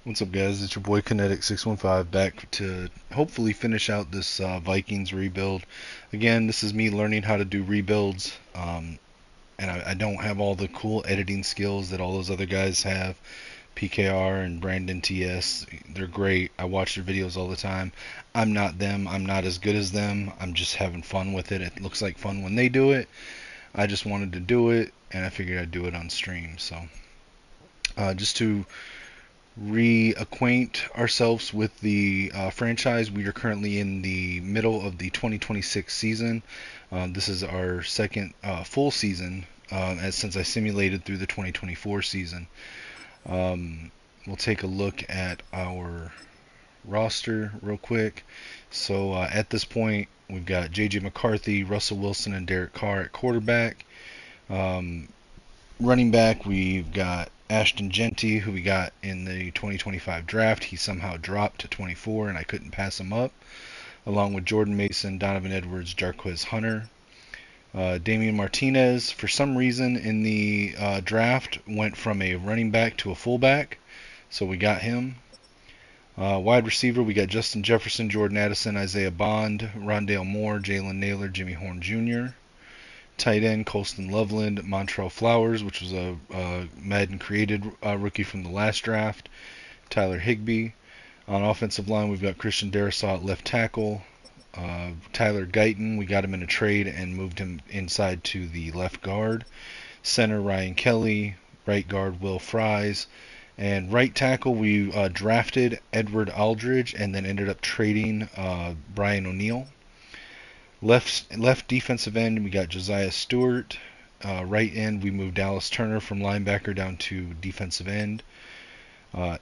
What's up, guys? It's your boy Kinetic615 back to hopefully finish out this Vikings rebuild. Again, this is me learning how to do rebuilds, and I don't have all the cool editing skills that all those other guys have. PKR and Brandon TS, they're great. I watch their videos all the time. I'm not them. I'm not as good as them. I'm just having fun with it. It looks like fun when they do it. I just wanted to do it, and I figured I'd do it on stream. So, just to reacquaint ourselves with the franchise. We are currently in the middle of the 2026 season. This is our second full season since I simulated through the 2024 season. We'll take a look at our roster real quick. So at this point, we've got J.J. McCarthy, Russell Wilson, and Derek Carr at quarterback. Um, Running back, we've got Ashton Genty, who we got in the 2025 draft. He somehow dropped to 24, and I couldn't pass him up, along with Jordan Mason, Donovan Edwards, Jarquez Hunter. Damian Martinez, for some reason in the draft, went from a running back to a fullback, so we got him. Wide receiver, we got Justin Jefferson, Jordan Addison, Isaiah Bond, Rondale Moore, Jalen Naylor, Jimmy Horn Jr. Tight end, Colston Loveland, Montrell Flowers, which was a Madden created rookie from the last draft, Tyler Higbee. On offensive line, we've got Christian Darrisaw at left tackle, Tyler Guyton, we got him in a trade and moved him inside to the left guard. Center, Ryan Kelly. Right guard, Will Fries. And right tackle, we drafted Edward Aldridge and then ended up trading Brian O'Neill. Left defensive end, we got Josiah Stewart. Right end, we moved Dallas Turner from linebacker down to defensive end.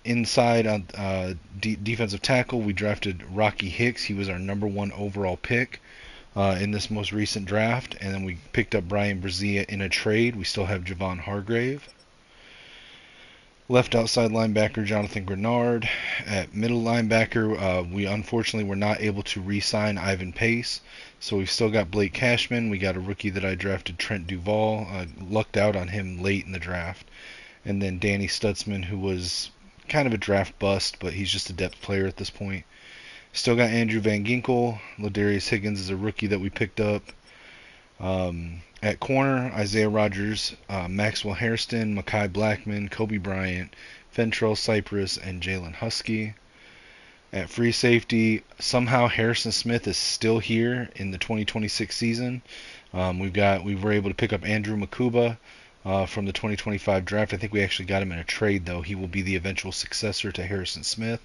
Inside on defensive tackle, we drafted Rocky Hicks. He was our #1 overall pick in this most recent draft. And then we picked up Brian Brzee in a trade. We still have Javon Hargrave. Left outside linebacker, Jonathan Grenard. At middle linebacker, we unfortunately were not able to re-sign Ivan Pace. So we've still got Blake Cashman. We got a rookie that I drafted, Trent Duval. Lucked out on him late in the draft. And then Danny Stutzman, who was kind of a draft bust, but he's just a depth player at this point. Still got Andrew Van Ginkel. Ladarius Higgins is a rookie that we picked up. At corner, Isaiah Rodgers, Maxwell Hairston, Mekhi Blackman, Kobe Bryant, Fentrell Cypress, and Jalen Husky. At free safety, somehow Harrison Smith is still here in the 2026 season. We were able to pick up Andrew Makuba from the 2025 draft. I think we actually got him in a trade, though. He will be the eventual successor to Harrison Smith.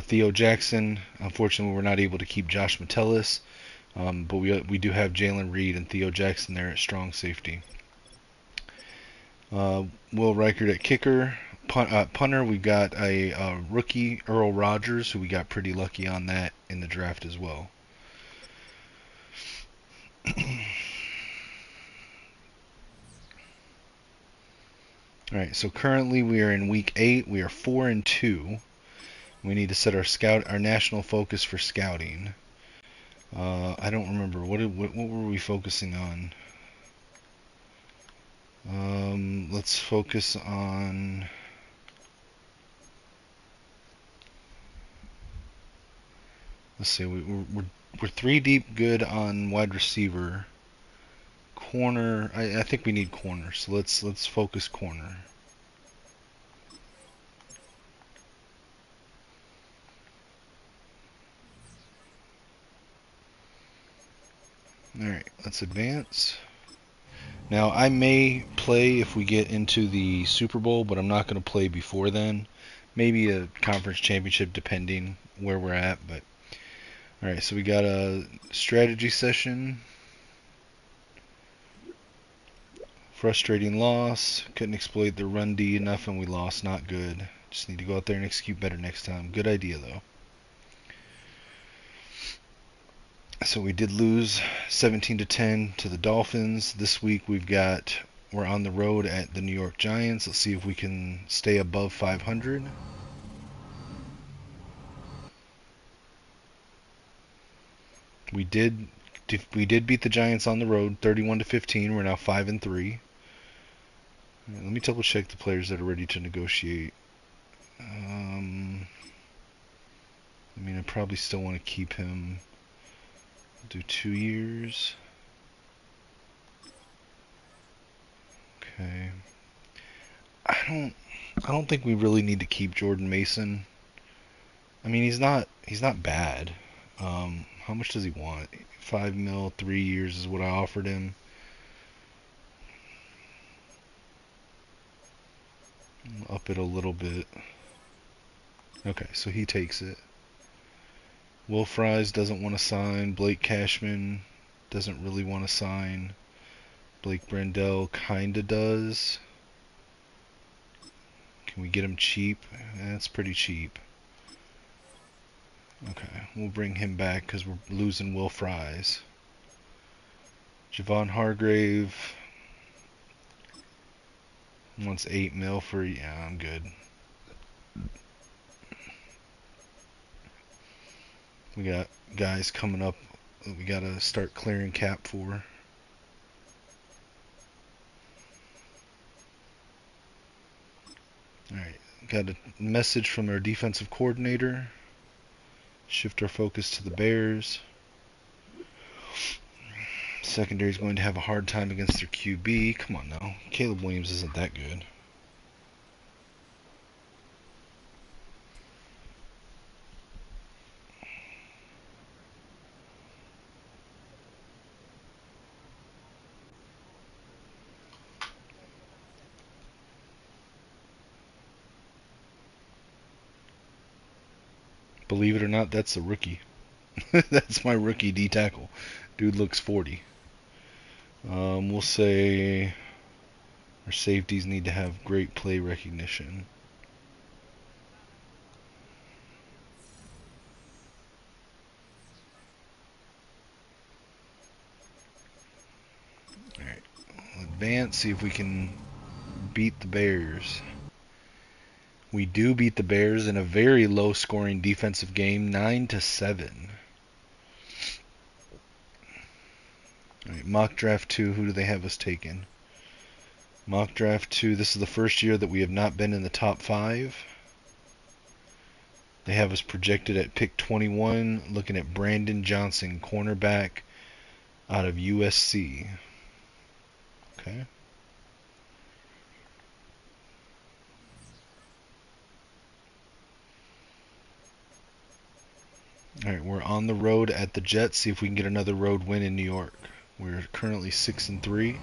Theo Jackson, unfortunately, we're not able to keep Josh Metellus. But we do have Jalen Reed and Theo Jackson there at strong safety. Will Reichert at kicker. Punter, we got a rookie, Earl Rogers, who we got pretty lucky on that in the draft as well. Alright, so currently we are in week 8. We are 4-2. We need to set our national focus for scouting. I don't remember. What were we focusing on? Let's focus on... Let's see. We're 3 deep good on wide receiver. Corner. I think we need corner. So let's focus corner. Alright, let's advance. Now, I may play if we get into the Super Bowl, but I'm not going to play before then. Maybe a conference championship, depending where we're at. But alright, so we got a strategy session. Frustrating loss. Couldn't exploit the run D enough, and we lost. Not good. Just need to go out there and execute better next time. Good idea, though. So we did lose 17-10 to the Dolphins. This week we're on the road at the New York Giants. Let's see if we can stay above 500. We did beat the Giants on the road, 31-15. We're now 5-3. Let me double check the players that are ready to negotiate. probably still want to keep him. Do 2 years. Okay. I don't think we really need to keep Jordan Mason. I mean, he's not bad. How much does he want? 5 mil, 3 years is what I offered him. Up it a little bit. Okay, so he takes it. Will Fries doesn't want to sign. Blake Cashman doesn't really want to sign. Blake Brandell kinda does. Can we get him cheap? That's pretty cheap. Okay, we'll bring him back because we're losing Will Fries. Javon Hargrave wants 8 mil for, yeah, I'm good. We got guys coming up that we gotta start clearing cap for. Alright, got a message from our defensive coordinator. Shift our focus to the Bears. Secondary is going to have a hard time against their QB. Come on now. Caleb Williams isn't that good. Believe it or not, that's a rookie. That's my rookie D tackle. Dude looks 40. We'll say our safeties need to have great play recognition. Alright, advance, see if we can beat the Bears. We do beat the Bears in a very low scoring defensive game, 9-7. Alright, mock draft 2, who do they have us taking? Mock draft 2, this is the first year that we have not been in the top 5. They have us projected at pick 21, looking at Brandon Johnson, cornerback out of USC. Okay. Alright, we're on the road at the Jets. See if we can get another road win in New York. We're currently 6-3.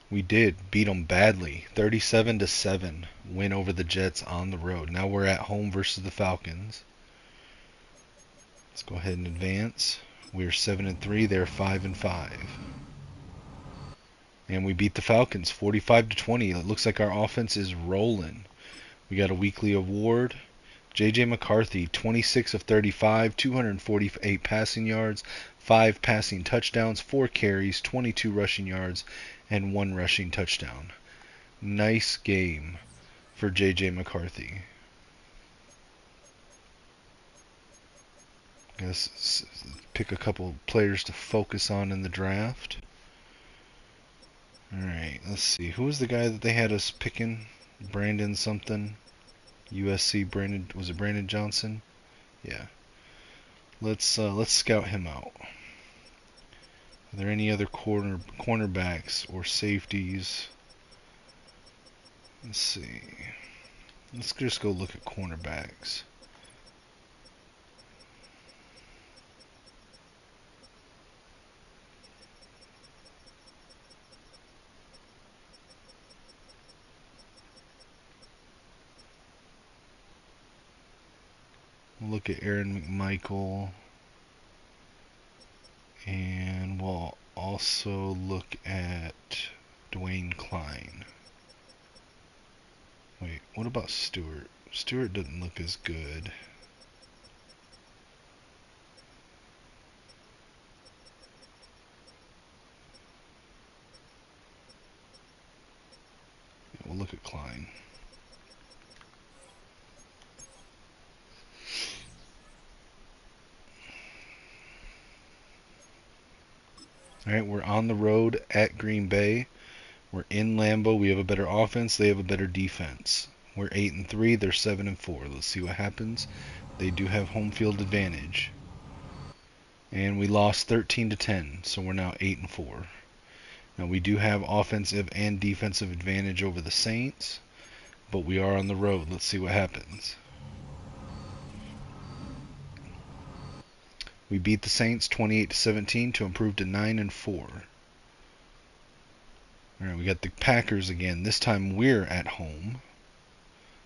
We did beat them badly, 37-7 win over the Jets on the road. Now we're at home versus the Falcons. Let's go ahead and advance. We're 7-3. They're 5-5. And we beat the Falcons 45-20. It looks like our offense is rolling. We got a weekly award. J.J. McCarthy, 26 of 35, 248 passing yards, 5 passing touchdowns, 4 carries, 22 rushing yards, and 1 rushing touchdown. Nice game for J.J. McCarthy. Let's pick a couple players to focus on in the draft. Alright, let's see. Who was the guy that they had us picking? Brandon something. USC Brandon, was it Brandon Johnson? Yeah. Let's scout him out. Are there any other cornerbacks or safeties? Let's see. Let's just go look at cornerbacks. We'll look at Aaron McMichael. And we'll also look at Dwayne Klein. Wait, what about Stewart? Stewart doesn't look as good. Yeah, we'll look at Klein. Alright, we're on the road at Green Bay. We're in Lambeau. We have a better offense. They have a better defense. We're 8-3. They're 7-4. Let's see what happens. They do have home field advantage. And we lost 13-10, so we're now 8-4. Now we do have offensive and defensive advantage over the Saints, but we are on the road. Let's see what happens. We beat the Saints 28-17 to improve to 9-4. All right, we got the Packers again. This time we're at home.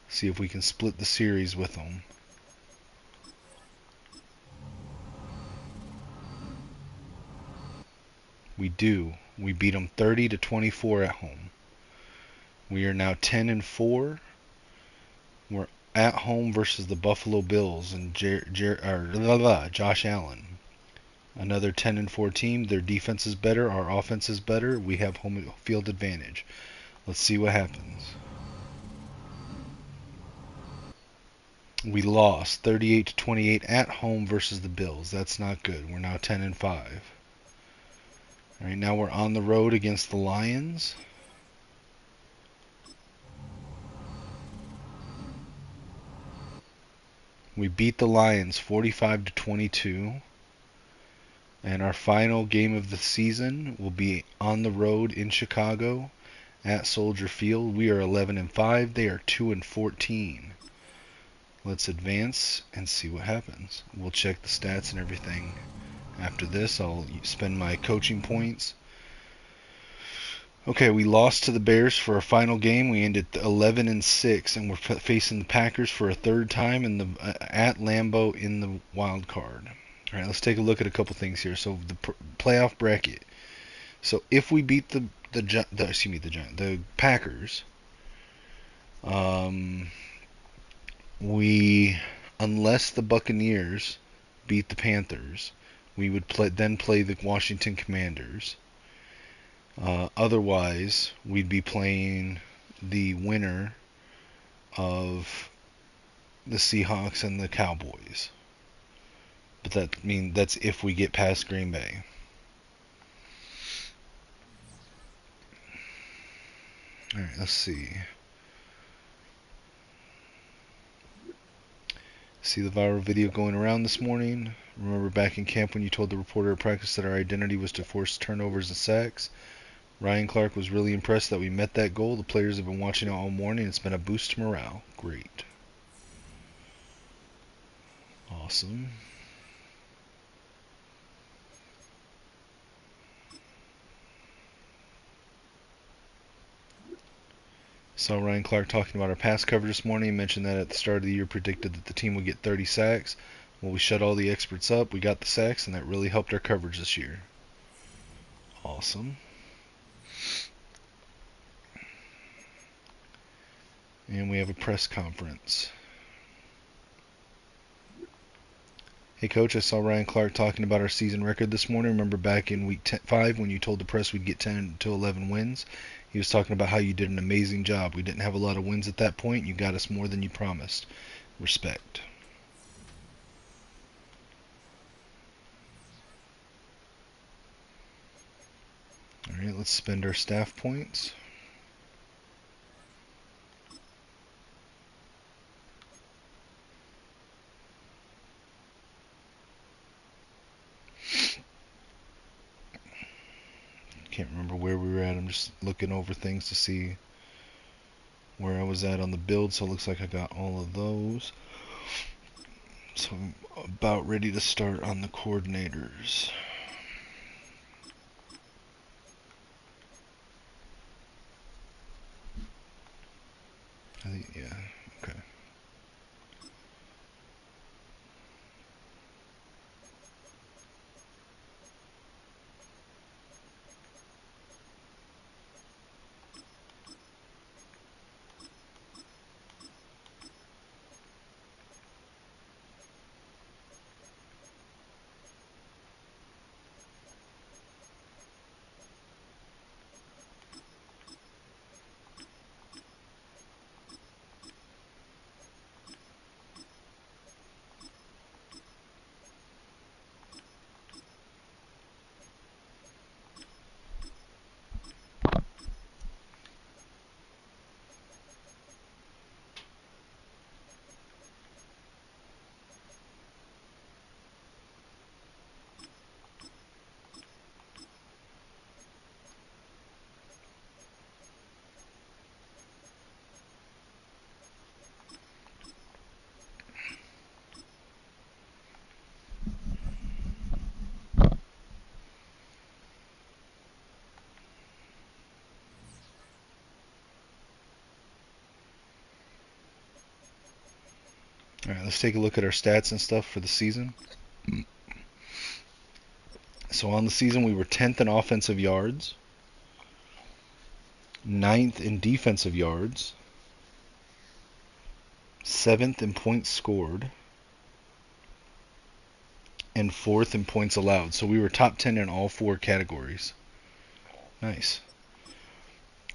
See if we can split the series with them. We do. We beat them 30-24 at home. We are now 10-4. We're at home versus the Buffalo Bills and Josh Allen. Another 10-4 team. Their defense is better. Our offense is better. We have home field advantage. Let's see what happens. We lost 38-28 at home versus the Bills. That's not good. We're now 10-5. All right, now we're on the road against the Lions. We beat the Lions 45-22. And our final game of the season will be on the road in Chicago at Soldier Field. We are 11-5. They are 2-14. Let's advance and see what happens. We'll check the stats and everything. After this, I'll spend my coaching points. Okay, we lost to the Bears for our final game. We ended 11-6, and we're facing the Packers for a third time at Lambeau in the wild card. All right, let's take a look at a couple things here. So the playoff bracket. So if we beat the Packers, we, unless the Buccaneers beat the Panthers, we would then play the Washington Commanders. Otherwise, we'd be playing the winner of the Seahawks and the Cowboys. But that's if we get past Green Bay. All right, let's see. See the viral video going around this morning? Remember back in camp when you told the reporter at practice that our identity was to force turnovers and sacks? Ryan Clark was really impressed that we met that goal. The players have been watching it all morning. It's been a boost to morale. Great. Awesome. Saw Ryan Clark talking about our pass coverage this morning. He mentioned that at the start of the year predicted that the team would get 30 sacks. Well, we shut all the experts up. We got the sacks, and that really helped our coverage this year. Awesome. And we have a press conference. Hey, Coach, I saw Ryan Clark talking about our season record this morning. Remember back in week 5 when you told the press we'd get 10 to 11 wins? He was talking about how you did an amazing job. We didn't have a lot of wins at that point. You got us more than you promised. Respect. All right, let's spend our staff points. Can't remember where we were at. I'm just looking over things to see where I was at on the build. So it looks like I got all of those. So I'm about ready to start on the coordinators. I think, yeah, okay. All right, let's take a look at our stats and stuff for the season. So on the season, we were 10th in offensive yards, 9th in defensive yards, 7th in points scored, and 4th in points allowed. So we were top 10 in all 4 categories. Nice.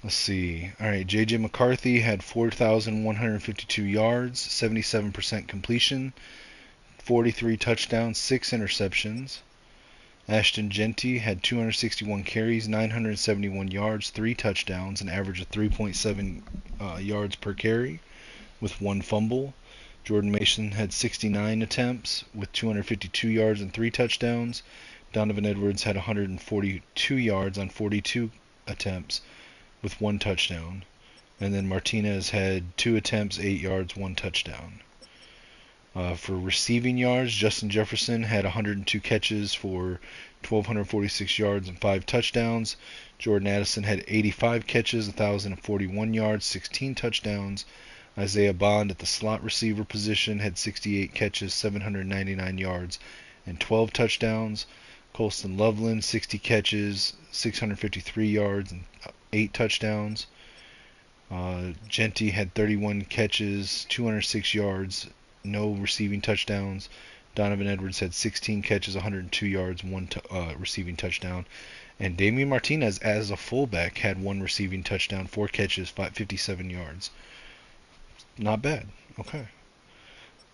Let's see. All right, J.J. McCarthy had 4,152 yards, 77% completion, 43 touchdowns, 6 interceptions. Ashton Jeanty had 261 carries, 971 yards, 3 touchdowns, an average of 3.7 yards per carry, with 1 fumble. Jordan Mason had 69 attempts with 252 yards and 3 touchdowns. Donovan Edwards had 142 yards on 42 attempts with 1 touchdown. And then Martinez had 2 attempts, 8 yards, 1 touchdown. For receiving yards, Justin Jefferson had 102 catches for 1,246 yards and 5 touchdowns. Jordan Addison had 85 catches, 1,041 yards, 16 touchdowns. Isaiah Bond at the slot receiver position had 68 catches, 799 yards, and 12 touchdowns. Colston Loveland, 60 catches, 653 yards, and 8 touchdowns. Jeanty had 31 catches, 206 yards, no receiving touchdowns. Donovan Edwards had 16 catches, 102 yards, 1 receiving touchdown. And Damian Martinez, as a fullback, had 1 receiving touchdown, 4 catches, 57 yards. Not bad. Okay.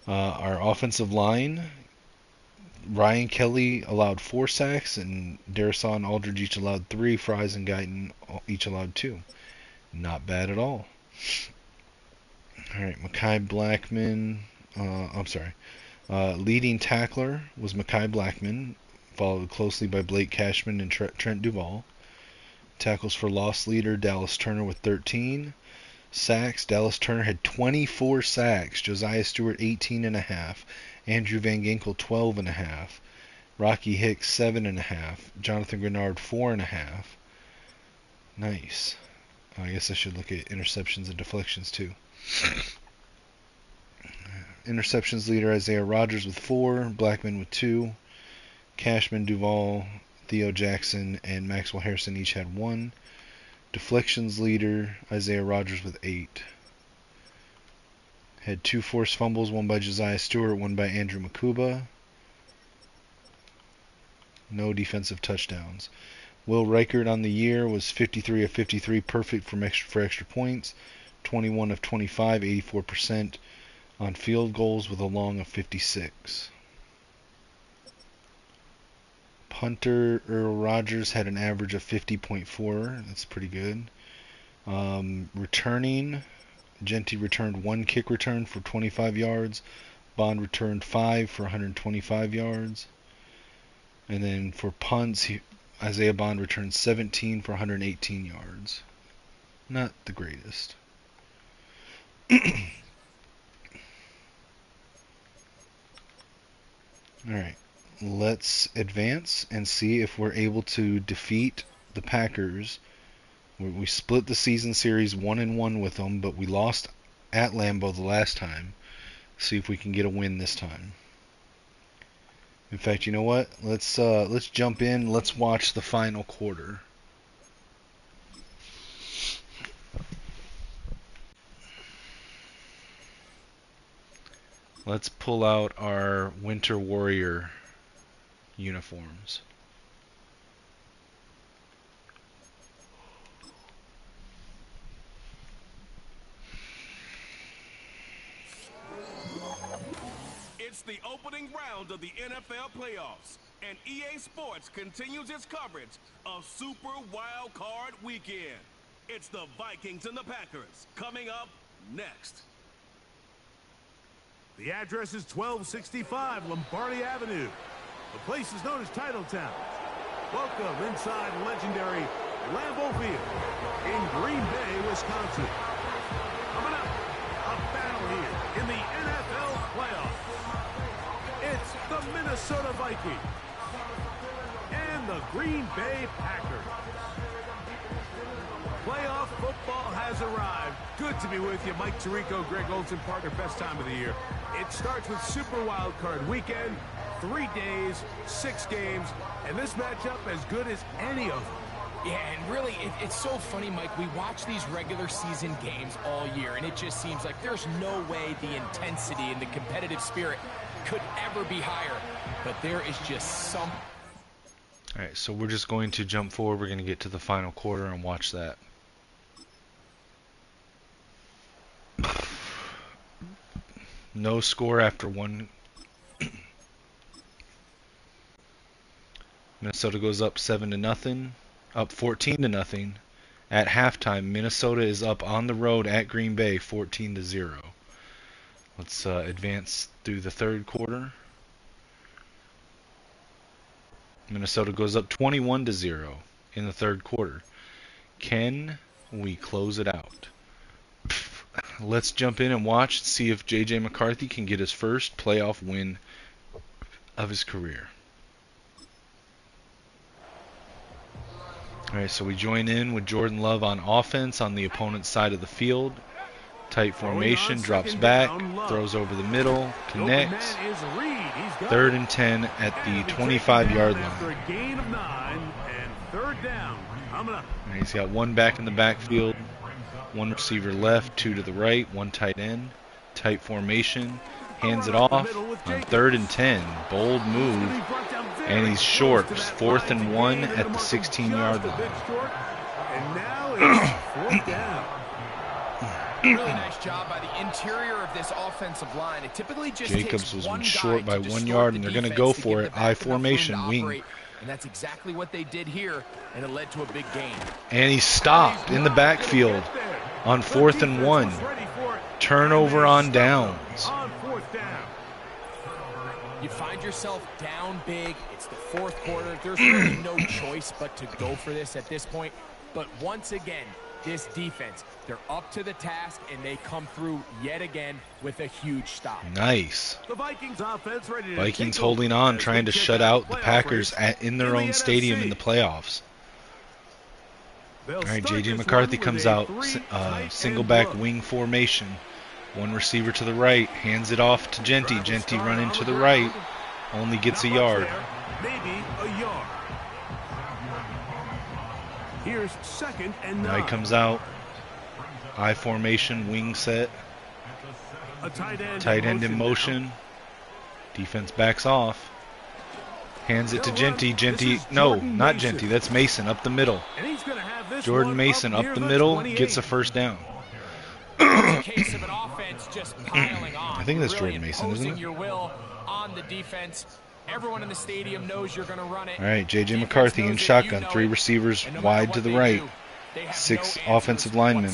Our offensive line, Ryan Kelly allowed 4 sacks, and Darisaw and Aldridge each allowed 3. Fries and Guyton each allowed 2. Not bad at all. All right, Mekhi Blackman. Leading tackler was Mekhi Blackman, followed closely by Blake Cashman and Trent Duval. Tackles for loss leader, Dallas Turner with 13. Sacks, Dallas Turner had 24 sacks. Josiah Stewart 18.5. Andrew Van Ginkel 12.5. Rocky Hicks 7.5. Jonathan Grenard 4.5. Nice. I guess I should look at interceptions and deflections too. Interceptions leader Isaiah Rodgers with 4. Blackman with 2. Cashman, Duval, Theo Jackson, and Maxwell Harrison each had 1. Deflections leader Isaiah Rodgers with 8. Had 2 forced fumbles, one by Josiah Stewart, one by Andrew Makuba. No defensive touchdowns. Will Reichert on the year was 53 of 53, perfect for extra points. 21 of 25, 84% on field goals with a long of 56. Punter Earl Rogers had an average of 50.4. That's pretty good. Returning, Jeanty returned 1 kick return for 25 yards. Bond returned 5 for 125 yards. And then for punts, Isaiah Bond returned 17 for 118 yards. Not the greatest. Alright, let's advance and see if we're able to defeat the Packers. We split the season series 1-1 with them, but we lost at Lambeau the last time. See if we can get a win this time. In fact, you know what? Let's jump in. Let's watch the final quarter. Let's pull out our Winter Warrior uniforms. It's the opening round of the NFL playoffs, and EA Sports continues its coverage of Super Wild Card Weekend. It's the Vikings and the Packers coming up next. The address is 1265 Lombardi Avenue. The place is known as Titletown. Welcome inside legendary Lambeau Field in Green Bay, Wisconsin. Coming up, a battle here in the NFL playoffs. It's the Minnesota Vikings and the Green Bay Packers. Playoff football has arrived. Good to be with you. Mike Tirico, Greg Olson, partner, best time of the year. It starts with Super Wild Card Weekend. 3 days, 6 games, and this matchup as good as any of them. Yeah, and really, it's so funny, Mike. We watch these regular season games all year, and it just seems like there's no way the intensity and the competitive spirit could ever be higher. But there is just some... All right, so we're just going to jump forward. We're going to get to the final quarter and watch that. No score after one. Minnesota goes up 7-0, up 14-0. At halftime, Minnesota is up on the road at Green Bay 14-0. Let's advance through the third quarter. Minnesota goes up 21-0 in the third quarter. Can we close it out? Let's jump in and watch and see if J.J. McCarthy can get his first playoff win of his career. All right, so we join in with Jordan Love on offense on the opponent's side of the field. Tight formation, drops back, throws over the middle, connects. 3rd and 10 at the 25-yard line. And he's got one back in the backfield, one receiver left, 2 to the right, one tight end. Tight formation, hands it off on 3rd and 10. Bold move, and he's short. 4th and 1 at the 16-yard line. And now it's 4th down. Really nice job by the interior of this offensive line. It typically just Jacobs takes was short by 1 yard, and they're going to go for it. I formation, wing. And that's exactly what they did here, and it led to a big gain. And he's stopped in the backfield on 4th and 1. Turnover on downs. You find yourself down big. It's the 4th quarter. There's really no choice but to go for this at this point. But once again, this defense, they're up to the task, and they come through yet again with a huge stop. Nice. The Vikings offense ready to Vikings holding on, trying to shut out the Packers in their own stadium in the playoffs. All right, J.J. McCarthy comes out, single back wing formation. One receiver to the right, hands it off to Genty. Genty running to the right, only gets a yard. Maybe a yard. Here's 2nd and 9. Now he comes out, I formation, wing set. A tight end in motion. Defense backs off. Hands it to Genty. Genty, no, not Genty. That's Mason up the middle. Jordan Mason up the middle, gets a first down. Case of an offense just piling on. I think that's Jordan Mason, isn't it? Your will on the defense. Everyone in the stadium knows you're going to run it. All right, J.J. McCarthy in shotgun. 3 receivers wide to the right. 6 offensive linemen.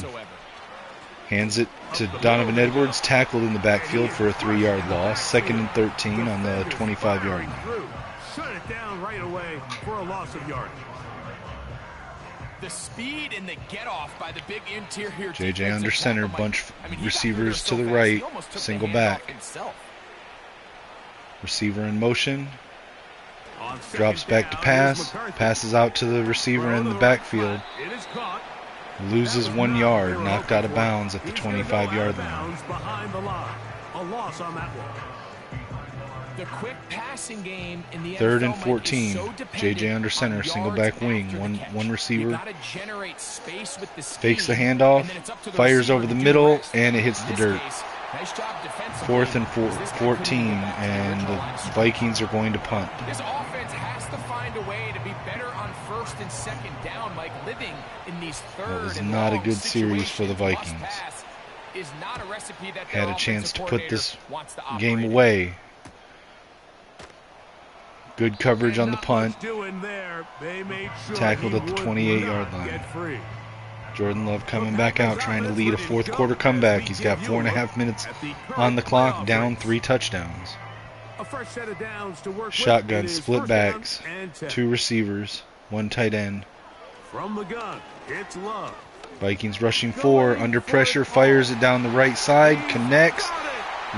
Hands it to Donovan Edwards, tackled in the backfield for a 3-yard loss. 2nd and 13 on the 25-yard line. Shut it down right away for a loss of yardage. The speed and the get-off by the big interior. J.J. under center, bunch receivers to the right, single back. Receiver in motion, drops back to pass, passes out to the receiver in the backfield, loses 1 yard, knocked out of bounds at the 25-yard line. A loss on that one. The quick passing game in the 3rd and NFL, 14, J.J. under center, single back wing, one receiver, fakes the handoff, fires over the middle, and it hits the dirt. 4th and 14, and the Vikings are going to punt. This offense has to find a way to be better on 1st and 2nd down, Mike. Living in these 3rd That was and not a long good series for the situations, Vikings. must pass is not a recipe that Had their a chance to offensive put this coordinator wants to operate game in. away. Good coverage on the punt. Tackled at the 28-yard line. Jordan Love coming back out, trying to lead a 4th quarter comeback. He's got 4.5 minutes on the clock, down 3 touchdowns. Shotgun, split backs, 2 receivers, 1 tight end. From the gun, it's Love. Vikings rushing 4, under pressure, fires it down the right side, connects.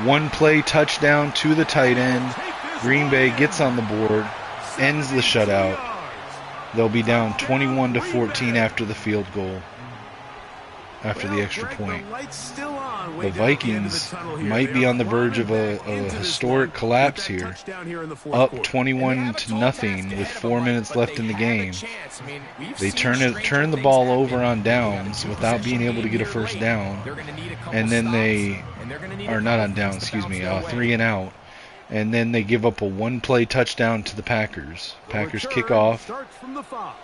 1 play touchdown to the tight end. Green Bay gets on the board, ends the shutout. They'll be down 21-14 after the field goal. after the extra Greg, point. the light's still on The way down at the end of the Vikings tunnel here. might They be are on the verge of climbing a back into this historic one collapse with that here. touchdown here in the fourth Up quarter. 21 to nothing with 4 minutes left in the game. They turn the ball over on downs without being able to get a first down, and then they are not on downs, excuse me, 3 and out, and then they give up a one-play touchdown to the Packers. Packers kick off. Starts from the 5.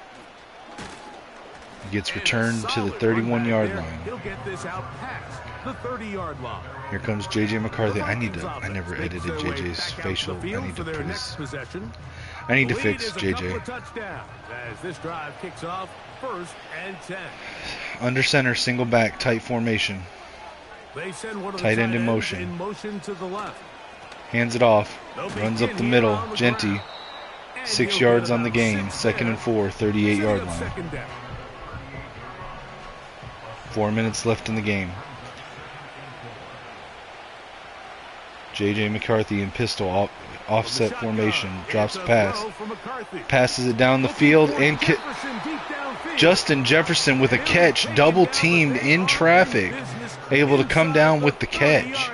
Gets returned to the 31-yard line. He'll get this out past the 30-yard line. Here comes J.J. McCarthy. I never Makes edited their way JJ's back out facial. the field I need for to their put next his. possession. I need to The lead fix is a couple JJ. of touchdowns as this drive kicks off 1st and 10. Under center, single back, tight formation. They send one of the Tight end in ends motion. in motion to the left. Hands it off. They'll Runs begin up the here middle. on the Genty. ground. And 6 he'll yards get on the about game. 6 Second and 4, Setting 38-yard up line. second down. 4 minutes left in the game. J.J. McCarthy in pistol offset Shotgun. formation. Drops It's a pass. throw from McCarthy. Passes it down the field. And Jefferson deep downfield. Justin Jefferson with a catch. Double teamed in traffic. Able to come down with the catch.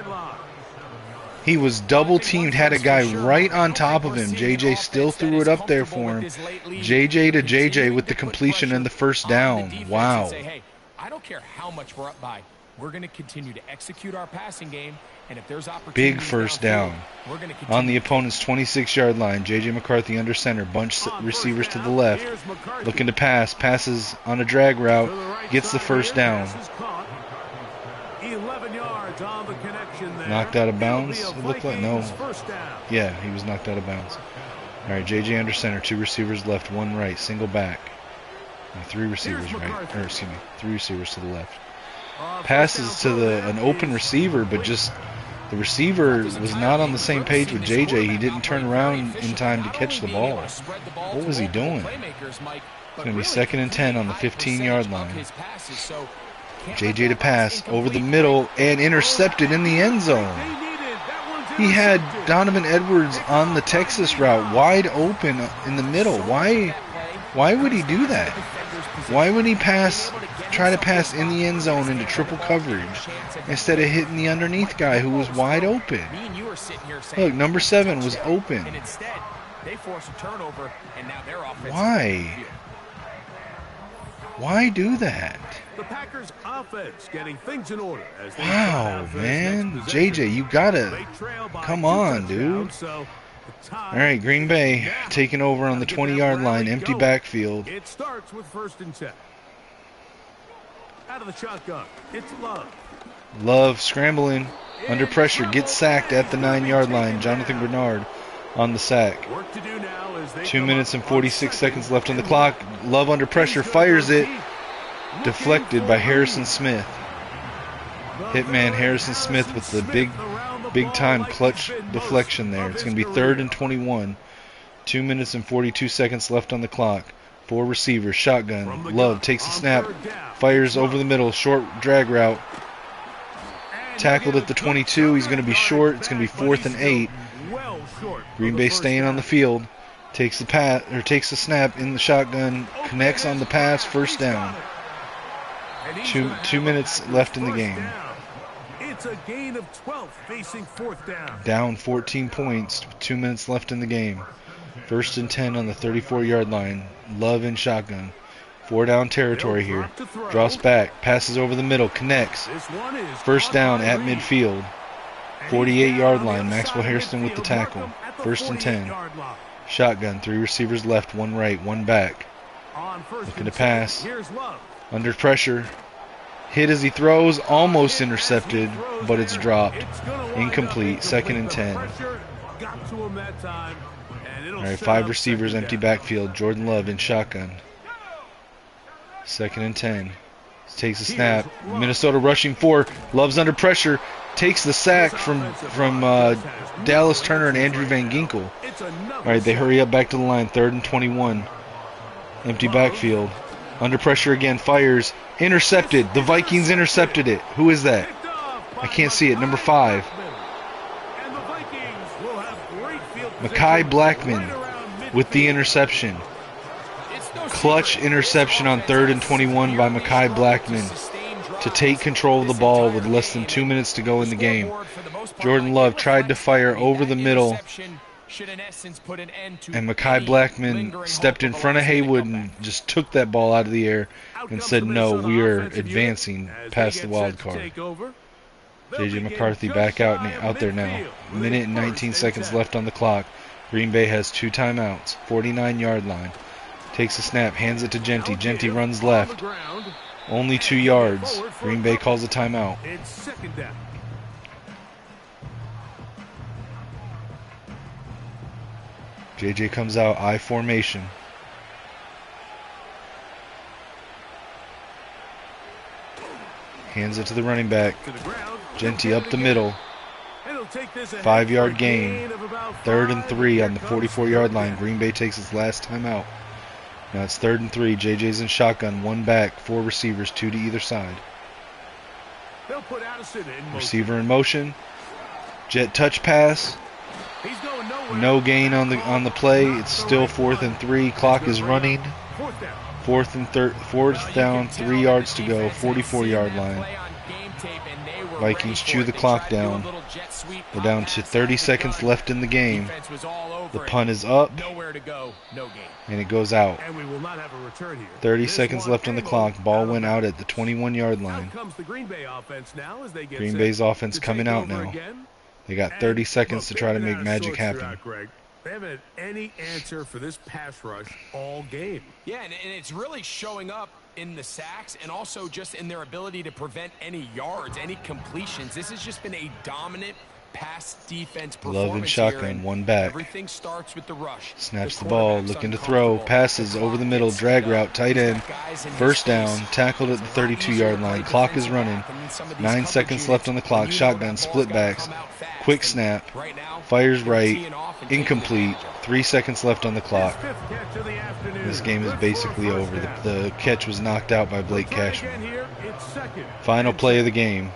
He was double teamed, had a guy right on top of him. JJ still threw it up there for him. JJ to JJ with the completion and the first down. Wow. I don't care how much we're up by. We're going to continue to execute our passing game, and if there's opportunities Big first down. we're going to On the continue. opponent's 26-yard line, JJ McCarthy under center, bunch receivers to the left, looking to pass, passes on a drag route, gets the first down. 11 yards on the connection there. Knocked out of bounds, It'll be a it looked like. No. Vikings first down. Yeah, he was knocked out of bounds. All right, JJ under center, 2 receivers left, 1 right, single back. 3 receivers right, or excuse me, 3 receivers to the left. Passes to an open receiver, but just the receiver was not on the same page with JJ. He didn't turn around in time to catch the ball. What was he doing? It's going to be 2nd and 10 on the 15-yard line. JJ to pass over the middle and intercepted in the end zone. He had Donovan Edwards on the Texas route wide open in the middle. Why would he do that? Why would he try to pass in the end zone into triple coverage instead of hitting the underneath guy who was wide open? Look, number 7 was open. And instead, they force a turnover, and now they're offensive. Why? Why do that? The Packers offense getting things in order as they Wow, try man. next possession. JJ, you gotta. They trail by Come 2 on, dude. touchdowns, so the tie- All right, Green Bay taking over on the 20-yard line, empty backfield. It starts with 1st and 10. Out of the shotgun, it's Love. Love scrambling under pressure, gets sacked at the 9-yard line. Jonathan Bernard on the sack. Work to do now as they 2 come minutes up and on 46 second seconds left on the and clock. one. Love under pressure, fires it. Looking Deflected for by the Harrison lead. Smith. The Hitman veteran Harrison Smith with the Smith around the big ball time like clutch he's been most deflection there. of It's his going to be career. 3rd and 21. 2 minutes and 42 seconds left on the clock. 4 receivers, shotgun. From the Love gun, takes the on snap, 3rd down. fires over the middle, short drag route. And Tackled he'll at the get a 22. He's going to be yard short. It's going to be back, 4th but and he's 8. still well short for Green the Bay first staying on down. the field. Takes the snap in the shotgun. Connects on the pass. First down. And he's Two- gonna have 2 minutes a left in the first game. down. It's a gain of 12 facing 4th down. Down 14 points. 2 minutes left in the game. 1st and 10 on the 34-yard line. Love in shotgun. 4 down territory He'll here. drop to throw. Drops back. Passes over the middle. Connects. This one is First caught down by at Reed. midfield. And 48-yard he's down on line. the other Maxwell side of Hairston with the midfield. tackle. Mark him at the 1st and 10. 48-yard line. Shotgun. 3 receivers left. 1 right. 1 back. On first Looking and to pass. 10, here's Love. Under pressure. Hit as he throws. Almost intercepted, but it's dropped. It's gonna wind Incomplete. up 2nd and The 10. pressure got to him that time, and it'll All right, set 5 up receivers, second empty down. backfield. Jordan Love in shotgun. 2nd and 10. Takes a snap. Minnesota rushing 4. Love's under pressure. Takes the sack from Dallas Turner and Andrew Van Ginkel. It's another All right, they sack. hurry up back to the line. 3rd and 21. Empty backfield. Under pressure again. Fires. Intercepted. The Vikings intercepted it. Who is that? Picked off by I can't see it. Number 5. And the Vikings will have great field Mekhi position Blackman right around with the midfield. interception. It's no Clutch secret. interception on 3rd and 21 by Mekhi Blackman. to take control of the ball with less than 2 minutes to go in the game. Jordan Love tried to fire over the middle, and Mekhi Blackman stepped in front of Haywood and just took that ball out of the air and said, no, we are advancing past the wild card. J.J. McCarthy back out there now. Minute and 19 seconds left on the clock. Green Bay has 2 timeouts. 49-yard line. Takes a snap, hands it to Genty. Genty runs left. Only 2 yards. Green Bay calls a timeout. It's second down. JJ comes out, I formation. Hands it to the running back. Genty up the middle. 5-yard gain. 3rd and 3 on the 44-yard line. Green Bay takes its last timeout. Now it's 3rd and 3. JJ's in shotgun. 1 back. 4 receivers. 2 to either side. Receiver in motion. Jet touch pass. No gain on the play. It's still 4th and 3. Clock is running. 4th down. 3 yards to go. 44-yard line. Vikings chew the clock down. We're down to 30 seconds left in the game. The punt is up, and it goes out. 30 seconds left on the clock. Ball went out at the 21-yard line. Green Bay's offense coming out now. They got 30 seconds to try to make magic happen. They haven't had any answer for this pass rush all game. Yeah, and it's really showing up in the sacks and also just in their ability to prevent any yards, any completions. This has just been a dominant pass defense performance. Love and shotgun, here, 1 back. Everything starts with the rush. Snaps the ball, looking to throw, passes over the middle, drag route, tight end. First down, tackled at the 32-yard line. Clock is running. 9 seconds left on the clock. Shotgun, split backs. Quick snap. Fires right. Incomplete. 3 seconds left on the clock. This game is basically over. The catch was knocked out by Blake Cashman. Final play of the game.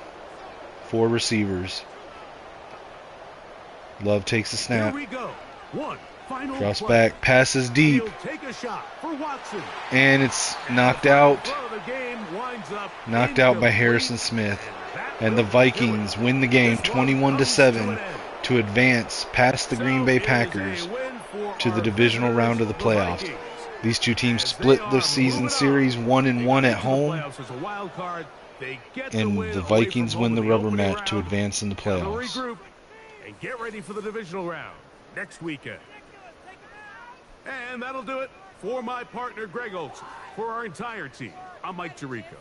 4 receivers. Love takes the snap. Cross back, passes deep. And it's knocked out. Knocked out by Harrison Smith. And the Vikings win the game 21-7 to advance past the Green Bay Packers to the divisional round of the playoffs. These two teams split the season series 1-1 at home. And the Vikings win the rubber match to advance in the playoffs. And get ready for the divisional round next weekend. And that'll do it for my partner Greg Olson. For our entire team, I'm Mike Tirico.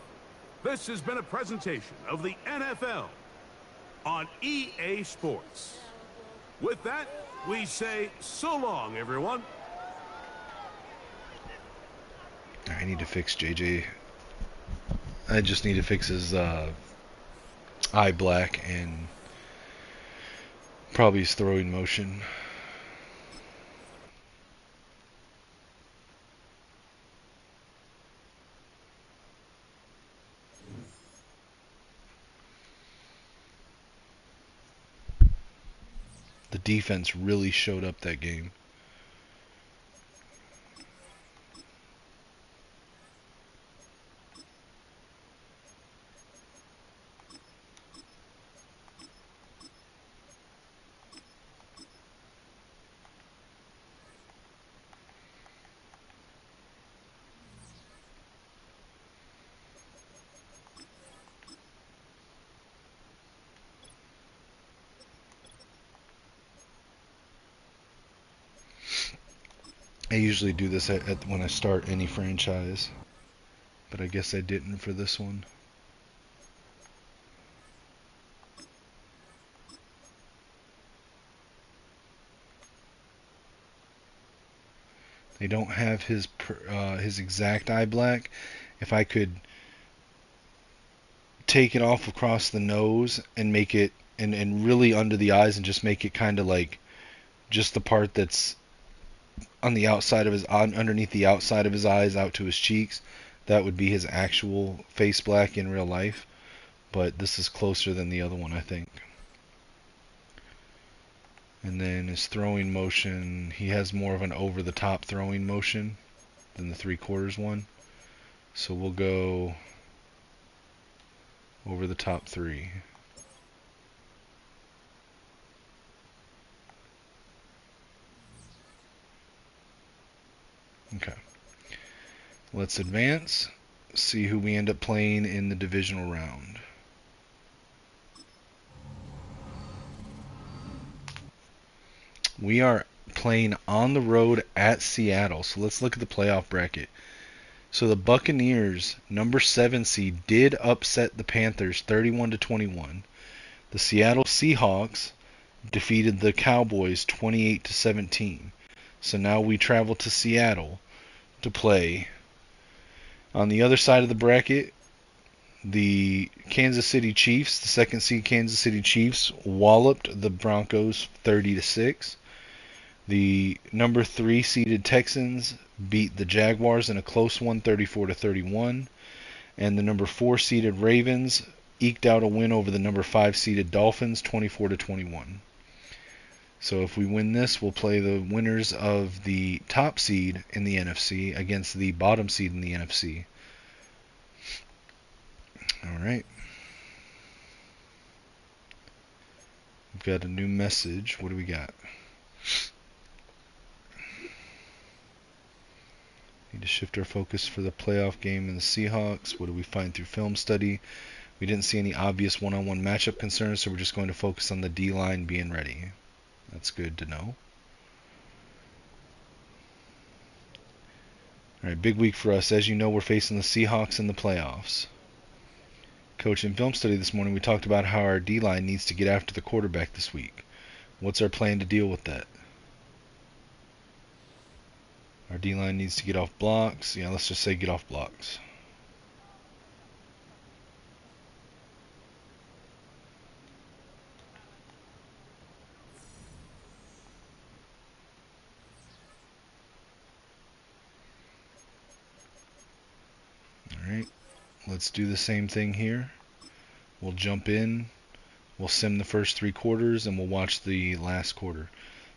This has been a presentation of the NFL on EA Sports. With that, we say so long, everyone. I need to fix JJ. I just need to fix his eye black and probably his throwing motion. The defense really showed up that game. I usually do this when I start any franchise, but I guess I didn't for this one. They don't have his exact eye black. If I could take it off across the nose and make it and really under the eyes and just make it kind of like just the part that's on the outside of underneath the outside of his eyes out to his cheeks, that would be his actual face black in real life. But this is closer than the other one, I think. And then his throwing motion, he has more of an over-the-top throwing motion than the 3/4 one. So we'll go over the top 3. Okay. Let's advance. See who we end up playing in the divisional round. We are playing on the road at Seattle. So let's look at the playoff bracket. So the Buccaneers, number 7 seed, did upset the Panthers 31-21. The Seattle Seahawks defeated the Cowboys 28-17. So now we travel to Seattle to play. On the other side of the bracket, the Kansas City Chiefs, the 2nd seed Kansas City Chiefs, walloped the Broncos 30-6. The number 3 seeded Texans beat the Jaguars in a close one, 34-31. And the number 4 seeded Ravens eked out a win over the number 5 seeded Dolphins, 24-21. So if we win this, we'll play the winners of the top seed in the NFC against the bottom seed in the NFC. All right. We've got a new message. What do we got? Need to shift our focus for the playoff game in the Seahawks. What do we find through film study? We didn't see any obvious one-on-one matchup concerns, so we're just going to focus on the D-line being ready. That's good to know. All right, big week for us. As you know, we're facing the Seahawks in the playoffs. Coach, in film study this morning, we talked about how our D-line needs to get after the quarterback this week. What's our plan to deal with that? Our D-line needs to get off blocks. Yeah, let's just say get off blocks. Alright, let's do the same thing here. We'll jump in, we'll sim the first 3 quarters, and we'll watch the last quarter.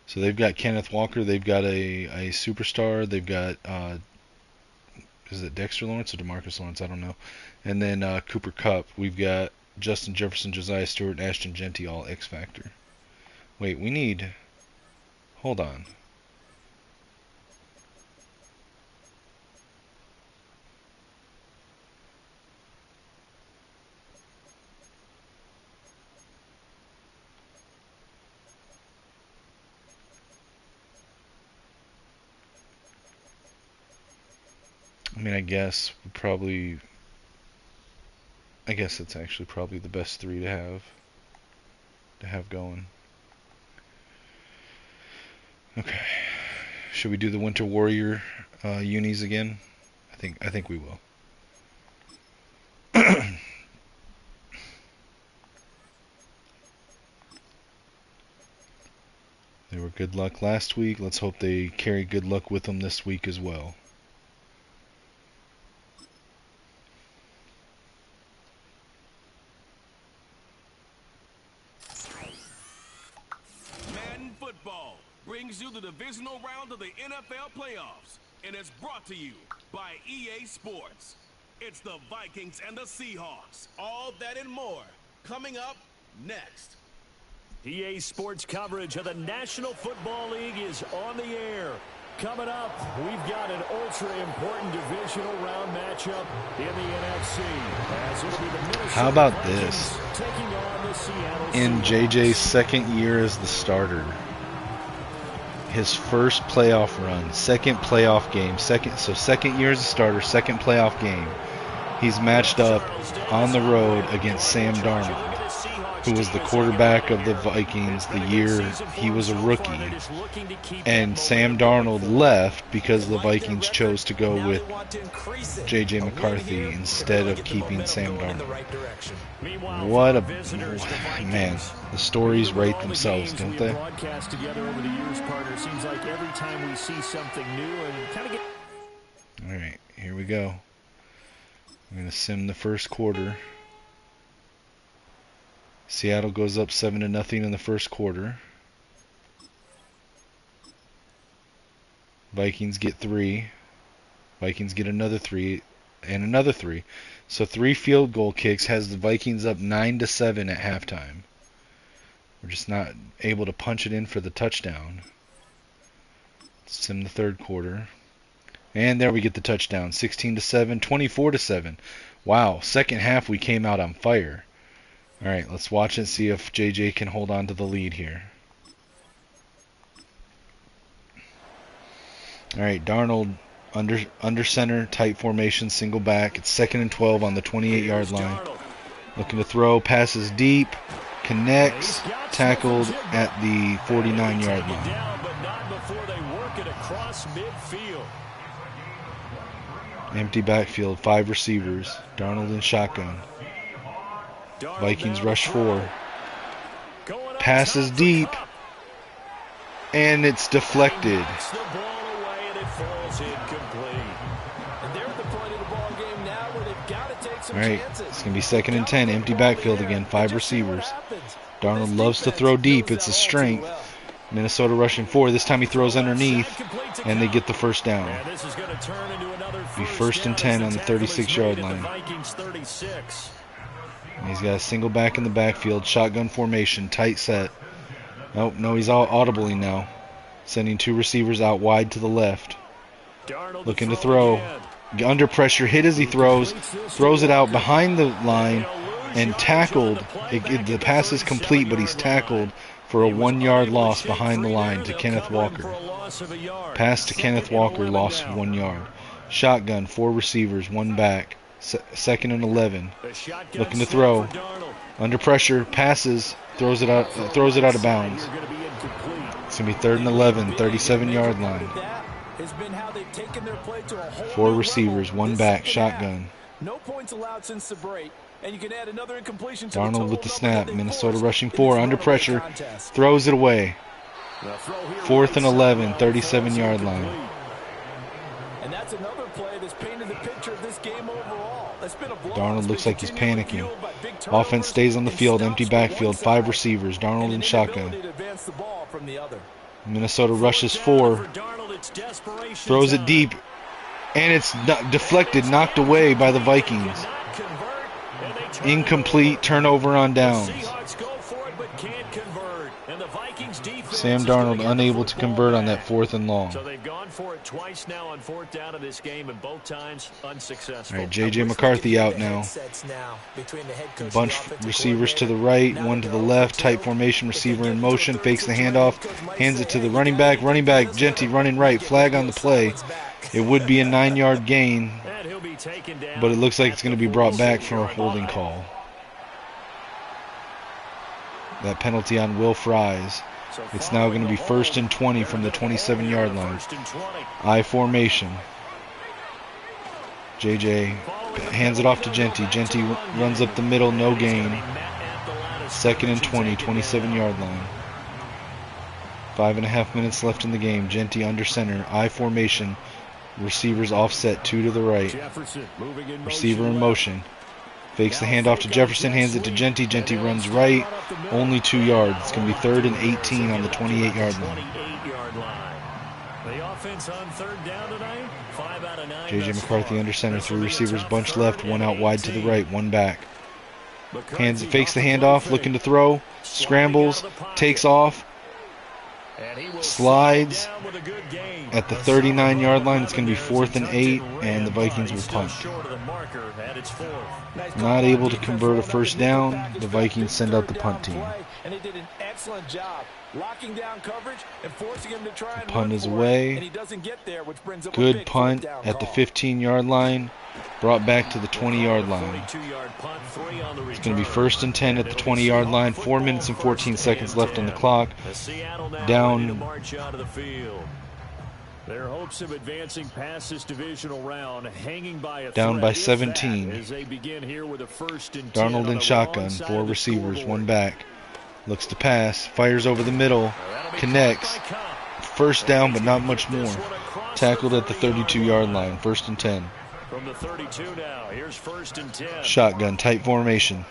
So they've got Kenneth Walker, they've got a superstar, they've got, is it Dexter Lawrence or DeMarcus Lawrence? I don't know. And then Cooper Kupp. We've got Justin Jefferson, Josiah Stewart, and Ashton Genty all X Factor. Wait, we need, hold on. I mean, I guess that's actually probably the best 3 to have going. Okay. Should we do the Winter Warrior unis again? I think we will. They were good luck last week. Let's hope they carry good luck with them this week as well. Madden football brings you the divisional round of the NFL playoffs, and it's brought to you by EA Sports. It's the Vikings and the Seahawks. All that and more coming up next. EA Sports coverage of the National Football League is on the air. Coming up, we've got an ultra-important divisional round matchup in the NFC. As it'll be the Minnesota How about Vikings this? taking on the Seattle In Seahawks. JJ's second year as the starter, his first playoff run, second playoff game, second year as a starter, second playoff game, he's matched up on the road against Sam Darnold, who was the quarterback of the Vikings the year he was a rookie. And Sam Darnold left because the Vikings chose to go with J.J. McCarthy instead of keeping Sam Darnold. What a man! The stories write themselves, don't they? Broadcast together over the years, partner. Seems like every time we see something new and kind of get. All right, here we go. I'm gonna sim the first quarter. Seattle goes up 7-0 in the first quarter. Vikings get 3. Vikings get another 3 and another 3. So 3 field goal kicks has the Vikings up 9-7 at halftime. We're just not able to punch it in for the touchdown. It's in the third quarter. And there we get the touchdown. 16-7, 24-7. Wow, second half we came out on fire. All right, let's watch and see if JJ can hold on to the lead here. All right, Darnold under center, tight formation, single back. It's 2nd and 12 on the 28-yard line. Looking to throw, passes deep, connects, tackled at the 49-yard line. Empty backfield, 5 receivers. Darnold in shotgun. Vikings rush 4. Passes deep, and it's deflected. Alright, it's going to be 2nd and 10. Empty backfield again, 5 receivers. Darnold loves to throw deep. It's a strength. Minnesota rushing 4. This time he throws underneath, and they get the first down. Be 1st and 10 on the 36-yard line. And he's got a single back in the backfield, shotgun formation, tight set. Nope, no, he's all audibly now. Sending 2 receivers out wide to the left. Looking to throw. Under pressure, hit as he throws it out behind the line, and tackled. The pass is complete, but he's tackled for a 1-yard loss behind the line to Kenneth Walker. Pass to Kenneth Walker, lost 1 yard. Shotgun, 4 receivers, 1 back. 2nd and 11. Looking to throw. Under pressure, passes, throws it out of bounds. It's going to be 3rd and 11, 37-yard line. 4 receivers, 1 back, shotgun. No points allowed since the break, and you can add another incompletion to Darnold with the snap. Minnesota rushing 4, under pressure, throws it away. 4th and 11, 37-yard line. And that's another play that's painted the picture of this game overall. Darnold looks like he's panicking. Offense stays on the field, empty backfield, 5 receivers. Darnold in shotgun. Minnesota rushes 4, throws it deep, and it's deflected, knocked away by the Vikings. Incomplete, turnover on downs. Sam Darnold unable to convert on that 4th and long. So they've gone for it twice now on 4th down in this game, and both times unsuccessful. All right, J.J. McCarthy out now. Bunch receivers to the right, 1 to the left, tight formation, receiver in motion, fakes the handoff, hands it to the running back. Running back, Genty running right, flag on the play. It would be a 9-yard gain, but it looks like it's going to be brought back for a holding call. That penalty on Will Fries. It's now going to be 1st and 20 from the 27-yard line. I formation. JJ hands it off to Genty. Genty runs up the middle, no gain. 2nd and 20, 27-yard line. 5.5 minutes left in the game. Genty under center. I formation. Receivers offset, 2 to the right. Receiver in motion. Fakes the handoff to Jefferson, hands it to Genty. Genty runs right, only 2 yards. It's going to be 3rd and 18 on the 28-yard line. J.J. McCarthy under center, 3 receivers, bunch left, 1 out wide to the right, 1 back. Fakes the handoff, looking to throw, scrambles, takes off, slides at the 39-yard line. It's going to be 4th and 8, and the Vikings will punt. Not able to convert a first down. The Vikings send out the punt team. And he did an excellent job locking down coverage and forcing him to try and punt is away. And he doesn't get there, which brings up good punt at the 15-yard line, brought back to the 20-yard line. It's going to be 1st and 10 at the 20-yard line. 4 minutes and 14 seconds left on the clock. Down. Their hopes of advancing past this divisional round hanging by a down by 17. As they begin here with a 1st and 10 Darnold in shotgun, 4 receivers, 1 back. Looks to pass, fires over the middle, connects. First down, but not much more. Tackled at the 32-yard line, 1st and 10. From the 32 now, here's 1st and 10. Shotgun, tight formation.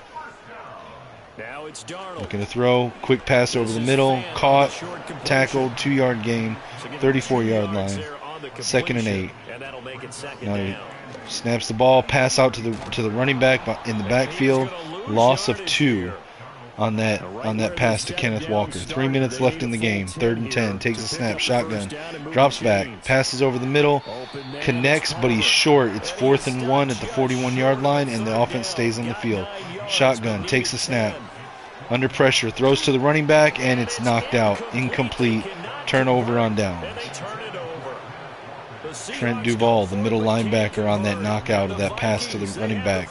Now it's Darnold. Looking to throw, quick pass over the middle, caught, tackled, 2-yard gain, 34-yard line, 2nd and 8. And that'll make it 2nd now down. Snaps the ball, pass out to the running back in the backfield. Loss of 2 on that pass to Kenneth Walker. 3 minutes left in the game. 3rd and 10. Takes a snap, shotgun, drops back, passes over the middle, connects, but he's short. It's 4th and 1 at the 41-yard line, and the offense stays on the field. Shotgun, takes a snap, under pressure, throws to the running back, and it's knocked out. Incomplete. Turnover on downs. Trent Duvall, the middle linebacker, on that knockout of that pass to the running back.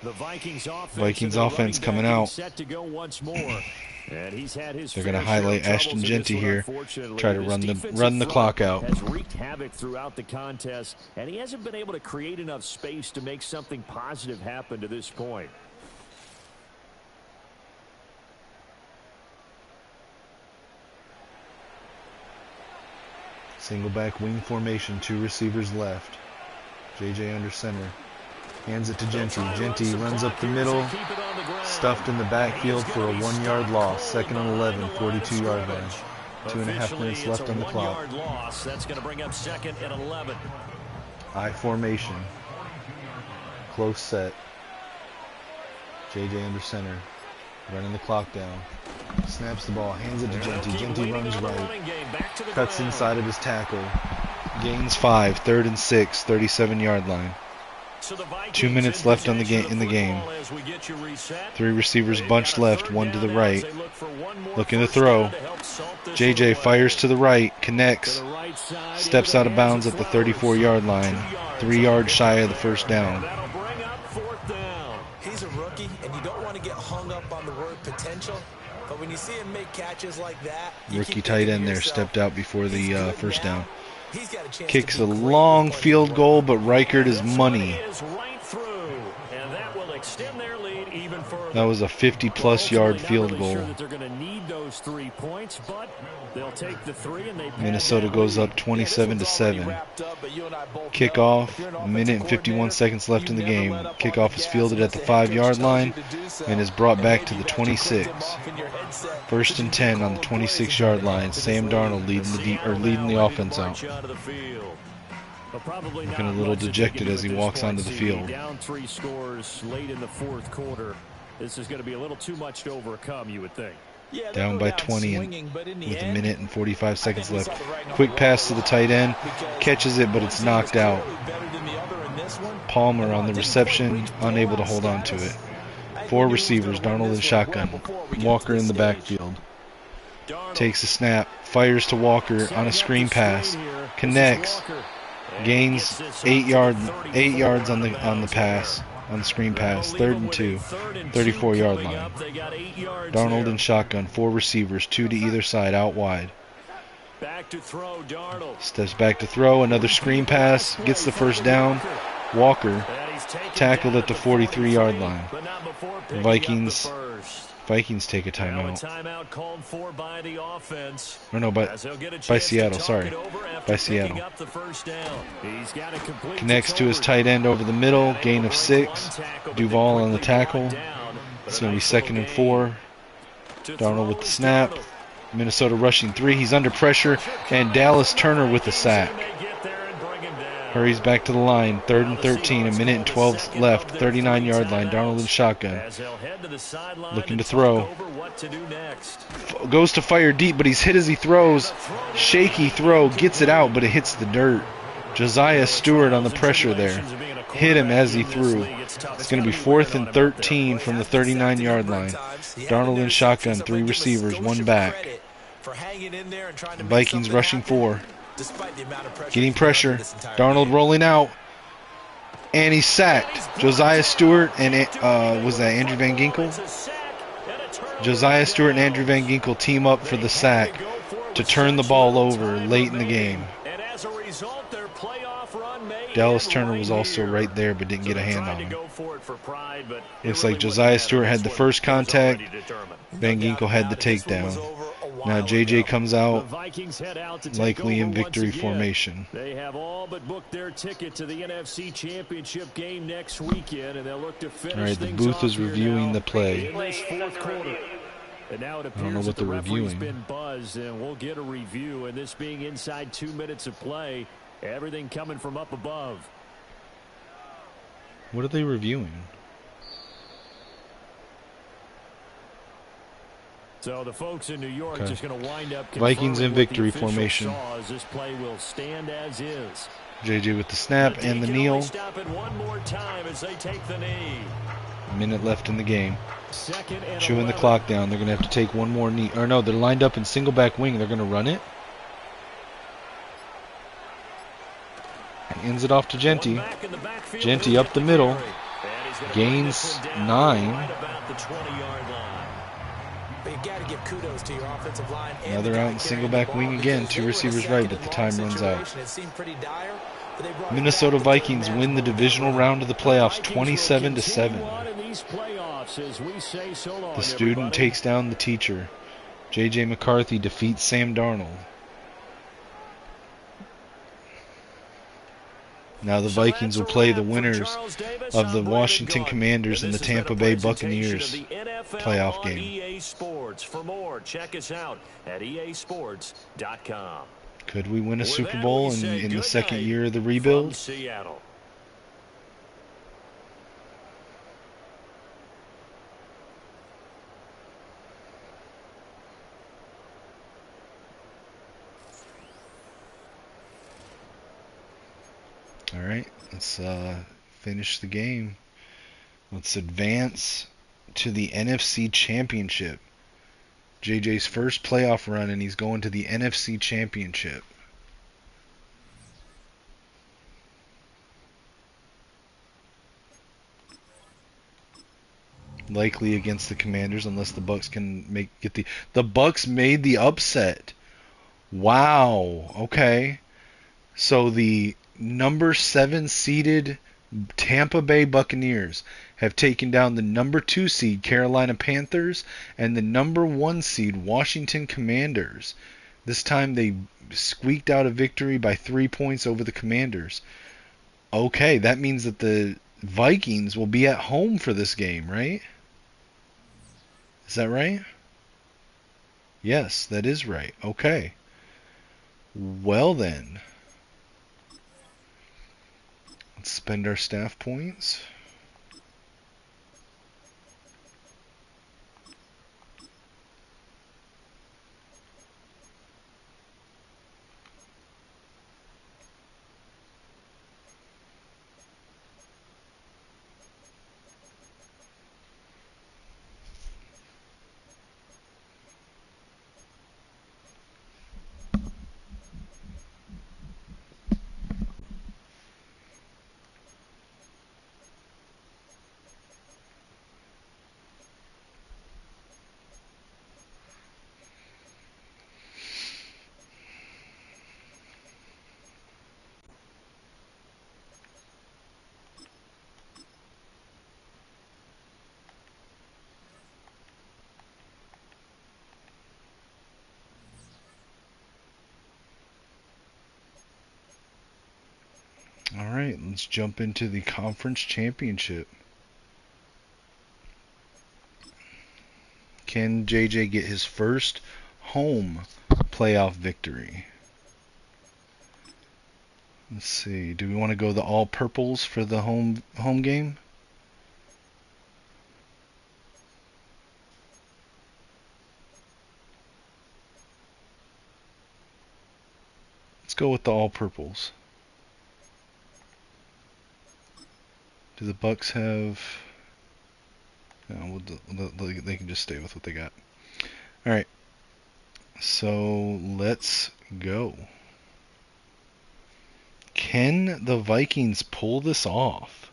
The Vikings offense coming out. They're going to highlight Ashton Genty here. Try to run the clock out. Has wreaked havoc throughout the contest, and he hasn't been able to create enough space to make something positive happen to this point. Single back wing formation, 2 receivers left. JJ under center. Hands it to Genty. Genty runs up the middle, stuffed in the backfield for a 1-yard loss. 2nd and 11, 42-yard line. 2.5 minutes left on the clock. That's going to bring up 2nd and 11. I formation. Close set. JJ under center. Running the clock down. Snaps the ball, hands it to Genty. Genty runs right. Cuts inside of his tackle. Gains 5, 3rd and 6, 37-yard line. 2 minutes left in the game. 3 receivers bunched left, 1 to the right. Looking to throw. JJ fires to the right, connects, steps out of bounds at the 34-yard line. 3 yards shy of the first down. He's a rookie, and you don't want to get hung up on the word potential. But when you see him make catches like that, rookie tight end there stepped out before the first down. Kicks a long field goal, but Reichert is money. That was a 50-plus yard field goal. Minnesota goes up 27-7. Kickoff, 1 minute and 51 seconds left in the game. Kickoff is fielded at the 5-yard line and is brought back to the 26. 1st and 10 on the 26-yard line. Sam Darnold leading the offense out. Looking a little dejected as he walks onto the field. Down 3 scores late in the 4th quarter. This is going to be a little too much to overcome, you would think. Down by 20 with 1 minute and 45 seconds left. Quick pass to the tight end. Catches it, but it's knocked out. Palmer on the reception, unable to hold on to it. 4 receivers, Darnold in shotgun. Walker in the backfield. Takes a snap, fires to Walker on a screen pass. Connects. Gains 8 yards on the pass. On the screen pass, 3rd and 2, 34-yard line. Darnold in shotgun, 4 receivers, 2 to either side, out wide. Steps back to throw, another screen pass, gets the first down. Walker tackled at the 43-yard line. The Vikings take a timeout. Or no, by Seattle, sorry. By Seattle. Connects to his tight end over the middle, gain of 6. Duvall on the tackle. It's going to be 2nd and 4. Darnold with the snap. Minnesota rushing 3. He's under pressure, and Dallas Turner with the sack. Hurries back to the line. 3rd and 13, 1 minute and 12 left. 39-yard line. Darnold in shotgun. Looking to throw. Goes to fire deep, but he's hit as he throws. Shaky throw. Gets it out, but it hits the dirt. Josiah Stewart on the pressure there. Hit him as he threw. It's going to be 4th and 13 from the 39-yard line. Darnold in shotgun. 3 receivers, 1 back. The Vikings rushing 4. Getting pressure. Darnold rolling out. And he's sacked. Josiah Stewart and was that Andrew Van Ginkel? Josiah Stewart and Andrew Van Ginkel team up for the sack to turn the ball over late in the game. Dallas Turner was also right there but didn't get a hand on him. Looks like Josiah Stewart had the first contact. Van Ginkel had the takedown. Now JJ comes out, likely in victory formation. They have all but booked their ticket to the NFC Championship game next weekend, and they'll look to finish. All right, the booth is reviewing the play. In this 4th quarter. And now it I don't know appears what that the they're referee's reviewing. been buzzed, and we'll get a review. And this being inside 2 minutes of play, Everything coming from up above. What are they reviewing? So the folks in New York just going to wind up Vikings in victory formation. As this play will stand as is. JJ with the snap and the kneel. Stop it one more time as they take the knee. Minute left in the game. Chewing the clock down. They're going to have to take one more knee. Or no, they're lined up in single back wing. They're going to run it. Ends it off to Genty. Genty up the middle. Gains 9. But you got to give kudos to your offensive line. Now they're out in single back wing again. 2 receivers right, but the time runs out. Minnesota Vikings win the divisional round of the playoffs 27-7. The student takes down the teacher. J.J. McCarthy defeats Sam Darnold. Now the Vikings will play the winners of the Washington Commanders and the Tampa Bay Buccaneers playoff game. EA Sports. For more, check us out at easports.com. Could we win a Super Bowl in the second year of the rebuild? Seattle. All right, let's finish the game. Let's advance to the NFC Championship. JJ's first playoff run, and he's going to the NFC Championship. Likely against the Commanders, unless the Bucs can get the Bucs made the upset. Wow. Okay. So the number 7 seeded Tampa Bay Buccaneers have taken down the number 2 seed Carolina Panthers and the number 1 seed Washington Commanders. This time they squeaked out a victory by 3 points over the Commanders. Okay, that means that the Vikings will be at home for this game, right? Is that right? Yes, that is right. Okay. Well then. Let's spend our staff points. All right, let's jump into the conference championship. Can JJ get his first home playoff victory? Let's see. Do we want to go the all purples for the home game? Let's go with the all purples. Do the Bucs have... No, they can just stay with what they got. Alright. So, let's go. Can the Vikings pull this off?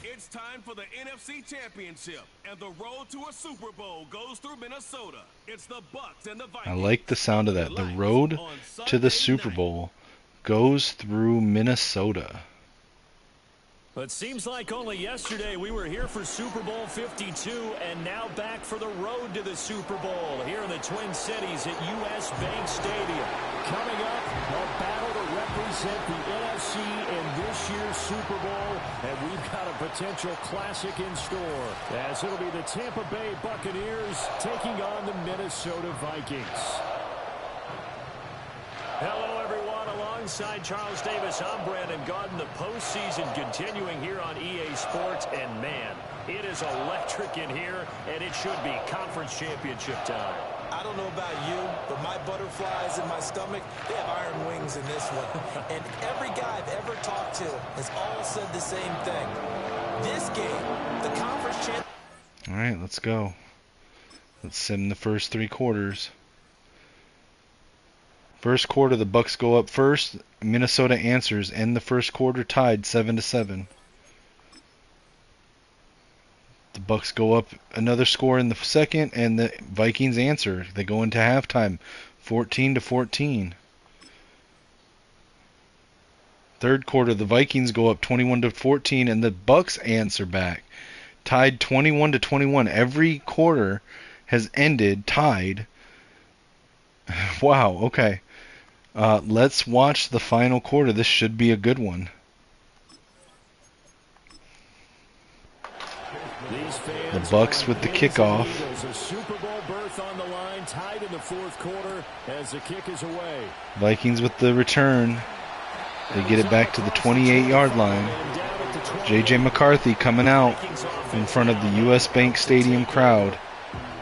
It's time for the NFC Championship, and the road to a Super Bowl goes through Minnesota. It's the Bucs and the Vikings. I like the sound of that. The road to the Super Bowl goes through Minnesota. It seems like only yesterday we were here for Super Bowl 52 and now back for the road to the Super Bowl here in the Twin Cities at US Bank Stadium. Coming up, a battle to represent the NFC in this year's Super Bowl, and we've got a potential classic in store as it'll be the Tampa Bay Buccaneers taking on the Minnesota Vikings. Hello, everyone. alongside Charles Davis. I'm Brandon Gaudin. The postseason continuing here on EA Sports. And, man, it is electric in here, and it should be conference championship time. I don't know about you, but my butterflies in my stomach, they have iron wings in this one. And every guy I've ever talked to has all said the same thing. This game, the conference champ. All right, let's go. Let's sit in the first 3 quarters. First quarter, the Bucks go up first. Minnesota answers. End the first quarter tied 7-7. The Bucks go up another score in the second, and the Vikings answer. They go into halftime, 14-14. Third quarter, the Vikings go up 21-14, and the Bucks answer back, tied 21-21. Every quarter has ended tied. Wow. Okay. Let's watch the final quarter. This should be a good one. The Bucks with the kickoff. A Super Bowl berth on the line, tied in the fourth quarter as the kick is away. Vikings with the return. They get it back to the 28-yard line. J.J. McCarthy coming out in front of the U.S. Bank Stadium crowd.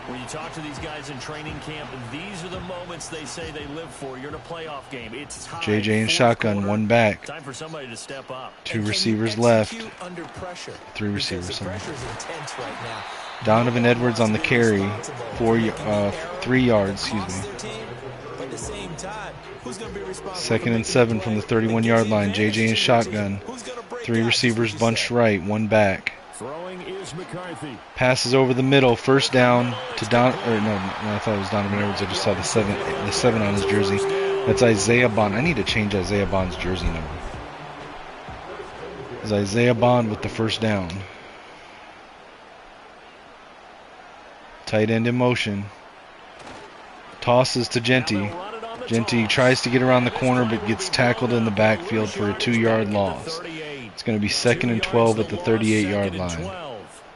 When you talk to these guys in training camp, these are the moments they say they live for. You're in a playoff game. It's time. J.J. in shotgun, quarter. one back. Time for somebody to step up. 2 receivers left. Under pressure? 3 receivers. The pressure's intense right now. Donovan Edwards on the carry, 3 yards, excuse me. But at the same time, who's going to be responsible? Second and 7 from the 31-yard line. J.J. in shotgun. 3 receivers bunched right, 1 back. Throwing is McCarthy. Passes over the middle, first down to I thought it was Donovan Edwards. I just saw the 7 on his jersey. That's Isaiah Bond. I need to change Isaiah Bond's jersey number. It's Isaiah Bond with the first down. Tight end in motion. Tosses to Genty. Genty tries to get around the corner but gets tackled in the backfield for a 2-yard loss. It's going to be 2nd and 12 at the 38-yard line.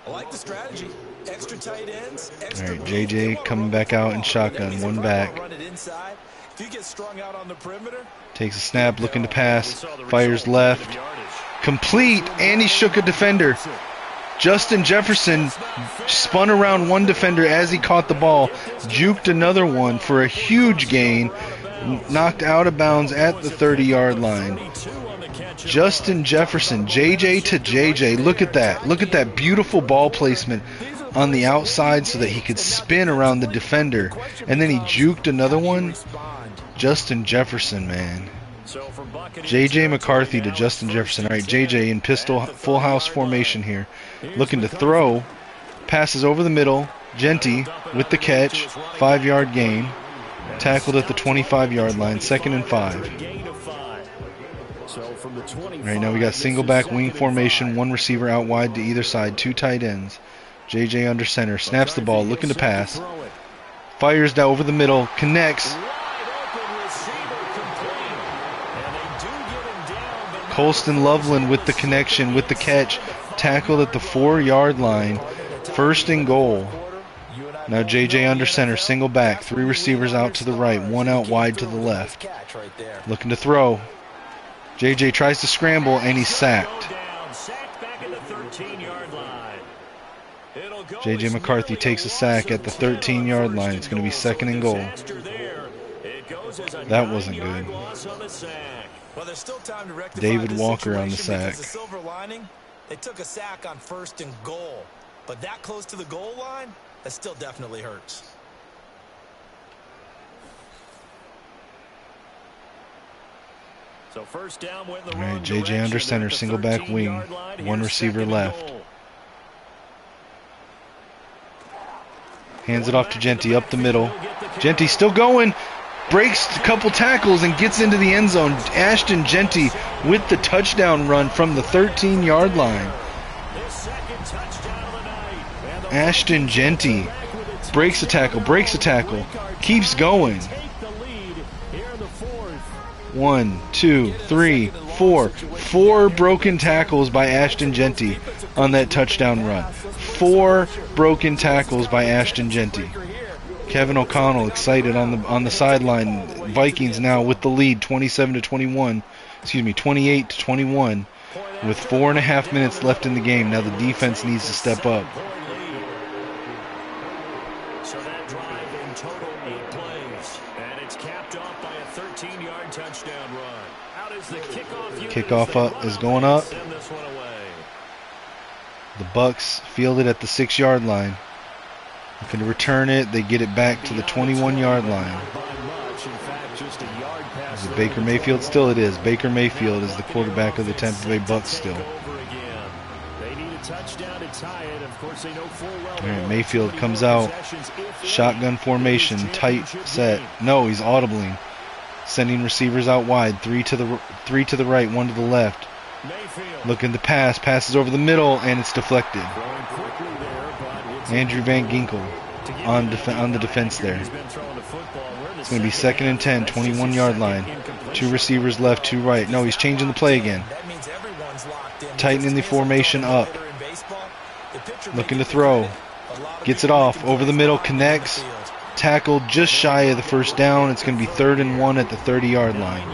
I like the strategy. Extra tight ends. All right, JJ coming back out in shotgun, 1 back. If you get strung out on the perimeter, takes a snap, looking to pass, fires left, complete, and he shook a defender. Justin Jefferson spun around one defender as he caught the ball, juked another one for a huge gain, knocked out of bounds at the 30-yard line. Justin Jefferson, JJ to JJ. Look at that. Look at that beautiful ball placement on the outside so that he could spin around the defender. And then he juked another one. Justin Jefferson, man. JJ McCarthy to Justin Jefferson. All right, JJ in pistol full house formation here. Looking to throw. Passes over the middle. Genty with the catch. 5-yard gain. Tackled at the 25-yard line. 2nd and 5. All right, now we got single back wing formation. 1 receiver out wide to either side. 2 tight ends. JJ under center. Snaps the ball. Looking to pass. Fires down over the middle. Connects. Colston Loveland with the connection, with the catch. Tackled at the 4-yard line. 1st and goal. Now JJ under center, single back. 3 receivers out to the right, 1 out wide to the left. Looking to throw. JJ tries to scramble, and he's sacked. JJ McCarthy takes a sack at the 13-yard line. It's going to be 2nd and goal. That wasn't good. well, there's still time to rectify David this Walker on the situation sack. because the silver lining, they took a sack on 1st and goal. But that close to the goal line, that still definitely hurts. So first down went the All right, wrong JJ direction. under center, They're at the single back wing. 13-yard line. 1 Here's receiver 2nd and left. goal. Hands it off to Genty up the middle. Genty still going. Breaks a couple tackles and gets into the end zone. Ashton Genty with the touchdown run from the 13-yard line. Ashton Genty breaks a tackle, keeps going. 1, 2, 3, 4. 4 broken tackles by Ashton Genty on that touchdown run. 4 broken tackles by Ashton Genty. Kevin O'Connell excited on the sideline. Vikings now with the lead, 27-21. Excuse me, 28-21, with 4.5 minutes left in the game. Now the defense needs to step up. So that drive in total 8 plays, and it's capped off by a 13-yard touchdown run. Out is the kickoff. Kickoff is going up. Send this one away. The Bucks field it at the 6-yard line. Looking to return it. They get it back to the 21-yard line. Is it Baker Mayfield? Still it is. Baker Mayfield is the quarterback of the Tampa Bay Bucks still. All right, Mayfield comes out. Shotgun formation, tight set. No, he's audibling. Sending receivers out wide. Three to the right, 1 to the left. Looking to pass. Passes over the middle, and it's deflected. Andrew Van Ginkel on the defense there. It's going to be 2nd and 10, 21-yard line. 2 receivers left, 2 right. No, he's changing the play again. Tightening the formation up. Looking to throw. Gets it off. Over the middle, connects. Tackled just shy of the first down. It's going to be 3rd and 1 at the 30-yard line.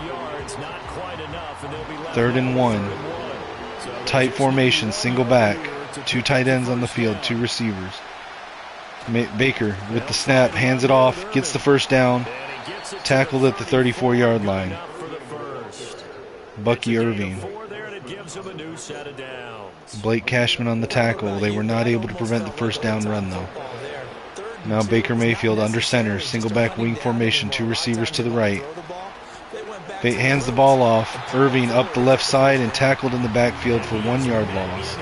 3rd and 1. Tight formation, single back. 2 tight ends on the field, 2 receivers. Baker with the snap, hands it off, gets the first down, tackled at the 34-yard line. Bucky Irving. Blake Cashman on the tackle. They were not able to prevent the first down run, though. Now Baker Mayfield under center, single back wing formation, 2 receivers to the right. Hands the ball off. Irving up the left side and tackled in the backfield for 1-yard loss.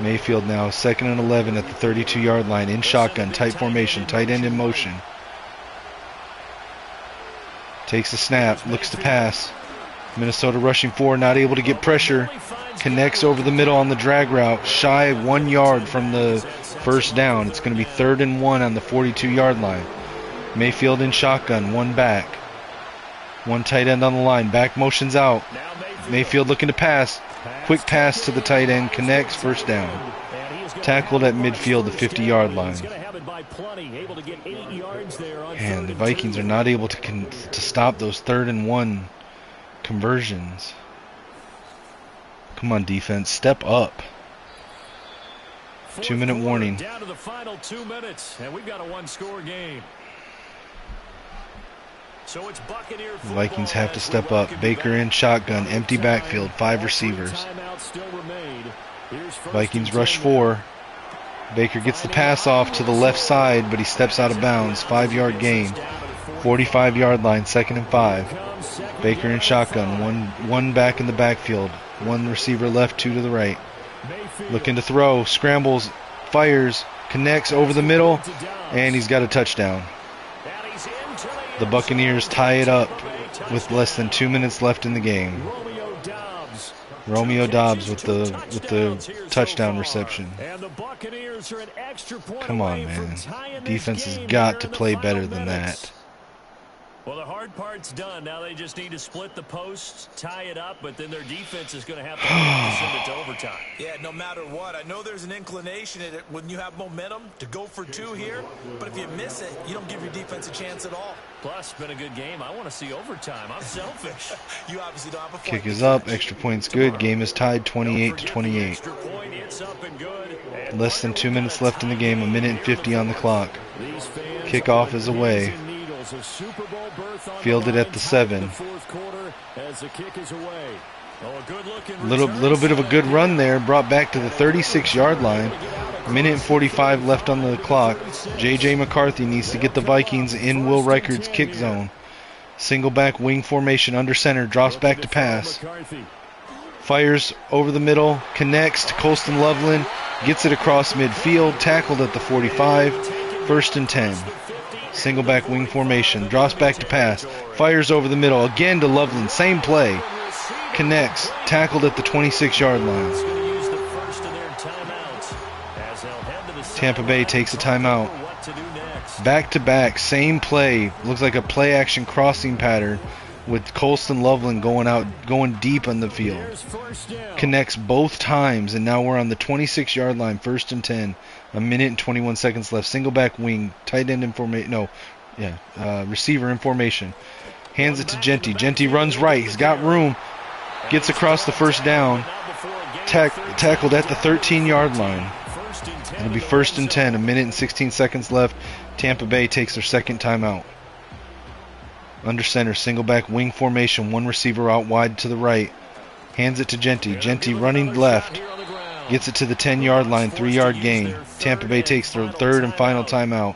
Mayfield now 2nd and 11 at the 32-yard line in shotgun, tight formation, tight end in motion. Takes the snap, looks to pass. Minnesota rushing forward, not able to get pressure. Connects over the middle on the drag route, shy 1 yard from the first down. It's going to be 3rd and 1 on the 42-yard line. Mayfield in shotgun, 1 back. 1 tight end on the line, back motions out. Mayfield looking to pass. Quick pass to the tight end, connects, first down. Tackled at midfield, the 50-yard line. And the Vikings are not able to stop those 3rd and 1 conversions. Come on, defense, step up. 2-minute warning. Down to the final 2 minutes, and we've got a 1-score game. So it's Buccaneer the Vikings have to step up. Baker in shotgun, empty backfield, 5 receivers. Vikings rush 4. Baker gets the pass off to the left side, but he steps out of bounds. 5-yard gain. 45-yard line, 2nd and 5. Baker in shotgun, one back in the backfield. 1 receiver left, 2 to the right. Looking to throw, scrambles, fires, connects over the middle, and he's got a touchdown. The Buccaneers tie it up with less than 2 minutes left in the game. Romeo Doubs with the touchdown reception. Come on, man. Defense has got to play better than that. Well, the hard part's done. Now they just need to split the posts, tie it up, but then their defense is going to have to send it to overtime. Yeah, no matter what. I know there's an inclination in it when you have momentum to go for 2 here, but if you miss it, you don't give your defense a chance at all. Plus, it's been a good game. I want to see overtime. I'm selfish. You obviously don't have a Kick is up. Extra point's good. Game is tied 28-28. Less than 2 minutes left in the game. 1 minute and 50 on the clock. Kickoff is away. Fielded at the 7. Little bit of a good run there. Brought back to the 36-yard line. 1 minute and 45 left on the clock. J.J. McCarthy needs to get the Vikings in Will Reichard's kick zone. Single back wing formation under center. Drops back to pass. Fires over the middle. Connects to Colston Loveland. Gets it across midfield. Tackled at the 45. 1st and 10. Single back wing formation. Drops back to pass. Fires over the middle. Again to Loveland. Same play. Connects. Tackled at the 26-yard line. Tampa Bay takes a timeout. Back to back. Same play. Looks like a play action crossing pattern. with Colston Loveland going deep on the field. Here's first down. Connects both times, and now we're on the 26-yard line, 1st and 10. A minute and 21 seconds left. Single back wing, tight end in formation. Receiver in formation. Hands it to Genty. Genty runs right. He's got room. Gets across the first down. Tackled at the 13-yard line. It'll be 1st and 10. A minute and 16 seconds left. Tampa Bay takes their second timeout. Under center, single back wing formation. One receiver out wide to the right. Hands it to Genty. Genty running left. Gets it to the 10-yard line. 3-yard gain. Tampa Bay takes their third and final timeout.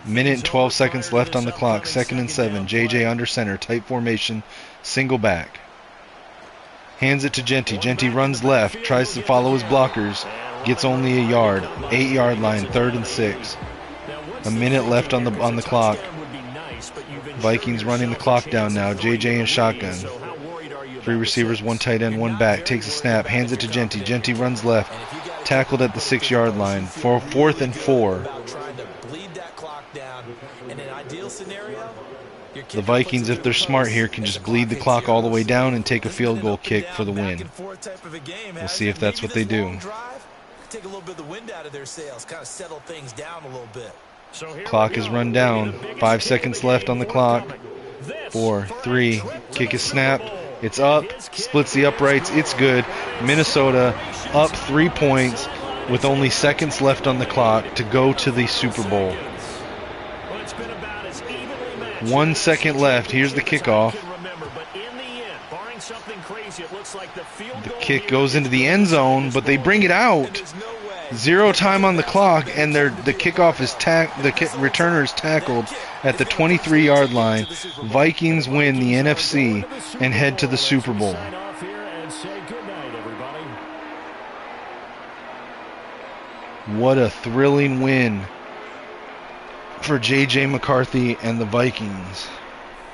Minute and 12 seconds left on the clock. 2nd and 7. JJ under center. Tight formation. Single back. Hands it to Genty. Genty runs left. Tries to follow his blockers. Gets only a yard. 8-yard line. 3rd and 6. A minute left on the clock. Vikings running the clock down now. JJ in shotgun. 3 receivers, 1 tight end, 1 back. Takes a snap. Hands it to Genty. Genty runs left. Tackled at the 6-yard line. For 4th and 4. The Vikings, if they're smart here, can just bleed the clock all the way down and take a field goal kick for the win. We'll see if that's what they do. Take a little bit of the wind out of their sails, kind of settle things down a little bit. Clock is run down. 5 seconds left on the clock. 4, 3. Kick is snapped. It's up. Splits the uprights. It's good. Minnesota up 3 points with only seconds left on the clock to go to the Super Bowl. 1 second left. Here's the kickoff. The kick goes into the end zone, but they bring it out. 0 time on the clock, and the kickoff is returner is tackled at the 23-yard line. Vikings win the NFC and head to the Super Bowl. What a thrilling win for J.J. McCarthy and the Vikings.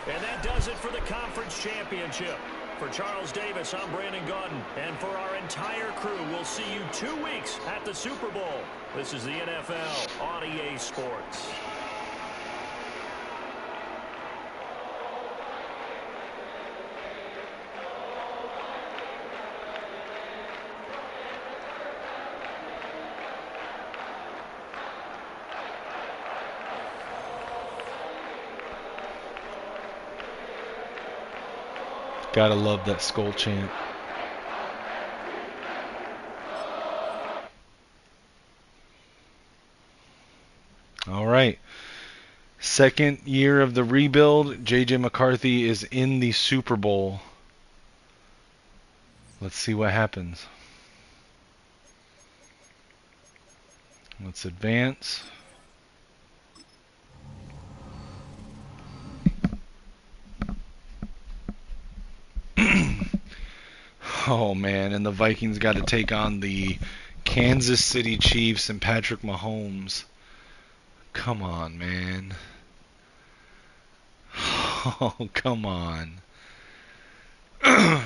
And that does it for the conference championship. For Charles Davis, I'm Brandon Gaudin. And for our entire crew, we'll see you 2 weeks at the Super Bowl. This is the NFL on EA Sports. Gotta love that skull chant. All right. Second year of the rebuild. J.J. McCarthy is in the Super Bowl. Let's see what happens. Let's advance. Oh man, and the Vikings got to take on the Kansas City Chiefs and Patrick Mahomes. Come on, man. Oh, come on. All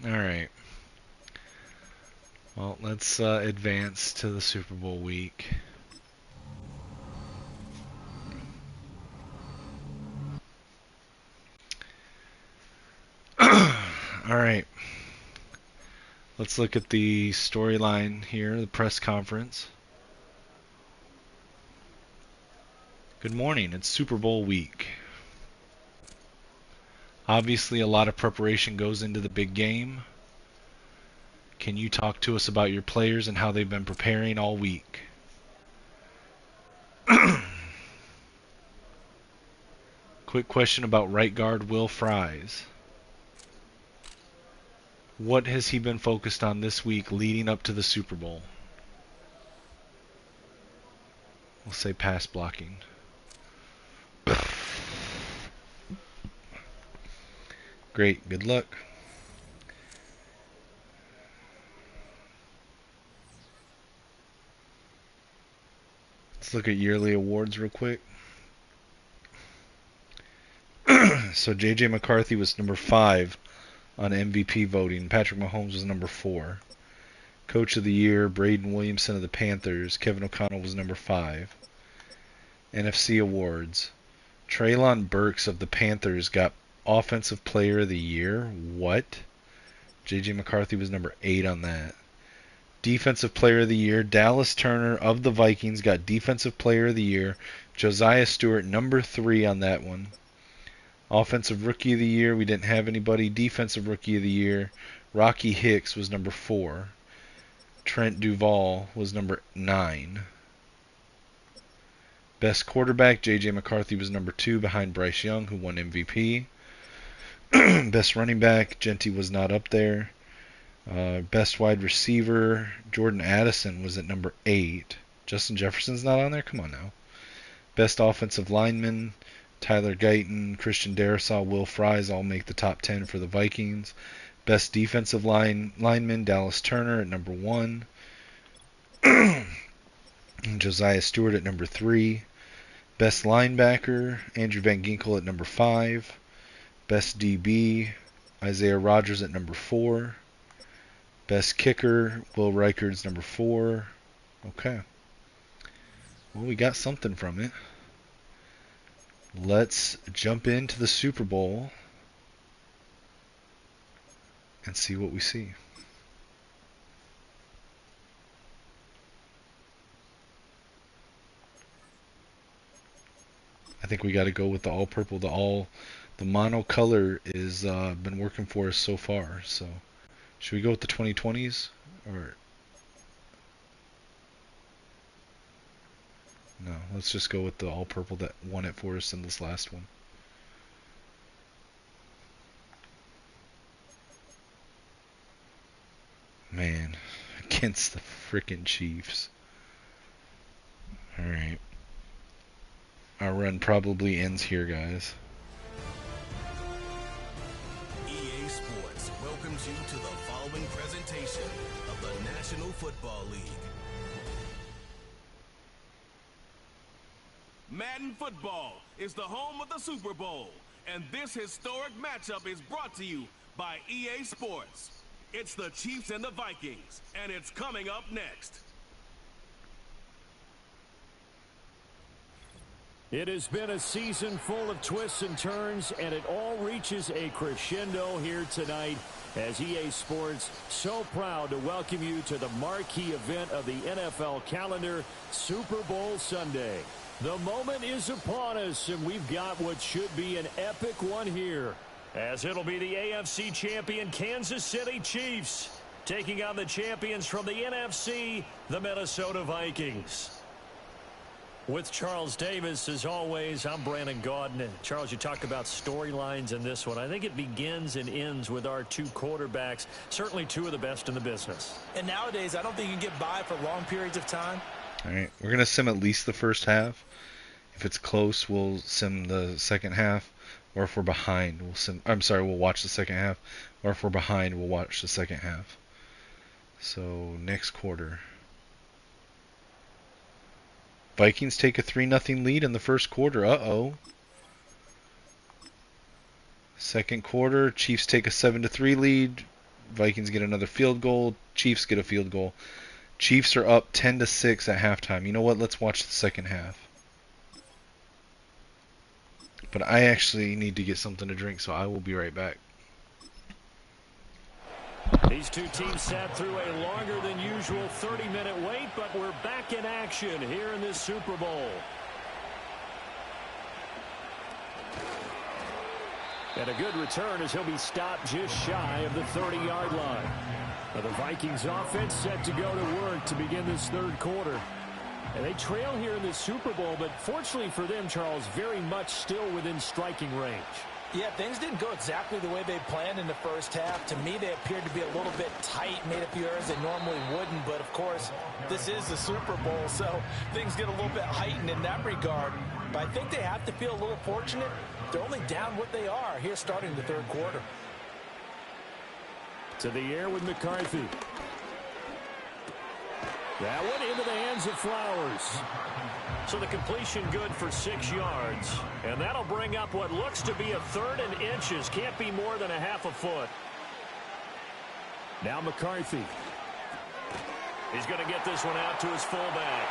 right. Well, let's advance to the Super Bowl week. All right. Let's look at the storyline here, the press conference. Good morning. It's Super Bowl week. Obviously, a lot of preparation goes into the big game. Can you talk to us about your players and how they've been preparing all week? Quick question about right guard Will Fries. What has he been focused on this week leading up to the Super Bowl? We'll say pass blocking. Great, good luck. Let's look at yearly awards real quick. So J.J. McCarthy was number 5 on MVP voting. Patrick Mahomes was number 4. Coach of the Year, Braden Williamson of the Panthers. Kevin O'Connell was number 5. NFC awards. Treylon Burks of the Panthers got Offensive Player of the Year. What? J.J. McCarthy was number 8 on that. Defensive Player of the Year. Dallas Turner of the Vikings got Defensive Player of the Year. Josiah Stewart, number 3 on that one. Offensive Rookie of the Year, we didn't have anybody. Defensive Rookie of the Year, Rocky Hicks was number 4. Trent Duvall was number 9. Best Quarterback, J.J. McCarthy was number 2 behind Bryce Young, who won MVP. Best Running Back, Genty was not up there. Best Wide Receiver, Jordan Addison was at number 8. Justin Jefferson's not on there? Come on now. Best Offensive Lineman, Tyler Guyton, Christian Darrisaw, Will Fries all make the top 10 for the Vikings. Best Defensive Lineman, Dallas Turner at number 1. Josiah Stewart at number 3. Best Linebacker, Andrew Van Ginkel at number 5. Best DB, Isaiah Rodgers at number 4. Best Kicker, Will Reichard's number 4. Okay. Well, we got something from it. Let's jump into the Super Bowl and see what we see. I think we got to go with the all purple. The mono color is been working for us so far. So, should we go with the 2020s or no? Let's just go with the all purple that won it for us in this last one. Man, against the frickin' Chiefs. All right. Our run probably ends here, guys. EA Sports welcomes you to the following presentation of the National Football League. Madden Football is the home of the Super Bowl, and this historic matchup is brought to you by EA Sports. It's the Chiefs and the Vikings, and it's coming up next. It has been a season full of twists and turns, and it all reaches a crescendo here tonight as EA Sports so proud to welcome you to the marquee event of the NFL calendar, Super Bowl Sunday. The moment is upon us, and we've got what should be an epic one here, as it'll be the AFC champion Kansas City Chiefs taking on the champions from the NFC, the Minnesota Vikings. With Charles Davis, as always, I'm Brandon Gaudin. Charles, you talk about storylines in this one. I think it begins and ends with our 2 quarterbacks, certainly 2 of the best in the business. And nowadays, I don't think you can get by for long periods of time. All right, we're gonna sim at least the first half. If it's close, we'll sim the second half, or if we're behind, we'll sim. I'm sorry, we'll watch the second half, or if we're behind, we'll watch the second half. So next quarter. Vikings take a 3-0 lead in the first quarter. Uh-oh. Second quarter, Chiefs take a 7-3 lead. Vikings get another field goal. Chiefs get a field goal. Chiefs are up 10-6 at halftime. You know what? Let's watch the second half. But I actually need to get something to drink, so I will be right back. These 2 teams sat through a longer than usual 30-minute wait, but we're back in action here in this Super Bowl. And a good return as he'll be stopped just shy of the 30-yard line. Now the Vikings offense set to go to work to begin this third quarter. And they trail here in this Super Bowl, but fortunately for them, Charles, very much still within striking range. Yeah, things didn't go exactly the way they planned in the first half. To me, they appeared to be a little bit tight, made a few errors they normally wouldn't. But, of course, this is the Super Bowl, so things get a little bit heightened in that regard. But I think they have to feel a little fortunate. They're only down what they are here starting the third quarter. To the air with McCarthy. That one into the hands of Flowers. So the completion good for 6 yards. And that'll bring up what looks to be a 3rd and inches. Can't be more than a half a foot. Now McCarthy. He's going to get this one out to his fullback.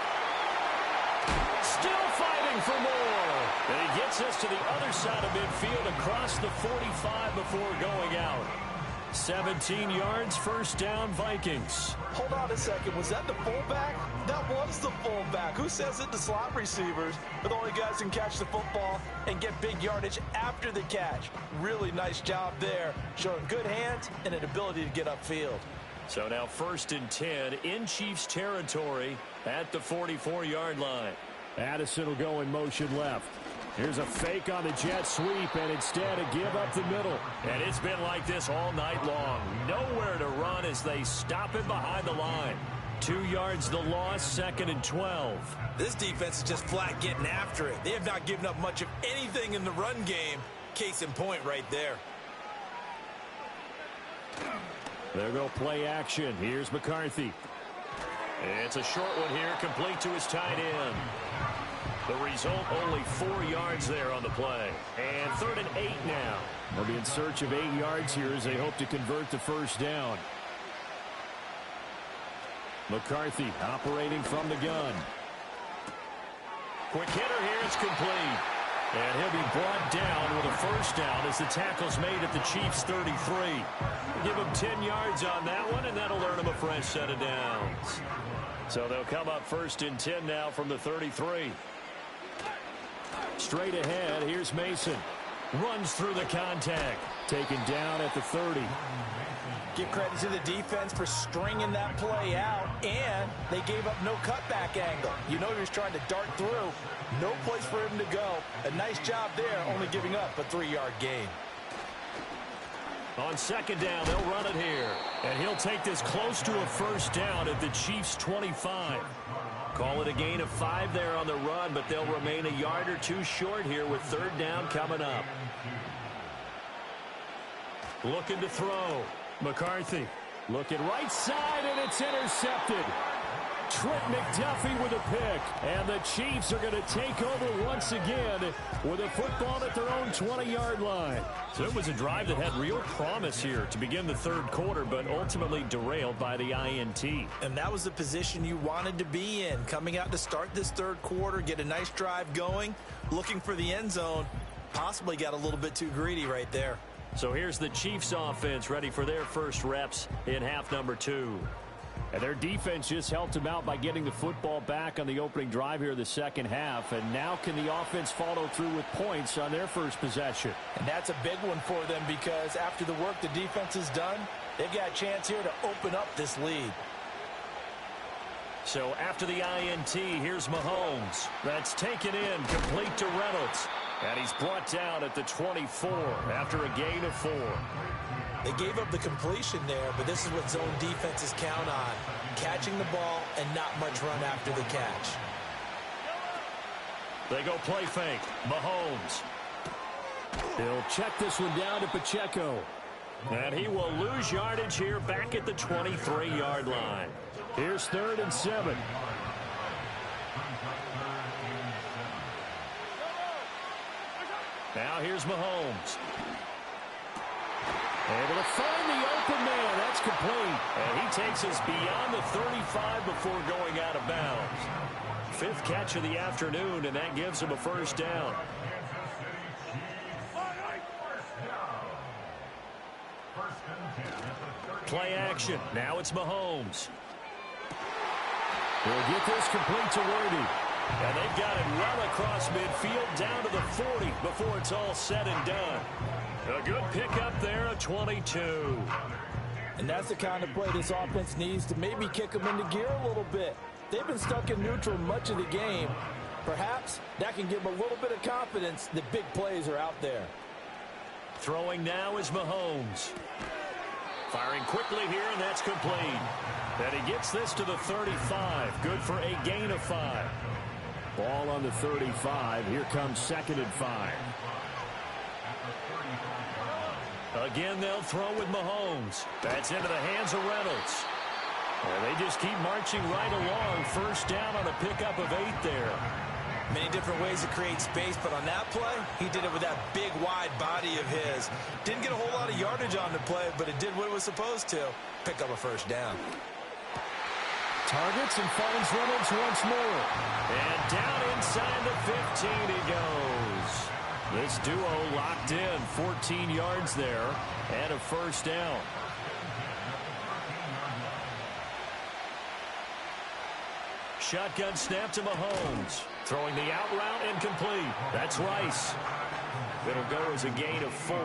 Still fighting for more. And he gets us to the other side of midfield across the 45 before going out. 17 yards, first down, Vikings. Hold on a second. Was that the fullback? That was the fullback. Who says it? The slot receivers are the only guys who can catch the football and get big yardage after the catch. Really nice job there, showing good hands and an ability to get upfield. So now 1st and 10 in Chiefs territory at the 44-yard line. Addison will go in motion left. Here's a fake on the jet sweep, and instead a give up the middle. And it's been like this all night long. Nowhere to run as they stop him behind the line. 2 yards the loss, 2nd and 12. This defense is just flat getting after it. They have not given up much of anything in the run game. Case in point right there. There go play action. Here's McCarthy. It's a short one here, complete to his tight end. The result, only 4 yards there on the play. And 3rd and 8 now. They'll be in search of 8 yards here as they hope to convert the first down. McCarthy operating from the gun. Quick hitter here, it's complete. And he'll be brought down with a first down as the tackle's made at the Chiefs' 33. Give him 10 yards on that one, and that'll earn him a fresh set of downs. So they'll come up 1st and 10 now from the 33. Straight ahead, here's Mason. Runs through the contact. Taken down at the 30. Give credit to the defense for stringing that play out, and they gave up no cutback angle. You know he was trying to dart through. No place for him to go. A nice job there, only giving up a 3-yard gain. On 2nd down, they'll run it here. And he'll take this close to a first down at the Chiefs' 25. Call it a gain of 5 there on the run, but they'll remain a yard or 2 short here with 3rd down coming up. Looking to throw. McCarthy looking right side, and it's intercepted. Trent McDuffie with a pick. And the Chiefs are going to take over once again with a football at their own 20-yard line. So it was a drive that had real promise here to begin the 3rd quarter, but ultimately derailed by the INT. And that was the position you wanted to be in. Coming out to start this 3rd quarter, get a nice drive going, looking for the end zone. Possibly got a little bit too greedy right there. So here's the Chiefs offense ready for their first reps in half number 2. And their defense just helped them out by getting the football back on the opening drive here in the 2nd half. And now can the offense follow through with points on their first possession? And that's a big one for them because after the work the defense has done, they've got a chance here to open up this lead. So after the INT, here's Mahomes. That's taken in, complete to Reynolds. And he's brought down at the 24 after a gain of 4. They gave up the completion there, but this is what zone defenses count on. Catching the ball and not much run after the catch. They go play fake. Mahomes. He'll check this one down to Pacheco. And he will lose yardage here back at the 23-yard line. Here's 3rd and 7. Now here's Mahomes. Able to find the open man. That's complete. And he takes us beyond the 35 before going out of bounds. 5th catch of the afternoon, and that gives him a first down. Play action. Now it's Mahomes. He'll get this complete to Worthy. And they've got it well across midfield down to the 40 before it's all said and done. A good pickup there, a 22. And that's the kind of play this offense needs to maybe kick them into gear a little bit. They've been stuck in neutral much of the game. Perhaps that can give them a little bit of confidence that big plays are out there. Throwing now is Mahomes. Firing quickly here, and that's complete. And he gets this to the 35. Good for a gain of 5. Ball on the 35. Here comes 2nd and 5. Again, they'll throw with Mahomes. That's into the hands of Reynolds. And they just keep marching right along. First down on a pickup of 8 there. Many different ways to create space, but on that play, he did it with that big, wide body of his. Didn't get a whole lot of yardage on the play, but it did what it was supposed to. Pick up a first down. targets and finds Reynolds once more. And down inside the 15 he goes. This duo locked in, 14 yards there, and a first down. Shotgun snap to Mahomes. Throwing the out route incomplete. That's Rice. It'll go as a gain of 4,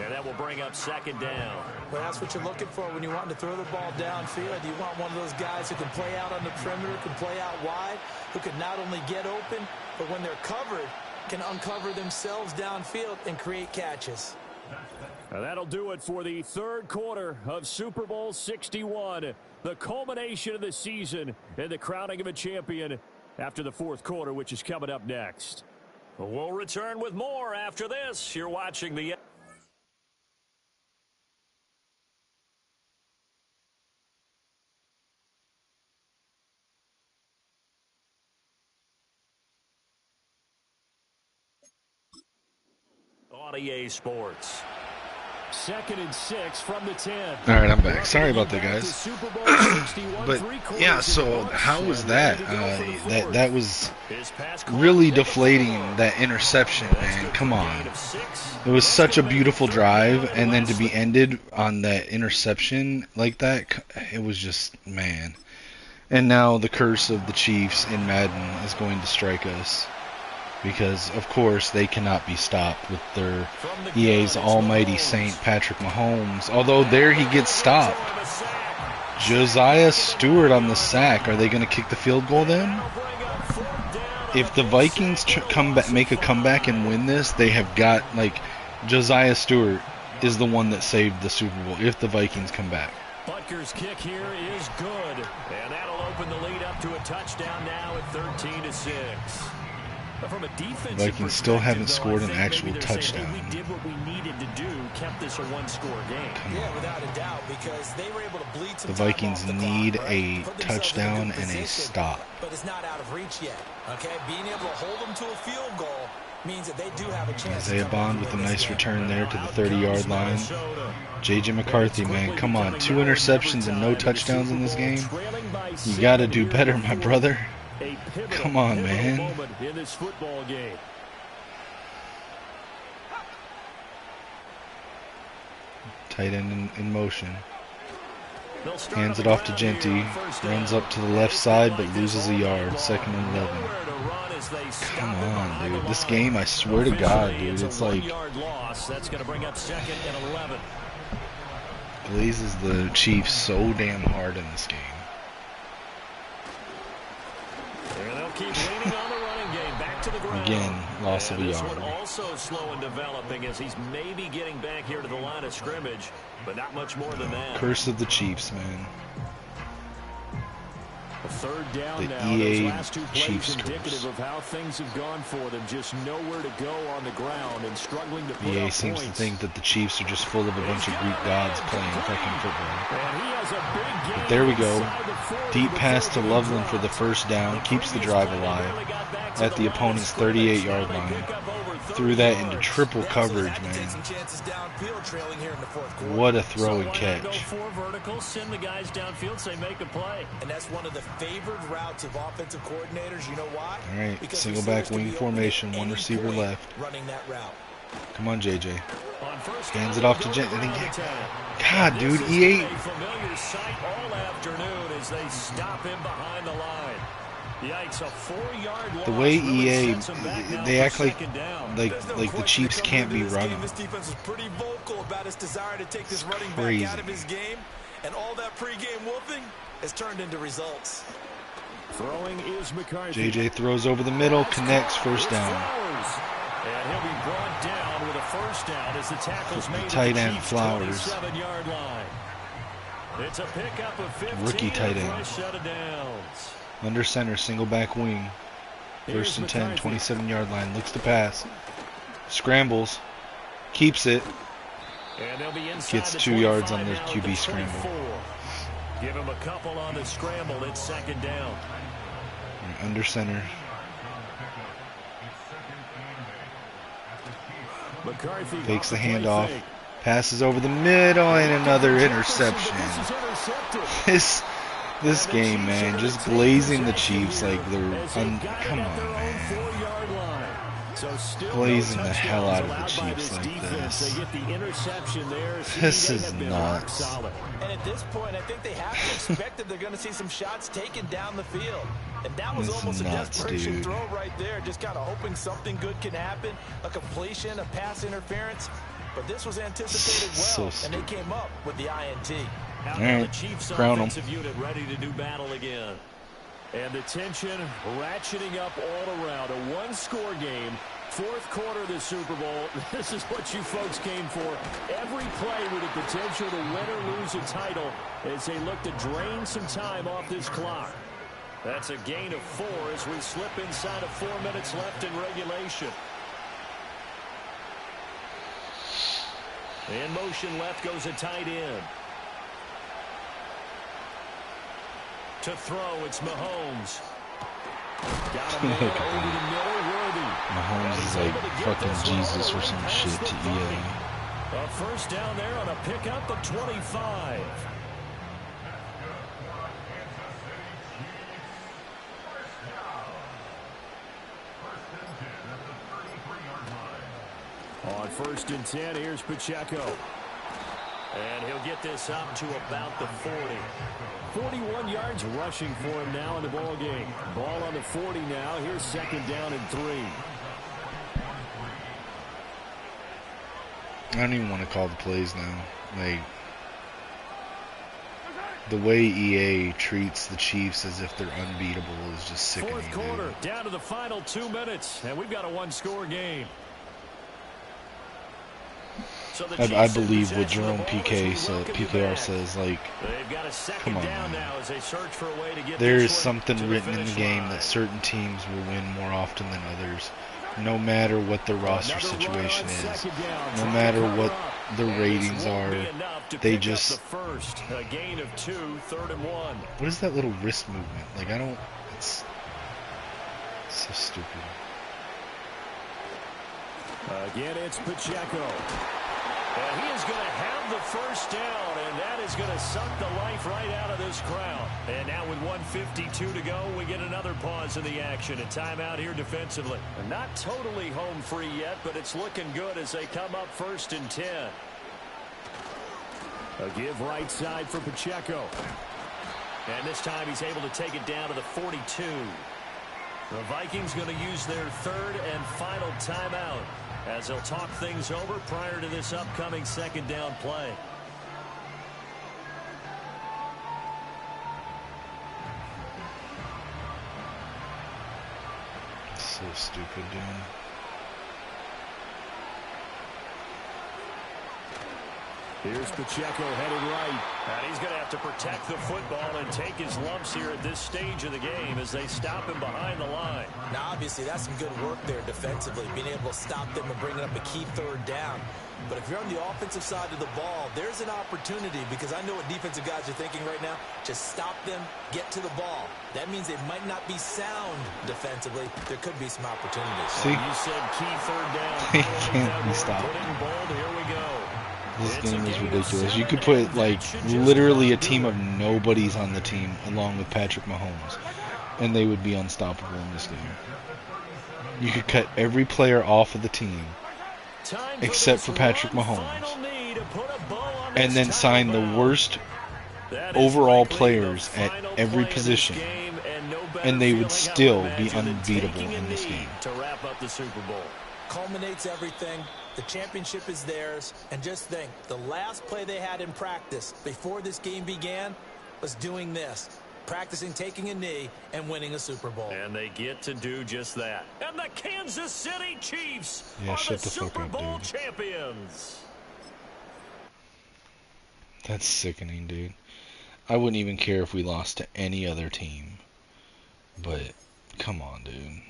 and that will bring up second down. Well, that's what you're looking for when you want to throw the ball downfield. You want one of those guys who can play out on the perimeter, can play out wide, who can not only get open, but when they're covered, can uncover themselves downfield and create catches. And that'll do it for the third quarter of Super Bowl 61. The culmination of the season and the crowning of a champion after the fourth quarter, which is coming up next. We'll return with more after this. You're watching the... on EA Sports. 2nd and 6 from the 10. All right, I'm back. Sorry about that, guys. But yeah, so how was that? That was really deflating. That interception, man. Come on. It was such a beautiful drive, and then to be ended on that interception like that, it was just, man. And now the curse of the Chiefs in Madden is going to strike us. Because, of course, they cannot be stopped with their EA's almighty Saint Patrick Mahomes. Although there he gets stopped. Josiah Stewart on the sack. Are they going to kick the field goal then? If the Vikings make a comeback and win this, they have got, like, Josiah Stewart is the one that saved the Super Bowl if the Vikings come back. Butker's kick here is good. And that'll open the lead up to a touchdown now at 13-6. From a Vikings still haven't scored an actual touchdown. We did what we needed to do, kept this a one-score game. Yeah, without a doubt, because they were able to bleed some the Vikings need clock, a right? touchdown and a stop. But it's not out of reach yet. Okay, being able to hold them to a field goal means that they do have a chance. Isaiah Bond with a nice return there to the 30-yard line. J.J. McCarthy, man, come on. 2 interceptions and no touchdowns in this game. You got to do better, my brother. Come on, man. In this football game. Tight end in motion. Hands it off to Genty. Runs up to the left side but loses a yard. 2nd and 11. Come on, dude. This game, I swear to God, dude, it's like That's going to bring up 2nd and 11. blazes the Chiefs so damn hard in this game. And they'll keep leaning on the running game. Back to the ground. Again, loss of a This yard. one also slow in developing as he's maybe getting back here to the line of scrimmage, but not much more than that. Curse of the Chiefs, man. A third down The now. EA Those last 2 plays Chiefs indicative curse. of how things have gone for them. Just nowhere to go on the ground and struggling to put EA up seems to points. think that the Chiefs are just full of a bunch of Greek gods playing fucking football. And he has a big game But there we go. inside the 40 Deep before pass to the Loveland drop. for the first down. Keeps the drive alive at the opponent's 38-yard line. Threw that into triple coverage, man. What a throw and Go catch. 4 verticals, send the guys downfield, say make a play. And that's one of the favored routes of offensive coordinators. You know why? All right, Because single receivers back can wing be open at formation, any one receiver point left. running that route. Come on, JJ. On first Hands down, it off to they'll Jen. go around the 10. God, dude, This has EA. been a familiar sight all afternoon as they stop him behind the line. Yikes, a 4-yard loss. The way really EA, sets him back now they for act like 2nd down. There's no the question Chiefs that can't coming be into this game, running. This defense is pretty vocal about its desire to take this running crazy. back out of his game, and all that pregame wolfing has turned into results. Throwing is McCarthy. JJ throws over the middle, connects, first down. Flowers. And he'll be brought down with a first down as the tackle's made Tight at the end Chiefs' Flowers. 27-yard line. It's a pickup of 15. Rookie tight end. Fresh set of downs. Under center, single back wing. First and 10, 27-yard line. Looks to pass. Scrambles. Keeps it. And they'll be inside Gets the 2 yards on 25 the now at QB scramble. 24. Give him a couple on the scramble. It's 2nd down. Under center. McCarthy Fakes the off play handoff. fake. Passes over the middle and another interception. This is intercepted. This game, man, just glazing the Chiefs like they're come on, man. So still Glazing no the hell touchdowns out of the allowed by Chiefs this like defense. this. They get the interception there. This They is have been rock nuts. solid. And at this point, I think they have to expect that they're going to see some shots taken down the field. And that was This is almost a nuts, desperation dude. throw right there, just kind of hoping something good can happen, a completion, a pass interference. But this was anticipated well, So and they came up with the INT. Now All right, the Chiefs crown 'em. offensive unit ready to do battle again. And the tension ratcheting up all around. A one-score game. Fourth quarter of the Super Bowl. This is what you folks came for. Every play with the potential to win or lose a title as they look to drain some time off this clock. That's a gain of 4 as we slip inside of 4 minutes left in regulation. In motion left goes a tight end. To throw, it's Mahomes. Got a man over the middle, Worthy. Mahomes is like fucking Jesus or some shit to EA. A first down there on a pickup of 25. On 1st and 10, here's Pacheco. And he'll get this up to about the 40. 41 yards rushing for him now in the ball game. Ball on the 40 now. Here's 2nd down and 3. I don't even want to call the plays now. Like, the way EA treats the Chiefs as if they're unbeatable is just sickening. Fourth quarter, dude. down to the final 2 minutes, and we've got a one-score game. So I believe what Jerome PKR says, like, come on, down man. now as they search for a way to get There this is one something to the written in the finish game line. that certain teams will win more often than others, no matter what the roster Another run situation on is, 2nd down, no trying to matter cover what up. the And this ratings won't are. be enough to They pick up just, the first. A gain of 2, 3rd and 1. what is that little wrist movement? Like, I don't, it's so stupid. Again, it's Pacheco. And he is going to have the first down, and that is going to suck the life right out of this crowd. And now with 1:52 to go, we get another pause in the action. A timeout here defensively. Not totally home free yet, but it's looking good as they come up 1st and 10. A give right side for Pacheco. And this time he's able to take it down to the 42. The Vikings going to use their 3rd and final timeout as they'll talk things over prior to this upcoming 2nd down play. So stupid, dude. Here's Pacheco headed right. And he's going to have to protect the football and take his lumps here at this stage of the game as they stop him behind the line. Now, obviously, that's some good work there defensively, being able to stop them and bringing up a key 3rd down. But if you're on the offensive side of the ball, there's an opportunity, because I know what defensive guys are thinking right now. Just stop them, get to the ball. That means they might not be sound defensively. There could be some opportunities. See? You said key 3rd down. He can't be stopped. Put in bold. Here we go. This game is ridiculous. You could put, like, literally a team of nobodies on the team along with Patrick Mahomes, and they would be unstoppable in this game. You could cut every player off of the team except for Patrick Mahomes, and then sign the worst overall players at every position, and they would still be unbeatable in this game. To wrap up the Super Bowl. Culminates everything. The championship is theirs. And just think, the last play they had in practice before this game began was doing this. Practicing taking a knee and winning a Super Bowl. And they get to do just that. And the Kansas City Chiefs are shut the the fuck Super up, Bowl dude. champions. That's sickening, dude. I wouldn't even care if we lost to any other team. But, come on, dude.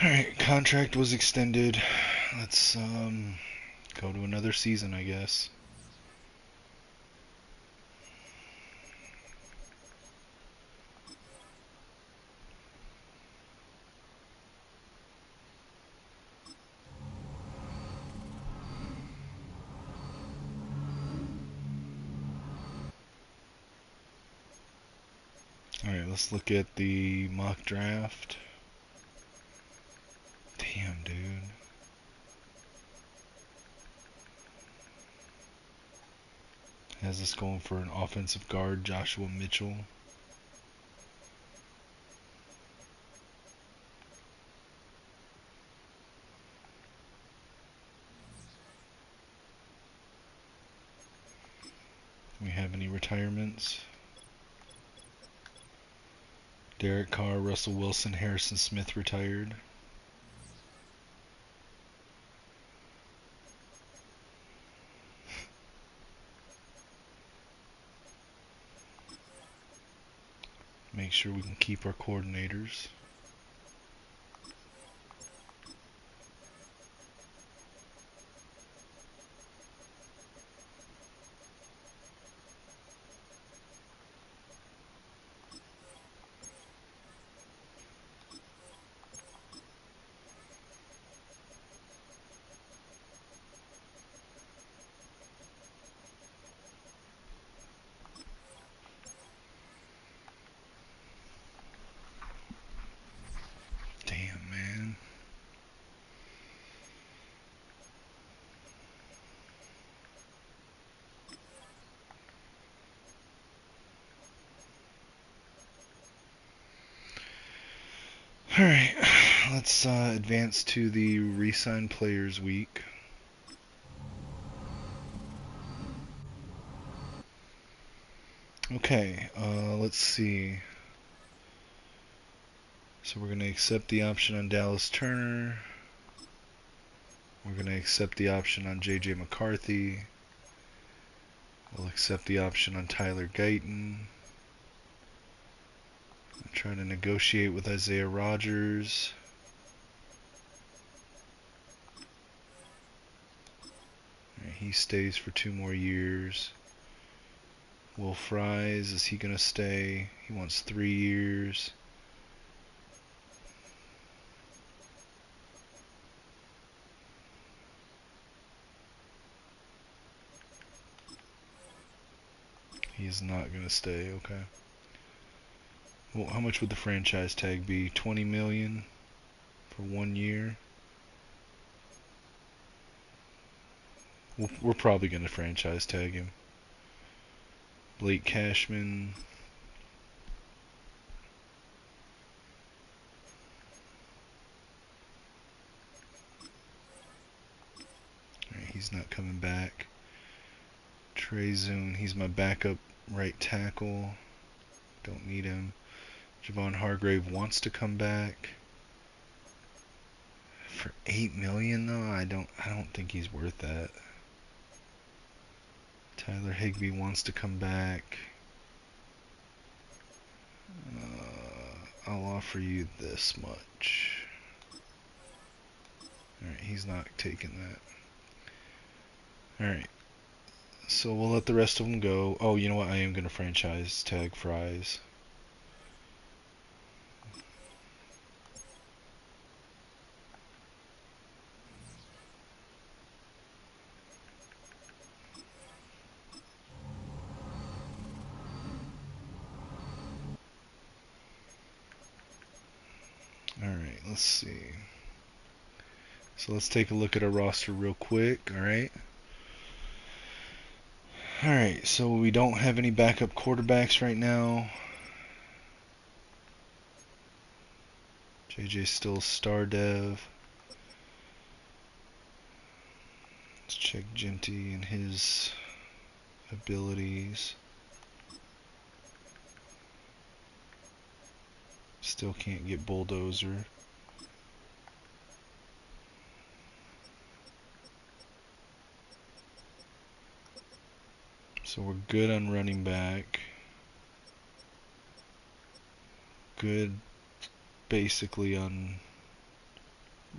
Alright, contract was extended. Let's go to another season, I guess. Alright, let's look at the mock draft. Damn, dude. Has us going for an offensive guard, Joshua Mitchell. We have any retirements? Derek Carr, Russell Wilson, Harrison Smith retired. Make sure we can keep our coordinators. Damn, man. Alright, let's advance to the re-sign players week. Okay, let's see. So we're going to accept the option on Dallas Turner. We're going to accept the option on J.J. McCarthy. We'll accept the option on Tyler Guyton. I'm trying to negotiate with Isaiah Rodgers. He stays for 2 more years. Will Fries, is he going to stay? He wants 3 years. He is not going to stay, okay. Well, how much would the franchise tag be? 20 million for 1 year? We're probably going to franchise tag him. Blake Cashman. Alright, he's not coming back. Trey Zune, he's my backup right tackle. Don't need him. Javon Hargrave wants to come back. For 8 million though, I don't think he's worth that. Tyler Higbee wants to come back. I'll offer you this much. Alright, he's not taking that. Alright. So we'll let the rest of them go. Oh, you know what? I am going to franchise tag Fries. Alright, let's see. So let's take a look at our roster real quick, alright? Alright, so we don't have any backup quarterbacks right now. JJ's still star dev. Let's check Genty and his abilities. Still can't get Bulldozer. So we're good on running back. Good basically on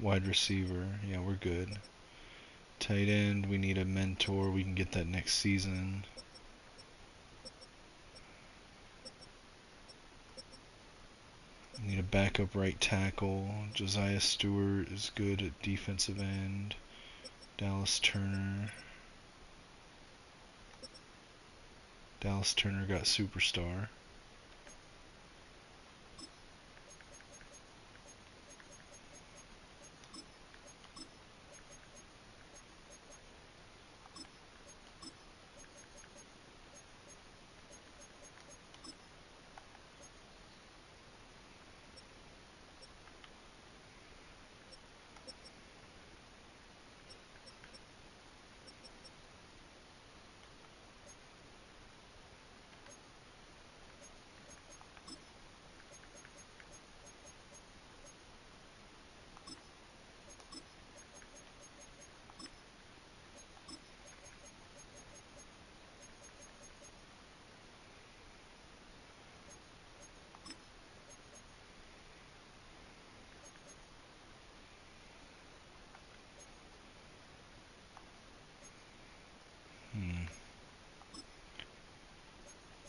Wide receiver, yeah, we're good. Tight end, we need a mentor. We can get that next season. We need a backup right tackle. Josiah Stewart is good at defensive end. Dallas Turner. Dallas Turner got superstar.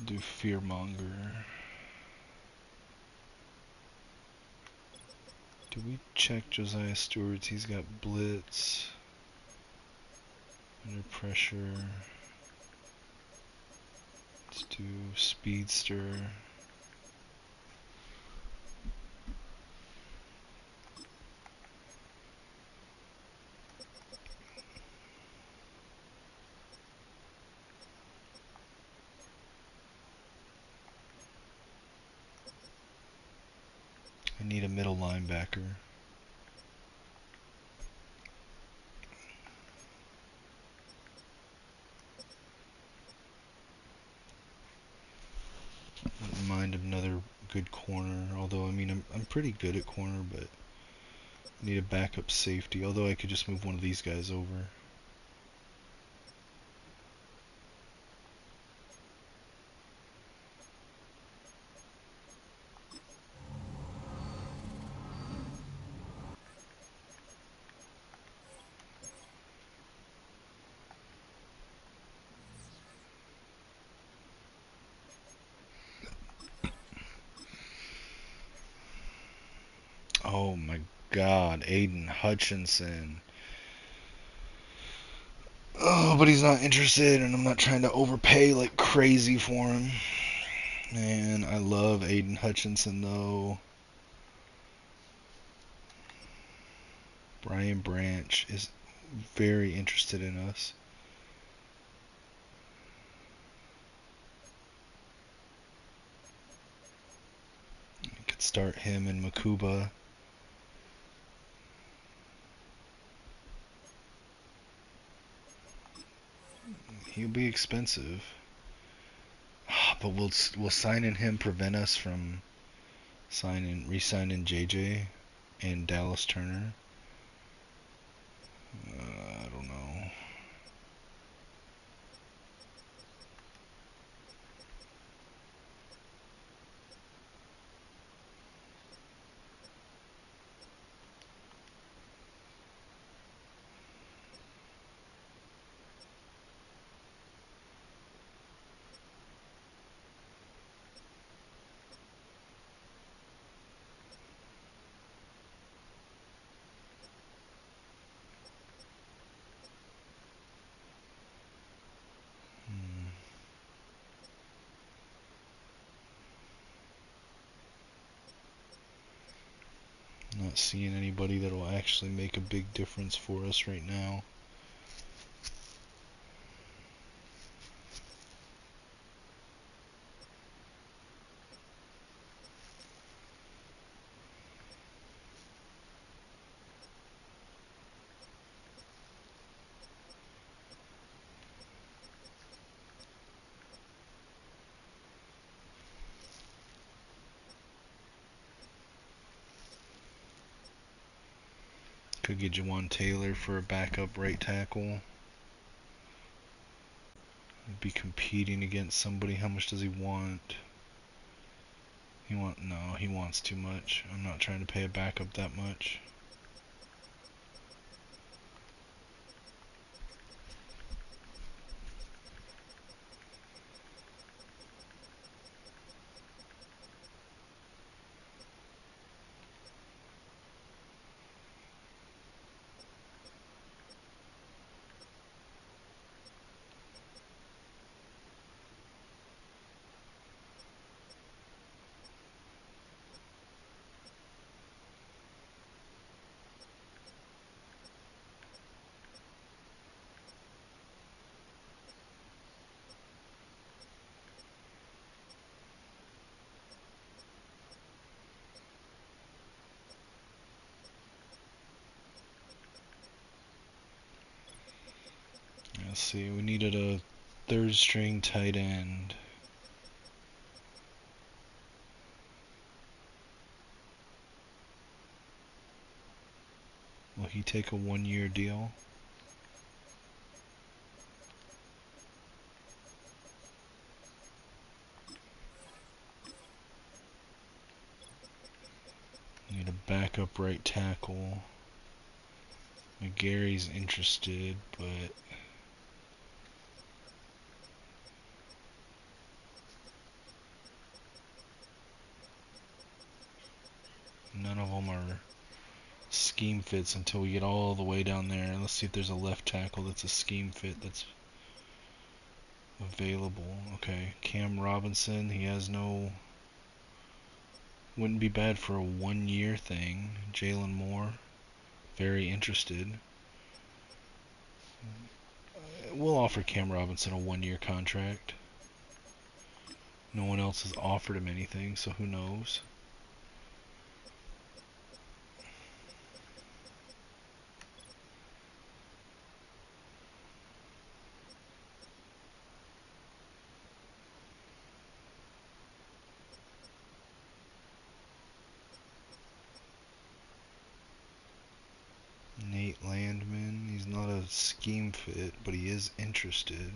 Do Fearmonger. Do we check Josiah Stewart's? He's got blitz. Under pressure. Let's do speedster. I need a middle linebacker. Wouldn't mind another good corner, although I mean I'm pretty good at corner, but I need a backup safety, although I could just move one of these guys over. Oh my god, Aiden Hutchinson. Oh, but he's not interested, and I'm not trying to overpay like crazy for him. Man, I love Aiden Hutchinson though. Brian Branch is very interested in us. I could start him and Makuba. He'll be expensive. But will signing him prevent us from re-signing JJ and Dallas Turner? I don't know. Not seeing anybody that will actually make a big difference for us right now. Could get Jawan Taylor for a backup right tackle. Be competing against somebody. How much does he want? No, he wants too much. I'm not trying to pay a backup that much. Let's see, we needed a third string tight end. Will he take a 1-year deal? Need a backup right tackle. McGarry's interested, but none of them are scheme fits until we get all the way down there. Let's see if there's a left tackle that's a scheme fit that's available. Okay, Cam Robinson, he has no, wouldn't be bad for a 1-year thing. Jalen Moore, very interested. We'll offer Cam Robinson a 1-year contract. No one else has offered him anything, so who knows? Nate Landman, he's not a scheme fit, but he is interested.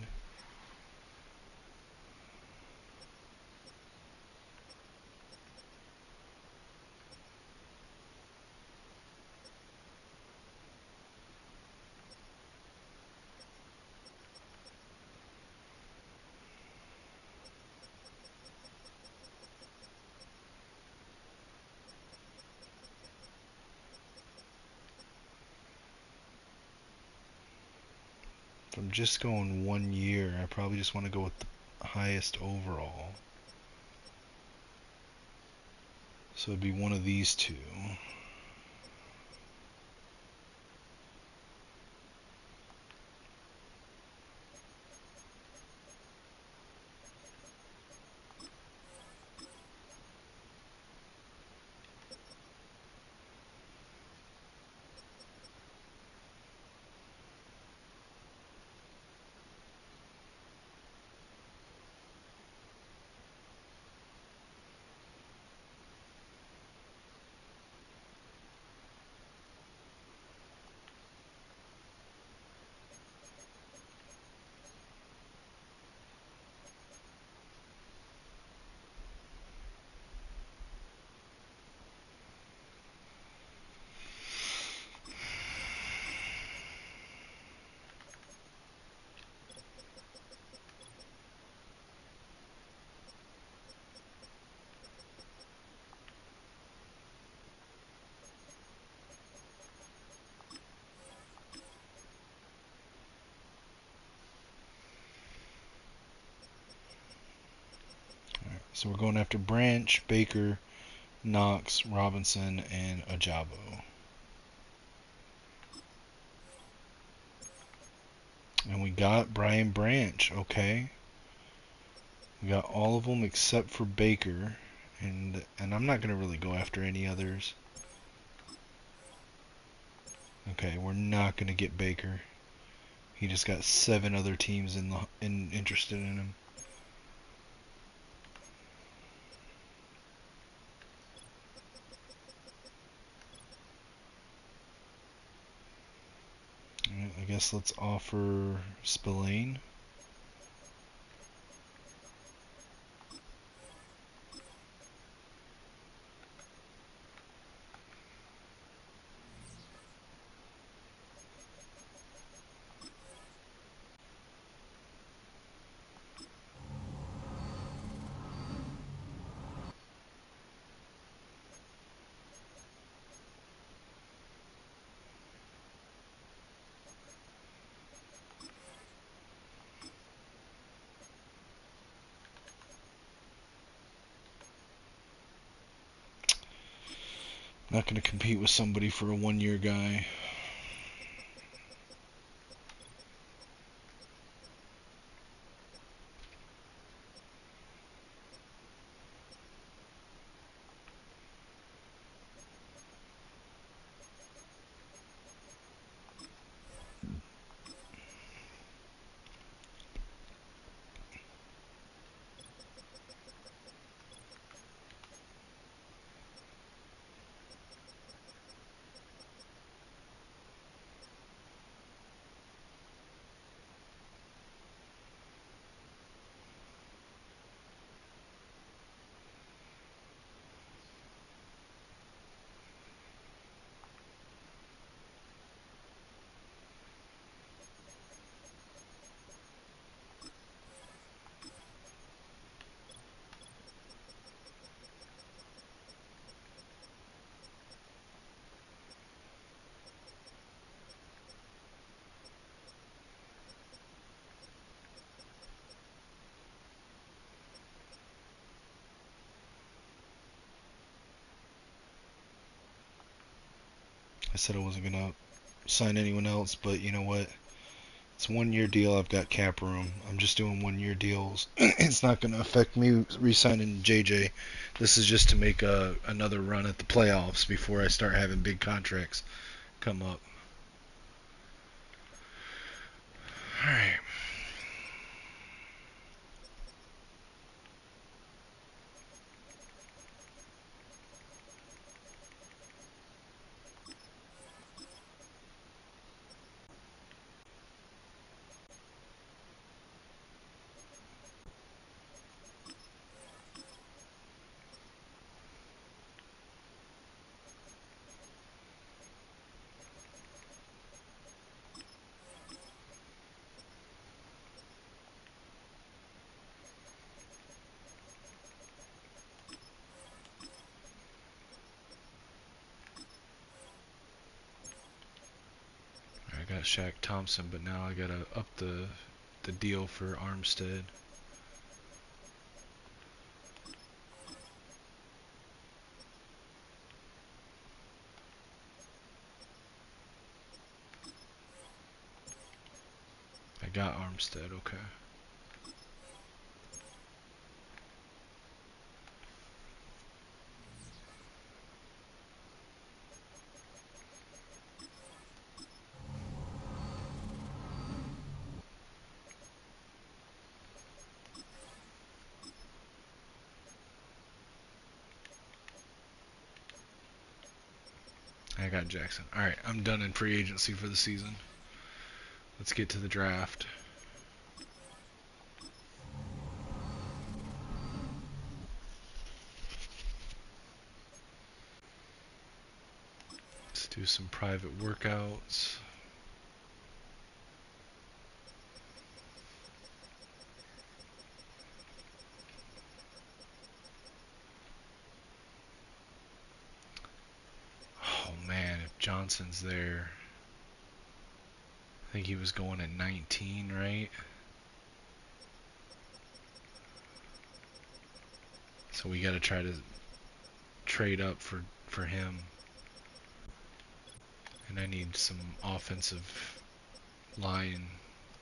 If I'm just going 1 year, I probably just want to go with the highest overall. So it'd be one of these two. So we're going after Branch, Baker, Knox, Robinson, and Ajabo. And we got Brian Branch, okay. We got all of them except for Baker. And I'm not going to really go after any others. Okay, we're not going to get Baker. He just got 7 other teams interested in him. I guess let's offer Spillane. Not going to compete with somebody for a 1-year guy. I said I wasn't going to sign anyone else, but you know what? It's a 1-year deal. I've got cap room. I'm just doing 1-year deals. It's not going to affect me re-signing JJ. This is just to make another run at the playoffs before I start having big contracts come up. All right. I got Shaq Thompson, but now I gotta up the deal for Armstead. I got Armstead, okay. I got Jackson. Alright, I'm done in free agency for the season. Let's get to the draft. Let's do some private workouts. Oh man, if Johnson's there. I think he was going at 19, right? So we gotta try to trade up for him. And I need some offensive line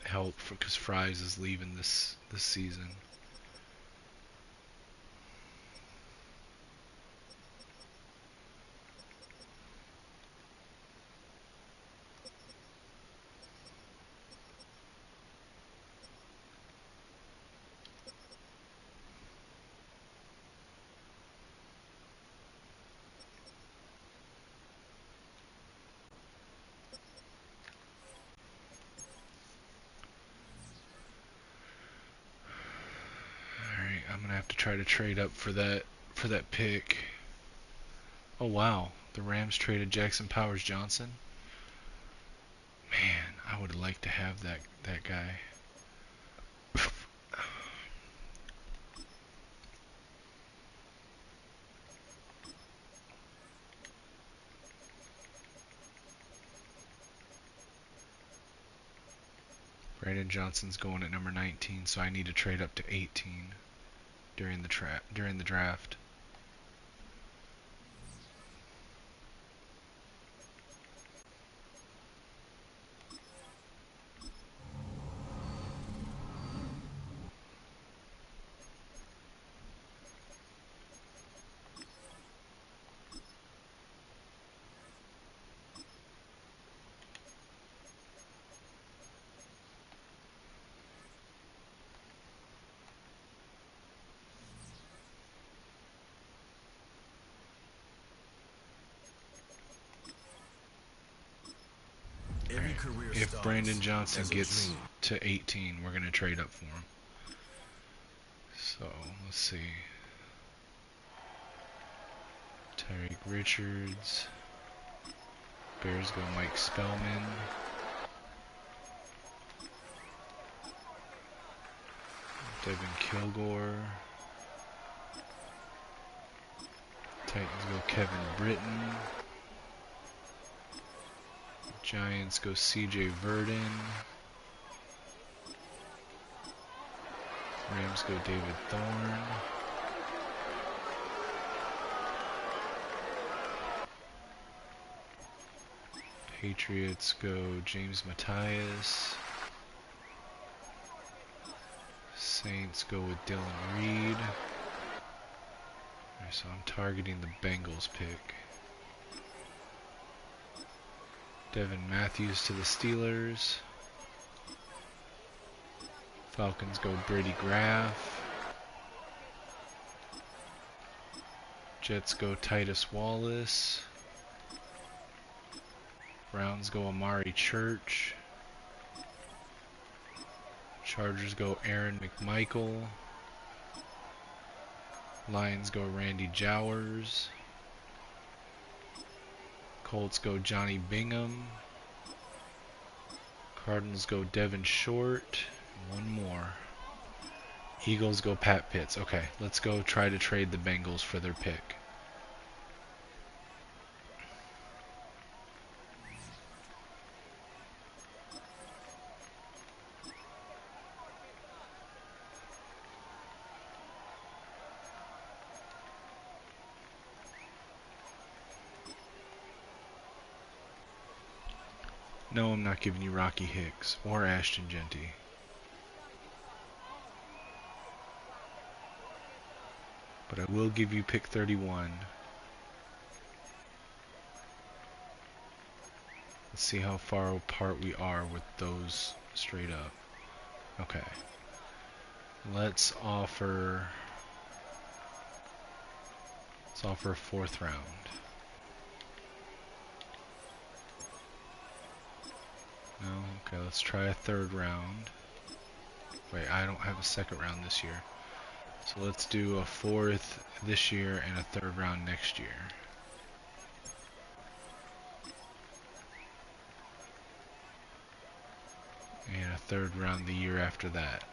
help because Fries is leaving this season. Alright, I'm gonna have to try to trade up for that pick. Oh wow, the Rams traded Jackson Powers Johnson. Man, I would like to have that guy. Brandon Johnson's going at number 19, so I need to trade up to 18 during the draft. If Brandon Johnson gets to 18, we're going to trade up for him. So, let's see. Tyreek Richards. Bears go Mike Spellman. Devin Kilgore. Titans go Kevin Britton. Giants go CJ Verdon. Rams go David Thorne. Patriots go James Matthias. Saints go with Dylan Reed. Right, so I'm targeting the Bengals pick. Devin Matthews to the Steelers. Falcons go Brady Graff. Jets go Titus Wallace. Browns go Amari Church. Chargers go Aaron McMichael. Lions go Randy Jowers. Colts go Johnny Bingham. Cardinals go Devin Short. One more. Eagles go Pat Pitts. Okay, let's go try to trade the Bengals for their pick. No, I'm not giving you Rocky Hicks or Ashton Genty. But I will give you pick 31. Let's see how far apart we are with those straight up. Okay. Let's offer a 4th round. No, okay, let's try a 3rd round. Wait, I don't have a 2nd round this year. So let's do a 4th this year and a 3rd round next year. And a 3rd round the year after that.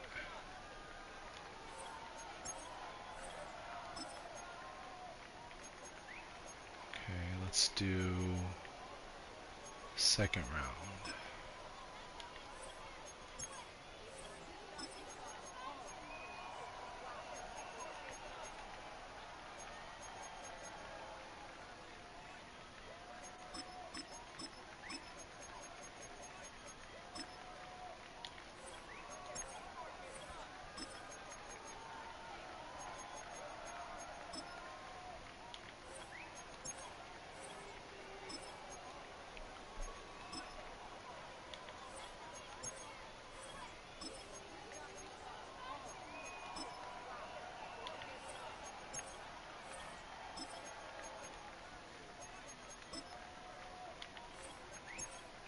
Okay, let's do 2nd round.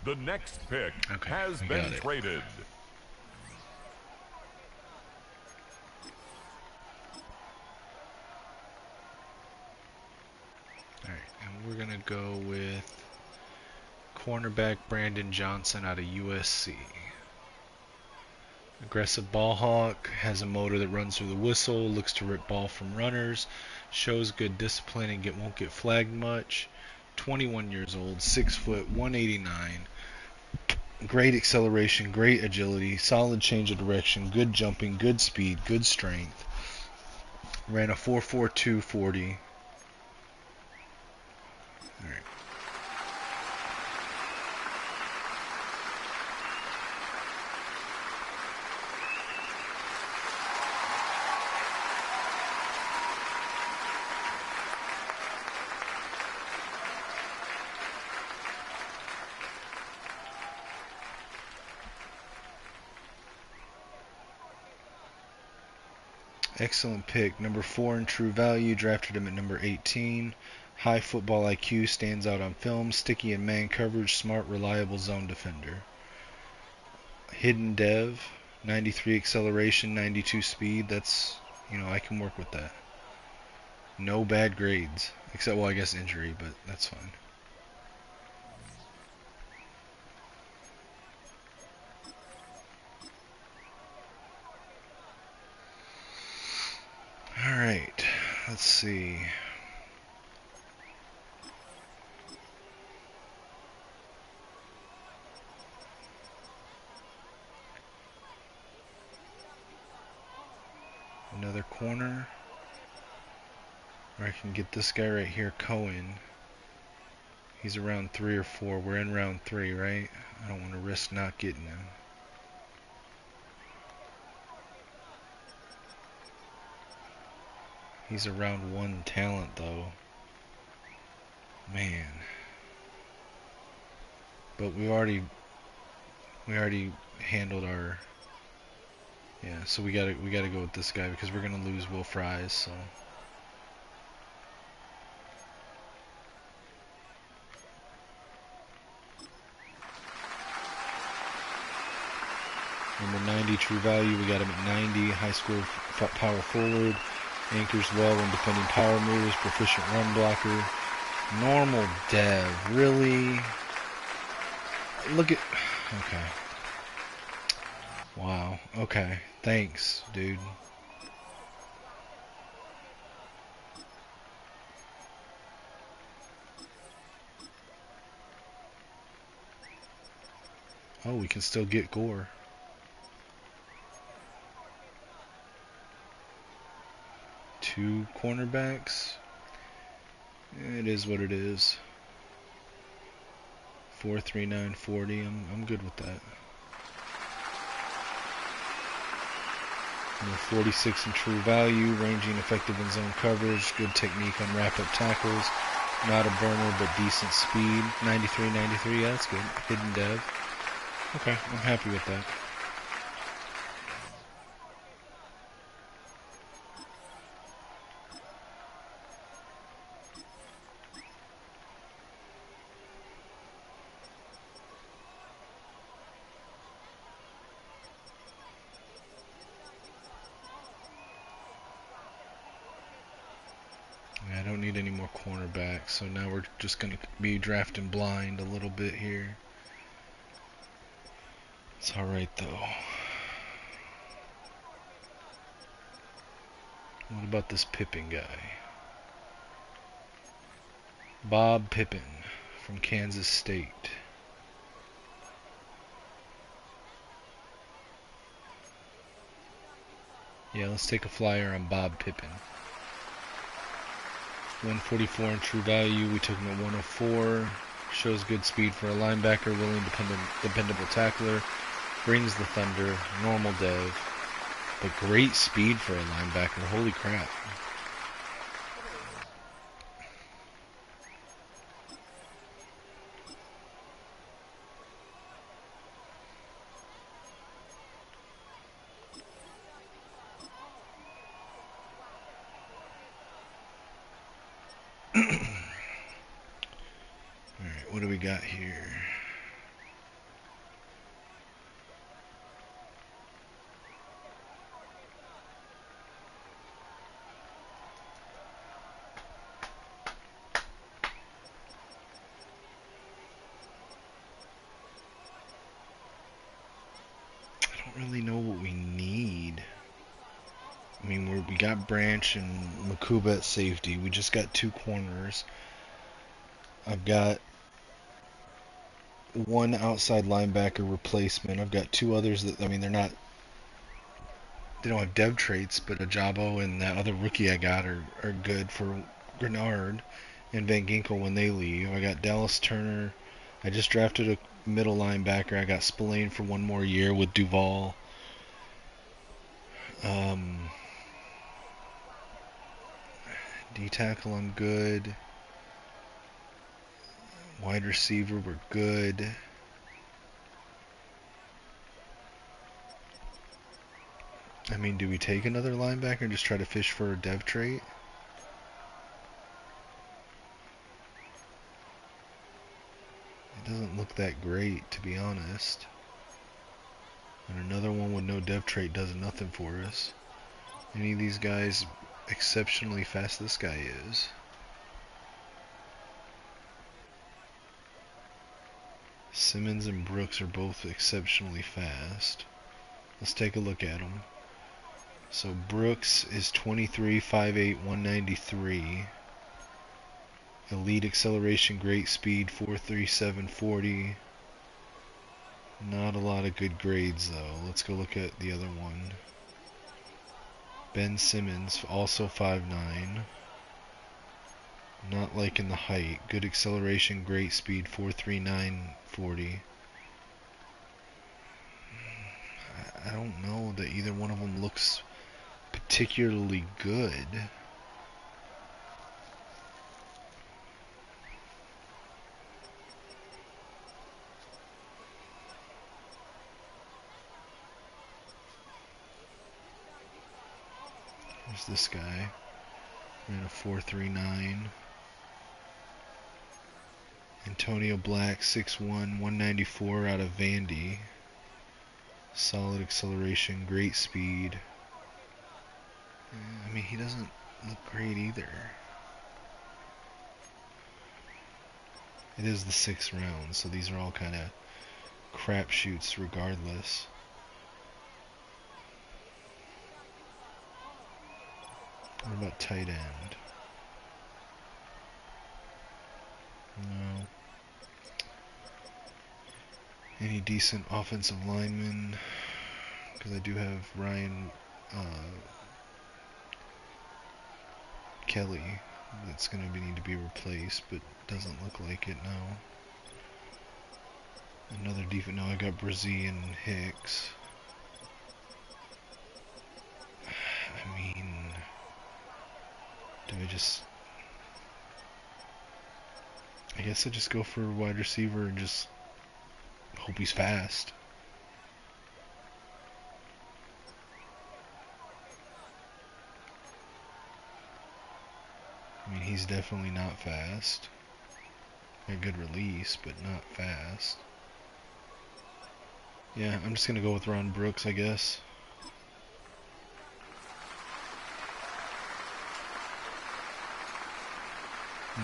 The next pick has I been got it. traded. Alright, and we're going to go with cornerback Brandon Johnson out of USC. Aggressive ball hawk, has a motor that runs through the whistle, looks to rip ball from runners, shows good discipline and won't get flagged much. 21 years old, 6 foot, 189. Great acceleration, great agility, solid change of direction, good jumping, good speed, good strength. Ran a 4.42 40. All right. Excellent pick. Number 4 in true value. Drafted him at number 18. High football IQ. Stands out on film. Sticky in man coverage. Smart, reliable zone defender. Hidden dev. 93 acceleration. 92 speed. That's, I can work with that. No bad grades. Except, well, I guess injury, but that's fine. Alright, let's see. Another corner. Or I can get this guy right here, Cohen. He's around 3 or 4. We're in round 3, right? I don't want to risk not getting him. He's a round 1 talent, though. Man. But we already handled our... Yeah, so we gotta go with this guy because we're gonna lose Will Fries, so... Number 90 true value, we got him at 90. High score power forward. Anchors well when defending power moves. Proficient run blocker. Normal dev. Really? Look at... Okay. Wow. Okay. Thanks, dude. Oh, we can still get Gore. Two cornerbacks. It is what it is. 43940. I'm good with that. Number 46 in true value, ranging effective in zone coverage, good technique on wrap-up tackles, not a burner but decent speed. 93, yeah, that's good. Hidden dev. Okay, I'm happy with that. I don't need any more cornerbacks, so now we're just going to be drafting blind a little bit here. It's alright though. What about this Pippin guy? Bob Pippin from Kansas State. Yeah, let's take a flyer on Bob Pippin. 144 in true value. We took him at 104. Shows good speed for a linebacker. Willing, dependable tackler. Brings the thunder. Normal dev. But great speed for a linebacker. Holy crap. Alright, what do we got here? I don't really know what we need. I mean, we got Branch and Makuba at safety. We just got 2 corners. I've got 1 outside linebacker replacement. I've got 2 others that, I mean, they don't have dev traits, but Ajabo and that other rookie I got are good for Grenard and Van Ginkel when they leave. I got Dallas Turner. I just drafted a middle linebacker. I got Spillane for 1 more year with Duval. D-tackle, I'm good. Wide receiver, we're good. I mean, do we take another linebacker and just try to fish for a dev trait? It doesn't look that great, to be honest. And another one with no dev trait does nothing for us. Any of these guys exceptionally fast? This guy is. Simmons and Brooks are both exceptionally fast. Let's take a look at them. So Brooks is 23, 5'8", 193. Elite acceleration, great speed, 4.37, 40. Not a lot of good grades though. Let's go look at the other one. Ben Simmons, also 5'9". Not liking the height. Good acceleration, great speed, 4.3940. I don't know that either one of them looks particularly good. There's this guy. Ran a 4.39. Antonio Black, 6'1", 194 out of Vandy. Solid acceleration, great speed. I mean, he doesn't look great either. It is the 6th round, so these are all kind of crapshoots regardless. What about tight end? No. Any decent offensive linemen? Because I do have Ryan Kelly that's going to need to be replaced, but doesn't look like it now. Another defense. No, I got Brzee and Hicks. I mean, do I just... I guess I just go for a wide receiver and just hope he's fast. I mean, he's definitely not fast. A good release, but not fast. Yeah, I'm just gonna go with Ron Brooks, I guess.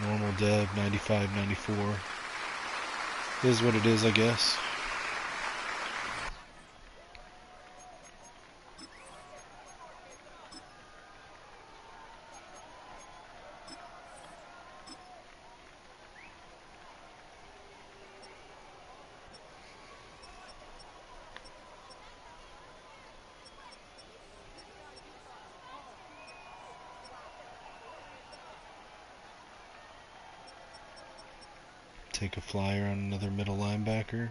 Normal dev, 95, 94. Is what it is, I guess. Take a flyer on another middle linebacker.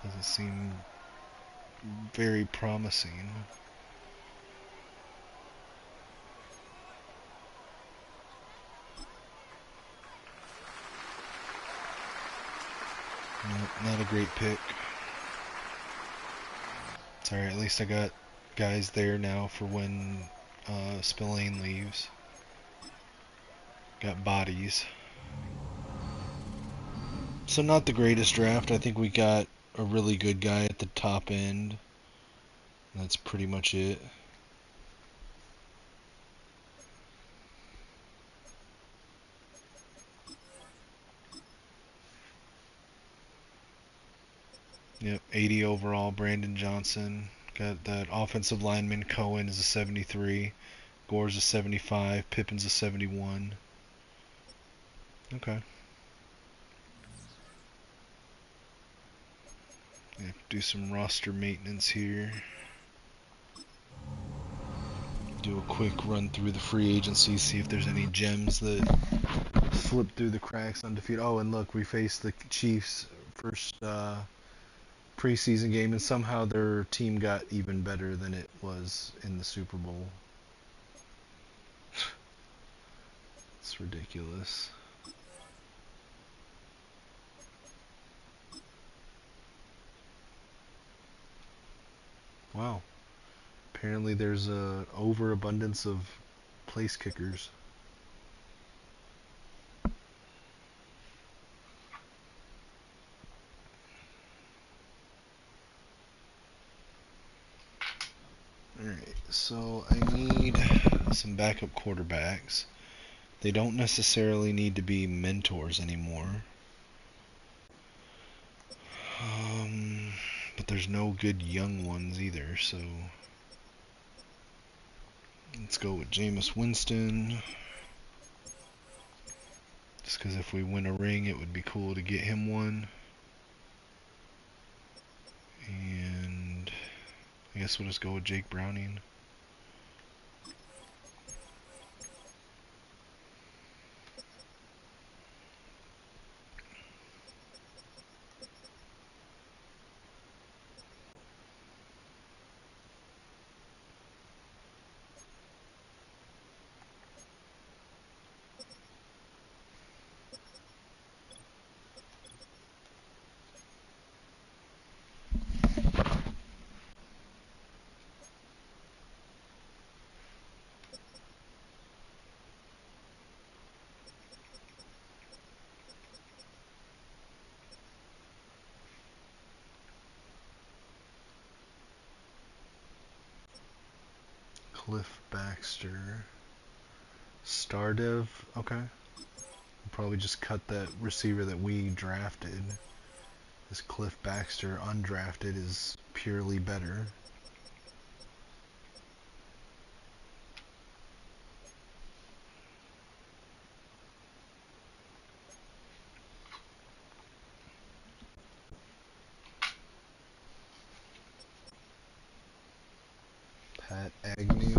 Doesn't seem very promising. Not a great pick. It's alright, at least I got guys there now for when Spillane leaves. Got bodies. So not the greatest draft. I think we got a really good guy at the top end. That's pretty much it. Yep, 80 overall, Brandon Johnson. Got that offensive lineman, Cohen is a 73. Gore's a 75. Pippen's a 71. Okay. Yeah, do some roster maintenance here. Do a quick run through the free agency, see if there's any gems that slip through the cracks undefeated. Oh, and look, we faced the Chiefs first preseason game, and somehow their team got even better than it was in the Super Bowl. It's ridiculous. Wow. Apparently there's a overabundance of place kickers. Alright, so I need some backup quarterbacks. They don't necessarily need to be mentors anymore. But there's no good young ones either, so let's go with Jameis Winston. Just because if we win a ring, it would be cool to get him one. And guess we'll just go with Jake Browning. Cliff Baxter. Stardev, okay. We'll probably just cut that receiver that we drafted. This Cliff Baxter undrafted is purely better. Pat Agnew.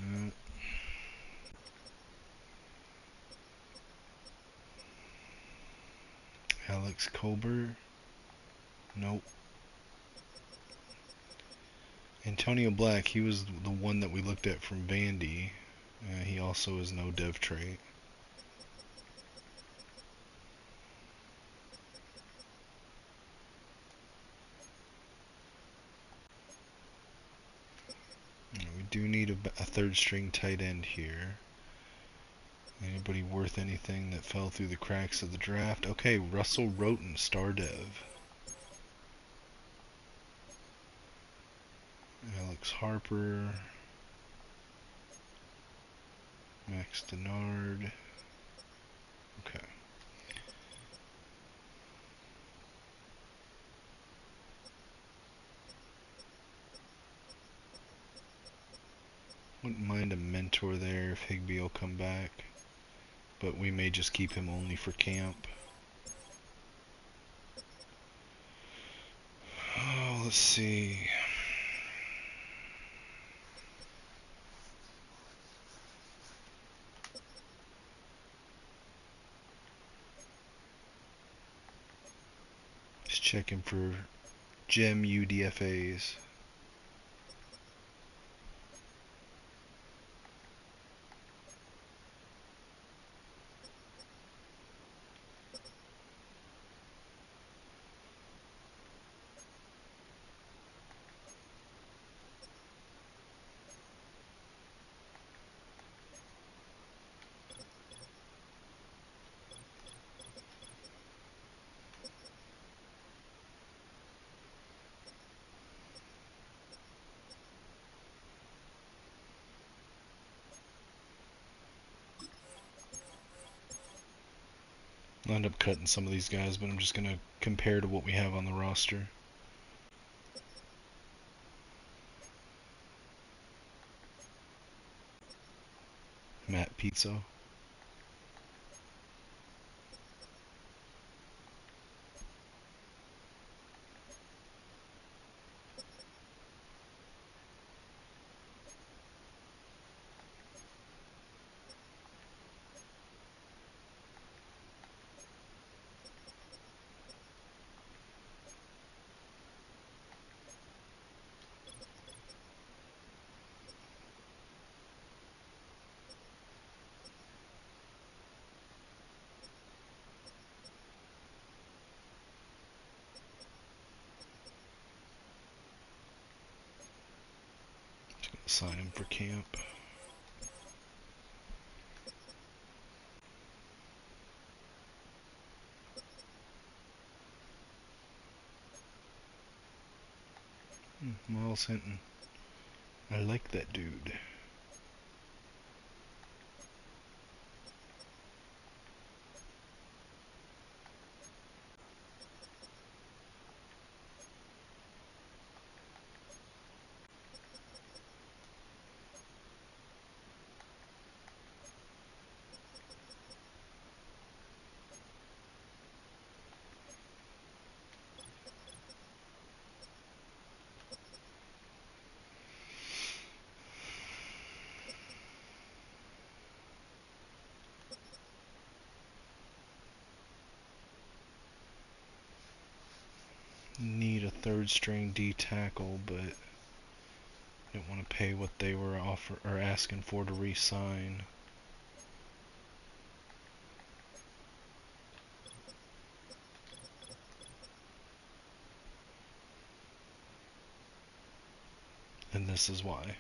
No. Alex Colbert. Nope. Antonio Black, he was the one that we looked at from Vandy. He also is no dev trait. We do need a third string tight end here. Anybody worth anything that fell through the cracks of the draft? Okay, Russell Roten, star dev. Alex Harper. Max Denard. Okay. Wouldn't mind a mentor there if Higbee will come back. But we may just keep him only for camp. Oh, let's see. Just checking for gem UDFAs. I'll end up cutting some of these guys, but I'm just going to compare to what we have on the roster. Matt Pizzo. Sign him for camp. Miles Hinton. I like that dude. need a third string D tackle, but didn't want to pay what they were asking for to re-sign. And this is why.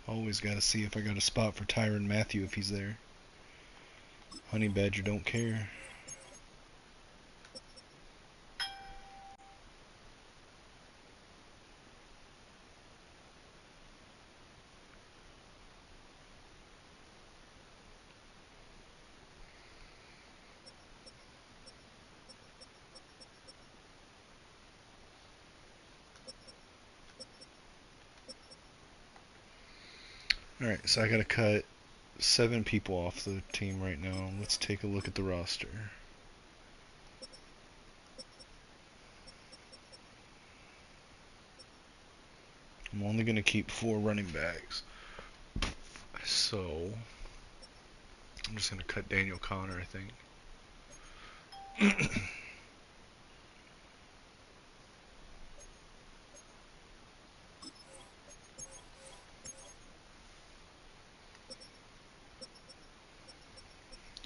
Always got to see if I got a spot for Tyrann Mathieu if he's there. Honey Badger don't care. Alright, so I gotta cut 7 people off the team right now. Let's take a look at the roster. I'm only gonna keep 4 running backs. So I'm just gonna cut Daniel Connor, I think.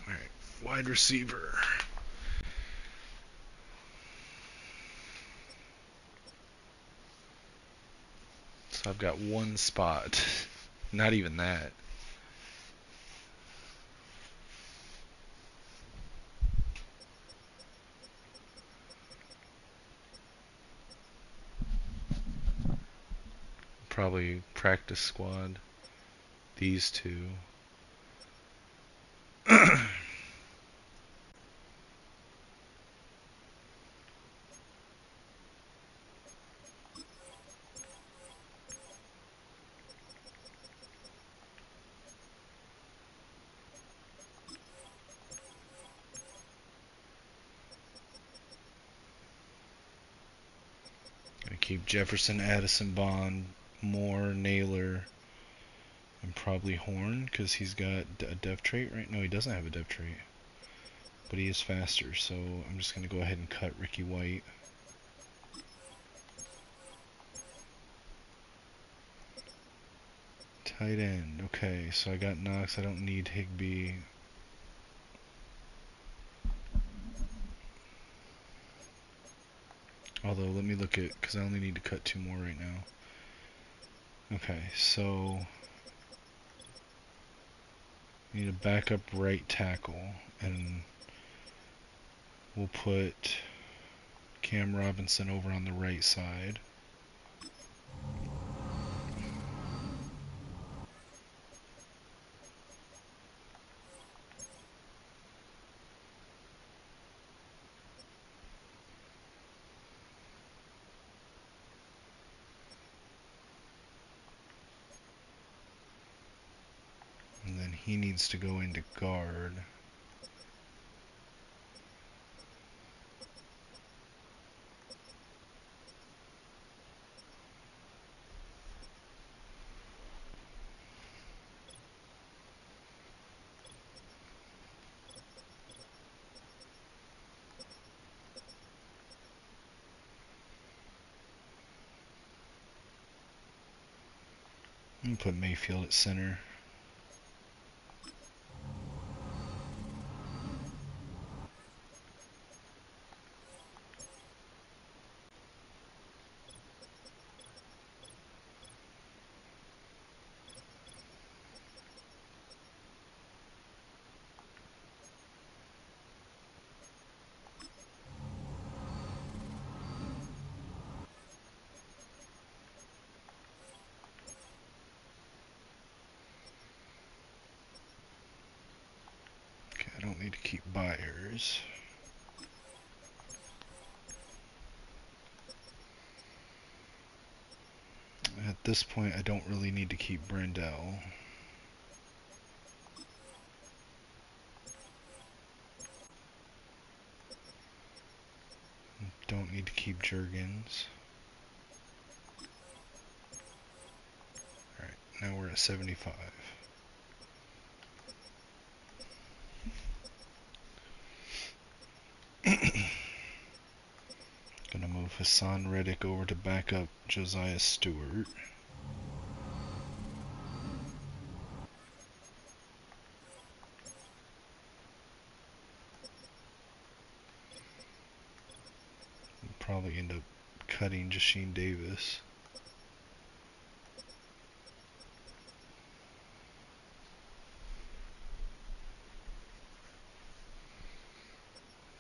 Alright, wide receiver. So I've got 1 spot. Not even that. Probably practice squad. These 2. Gonna keep Jefferson, Addison, Bond, Moore, Naylor, and probably Horn, because he's got a dev trait, right? No, he doesn't have a dev trait. But he is faster, so I'm just going to go ahead and cut Ricky White. Tight end. Okay, so I got Knox. I don't need Higbee. Although, let me look at, because I only need to cut 2 more right now. Okay, so I need a backup right tackle, and we'll put Cam Robinson over on the right side. And then he needs to go into guard. I'm gonna put Mayfield at center. Okay, I don't need to keep Byers. At this point, I don't really need to keep Brandell. Don't need to keep Juergens. Alright, now we're at 75. Gonna move Hassan Reddick over to back up Josiah Stewart. Probably end up cutting Jasheen Davis.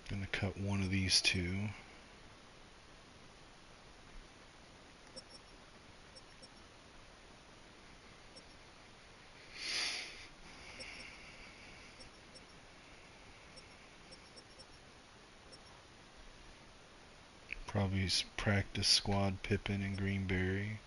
Gonna cut one of these two. Probably practice squad Pippen and Greenberry.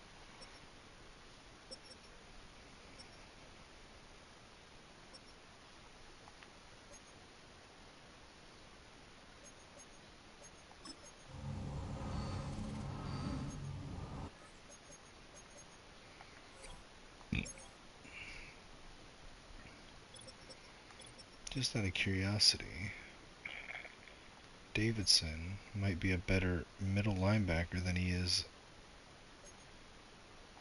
Just out of curiosity, Davidson might be a better middle linebacker than he is.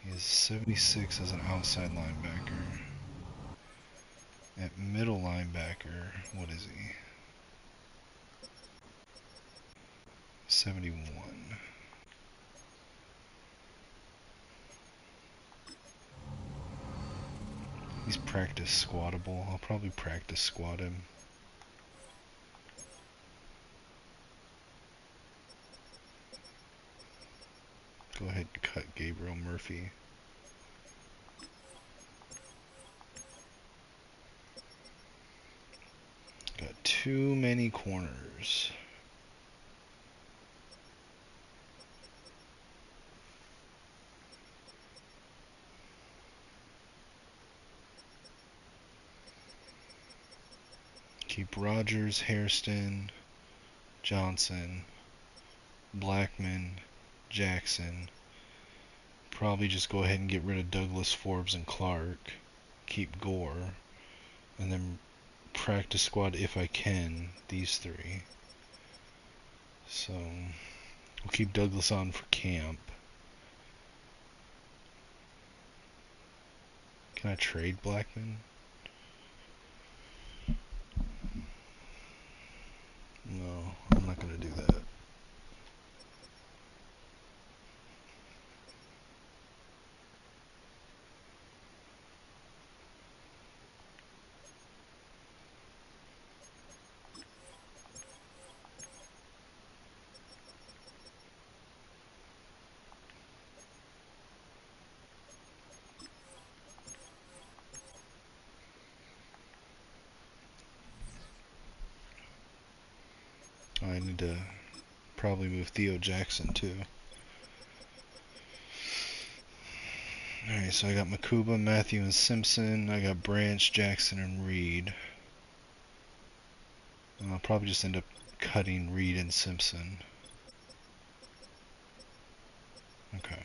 He is 76 as an outside linebacker. At middle linebacker, what is he? 71. He's practice squattable. I'll probably practice squat him. Go ahead and cut Gabriel Murphy. Got too many corners. Keep Rogers, Hairston, Johnson, Blackman, Jackson. Probably just go ahead and get rid of Douglas, Forbes, and Clark. Keep Gore. And then practice squad, if I can, these three. So we'll keep Douglas on for camp. Can I trade Blackman? No, I'm not going to do that. I need to probably move Theo Jackson too. Alright, so I got Makuba, Matthew, and Simpson. I got Branch, Jackson, and Reed. I'll probably just end up cutting Reed and Simpson. Okay.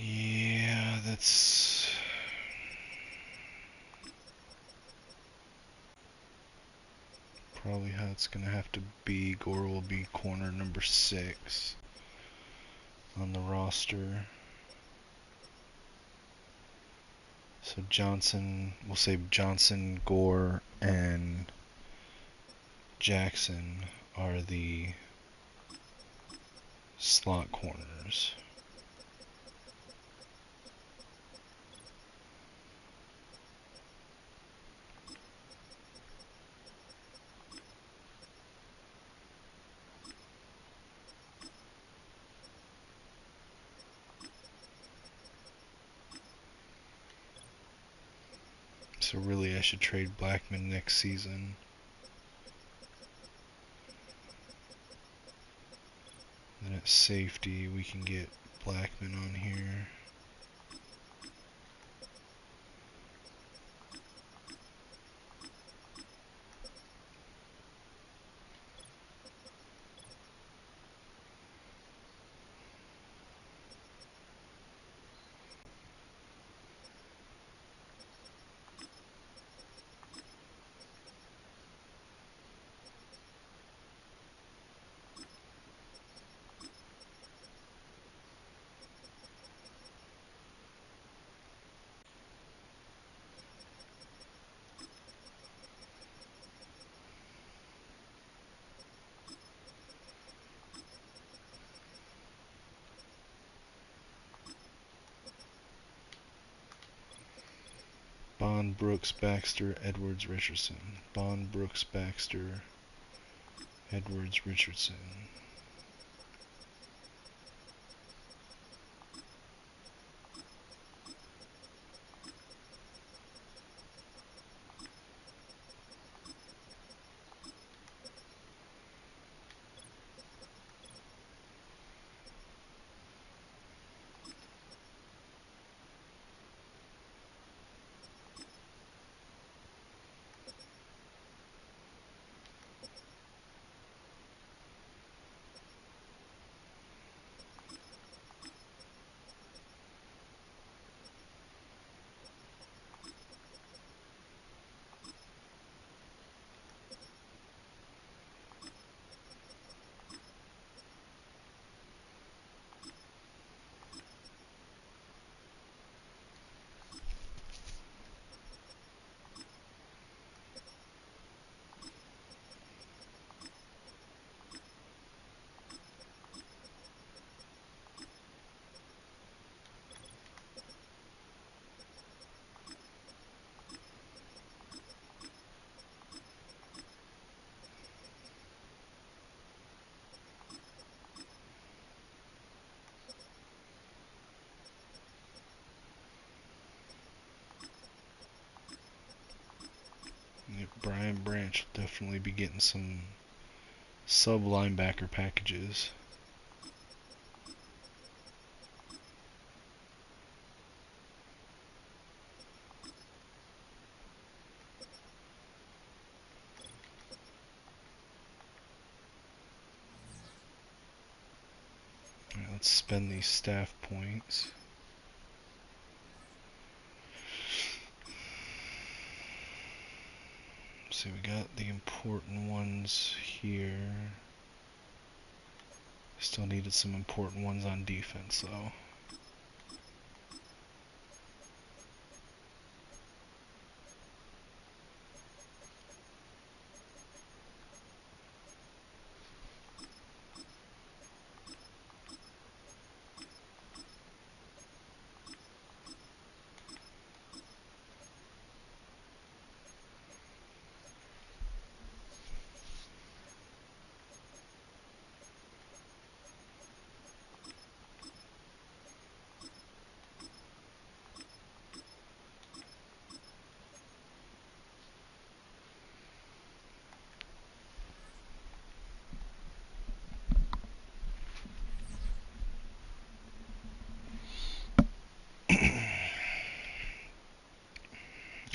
Yeah, that's probably how it's gonna have to be. Gore will be corner number 6 on the roster. So Johnson, we'll say Johnson, Gore, and Jackson are the slot corners. So really I should trade Blackman next season. Then at safety we can get Blackman on here. Bond, Brooks, Baxter, Edwards, Richardson. Bond, Brooks, Baxter, Edwards, Richardson. Brian Branch will definitely be getting some sub linebacker packages. Alright, let's spend these staff points. So we got the important ones here. Still needed some important ones on defense though.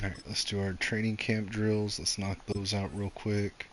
Alright, let's do our training camp drills. Let's knock those out real quick.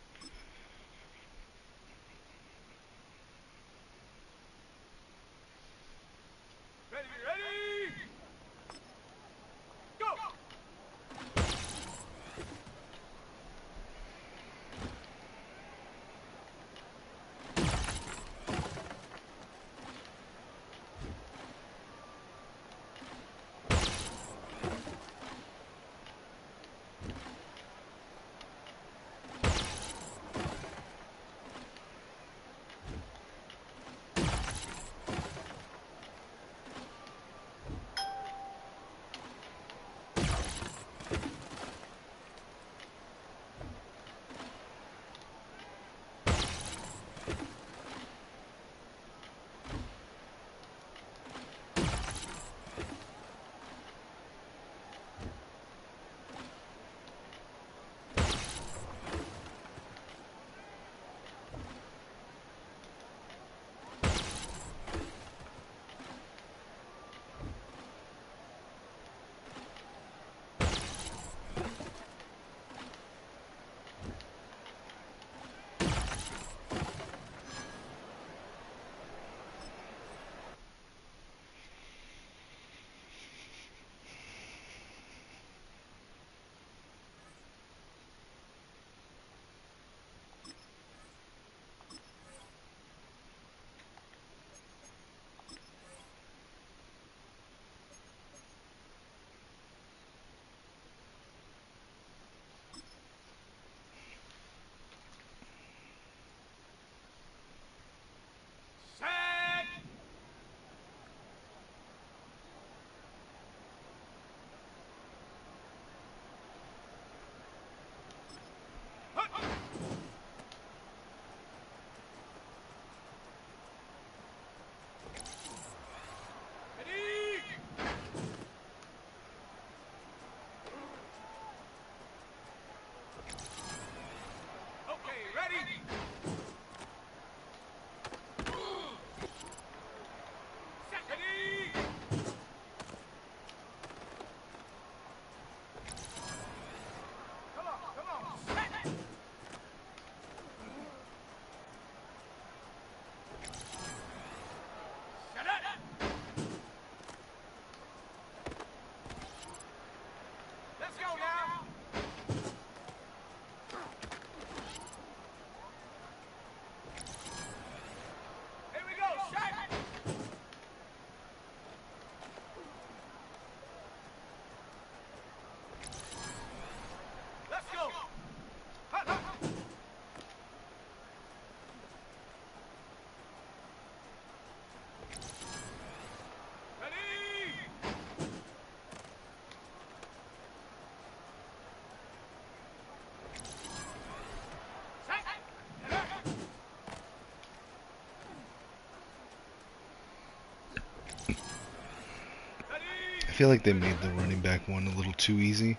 I feel like they made the running back one a little too easy.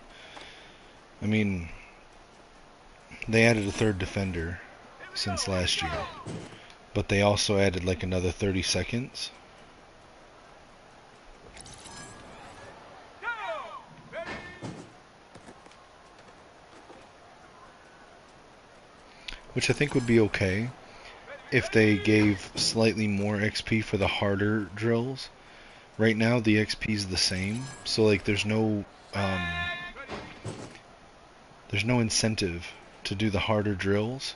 I mean, They added a third defender since last year, but they also added like another 30 seconds. Which I think would be okay if they gave slightly more XP for the harder drills. Right now the XP is the same, so like there's no incentive to do the harder drills.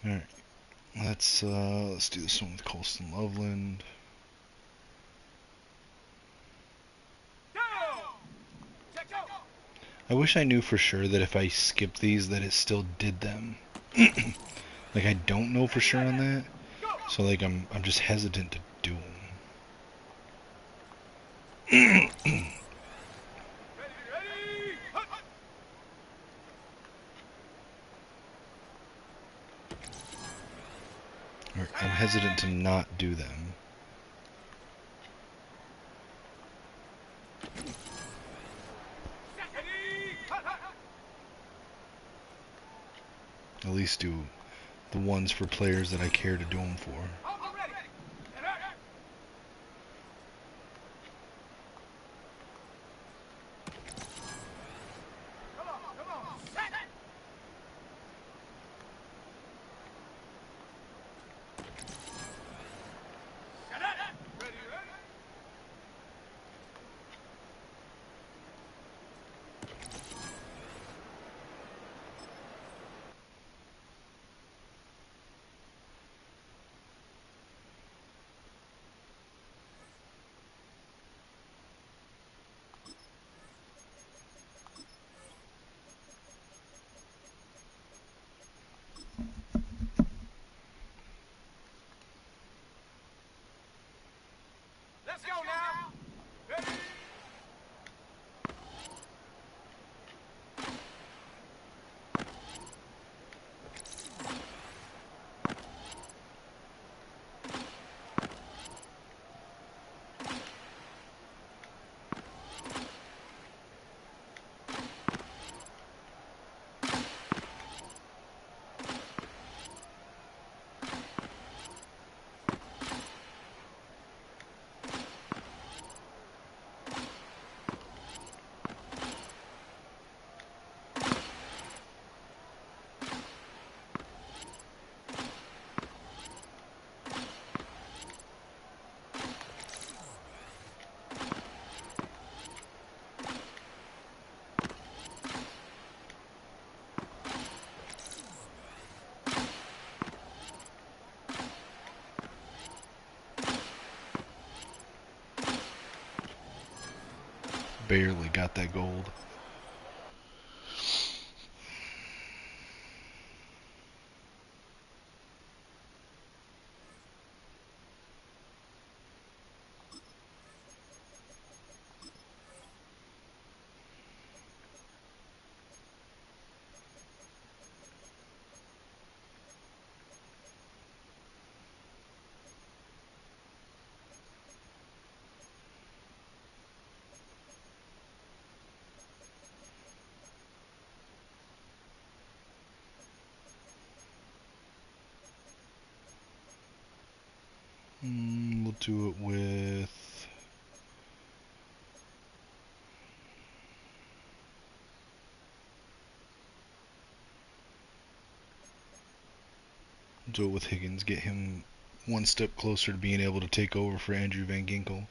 Alright, let's do this one with Colston Loveland. I wish I knew for sure that if I skipped these that it still did them. Like I don't know for sure on that, so like I'm just hesitant to do them. I'm hesitant to not do them. At least do the ones for players that I care to do them for. barely got that gold. We'll do it with Higgins. Get him one step closer to being able to take over for Andrew Van Ginkel.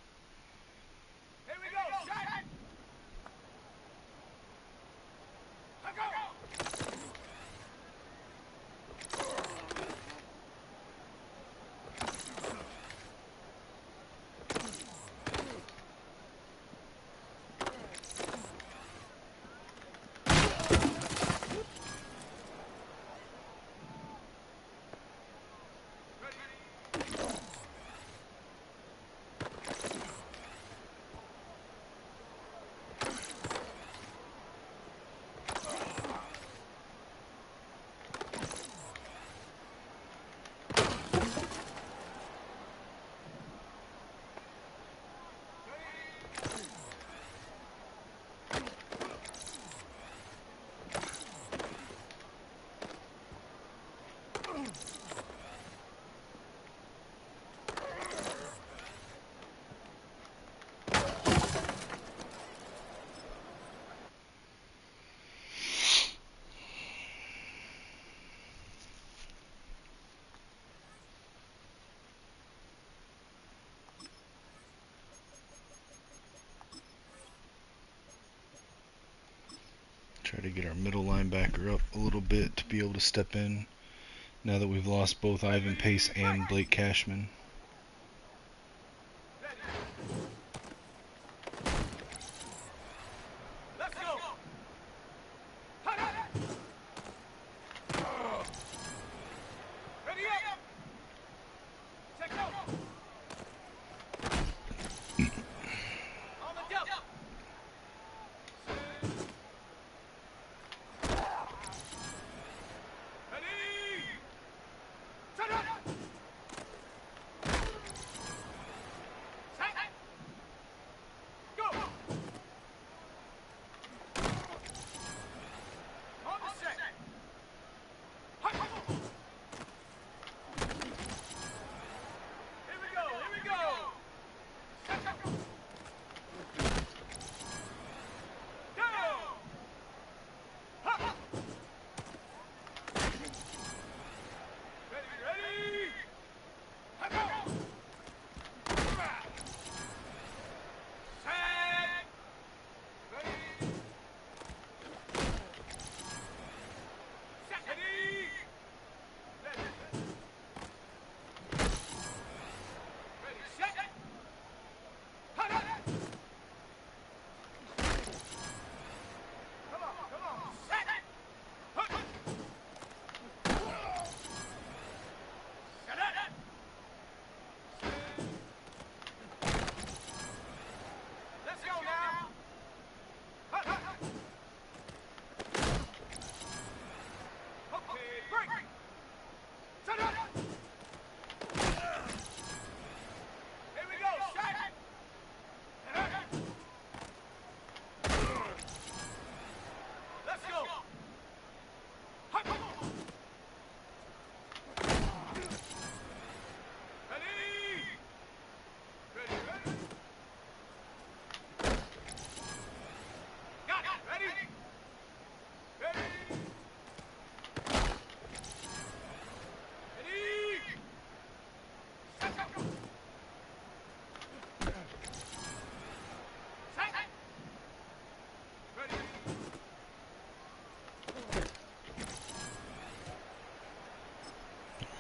Try to get our middle linebacker up a little bit to be able to step in now that we've lost both Ivan Pace and Blake Cashman.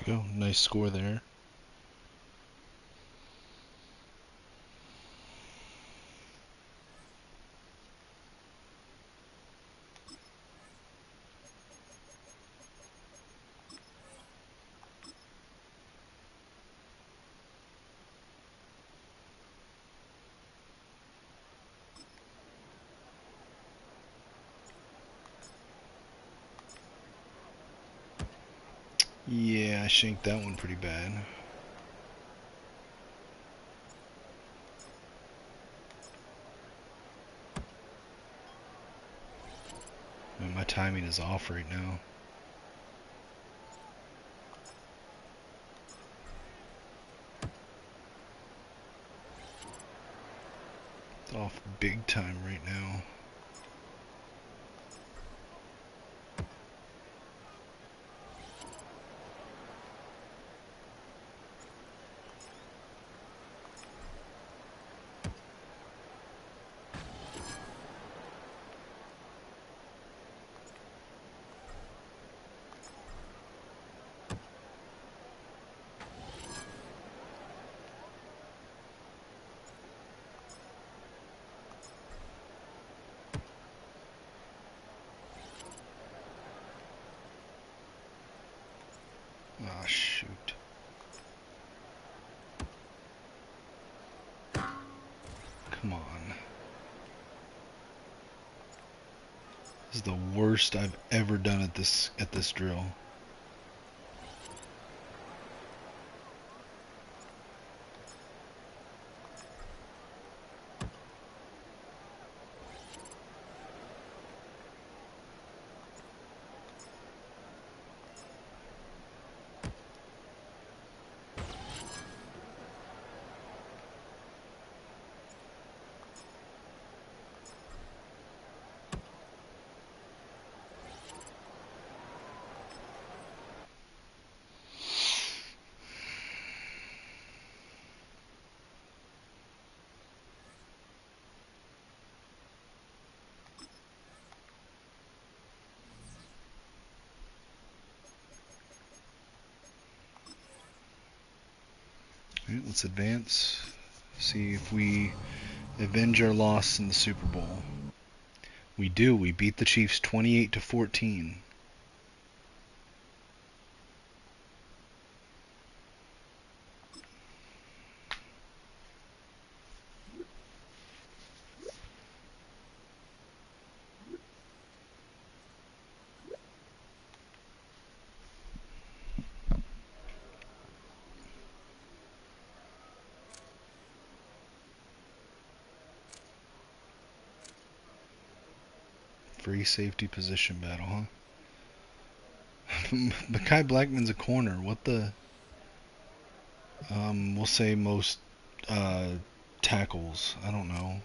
Go. Nice score there. Yeah, I shanked that one pretty bad. Man, my timing is off right now. It's off big time right now. Ah, shoot. Come on. This is the worst I've ever done at this drill. Alright, let's advance. See if we avenge our loss in the Super Bowl. We do. We beat the Chiefs 28-14. Free safety position battle, huh? Mekhi Blackman's a corner. What the? We'll say most tackles. I don't know.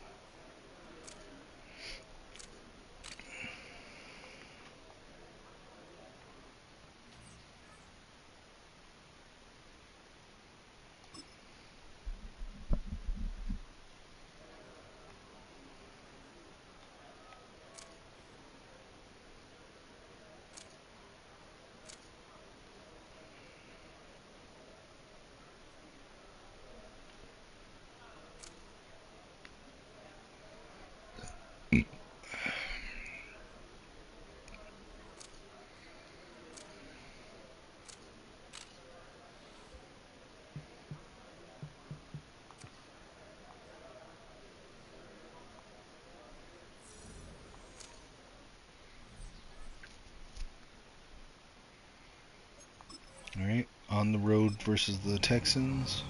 Alright, on the road versus the Texans.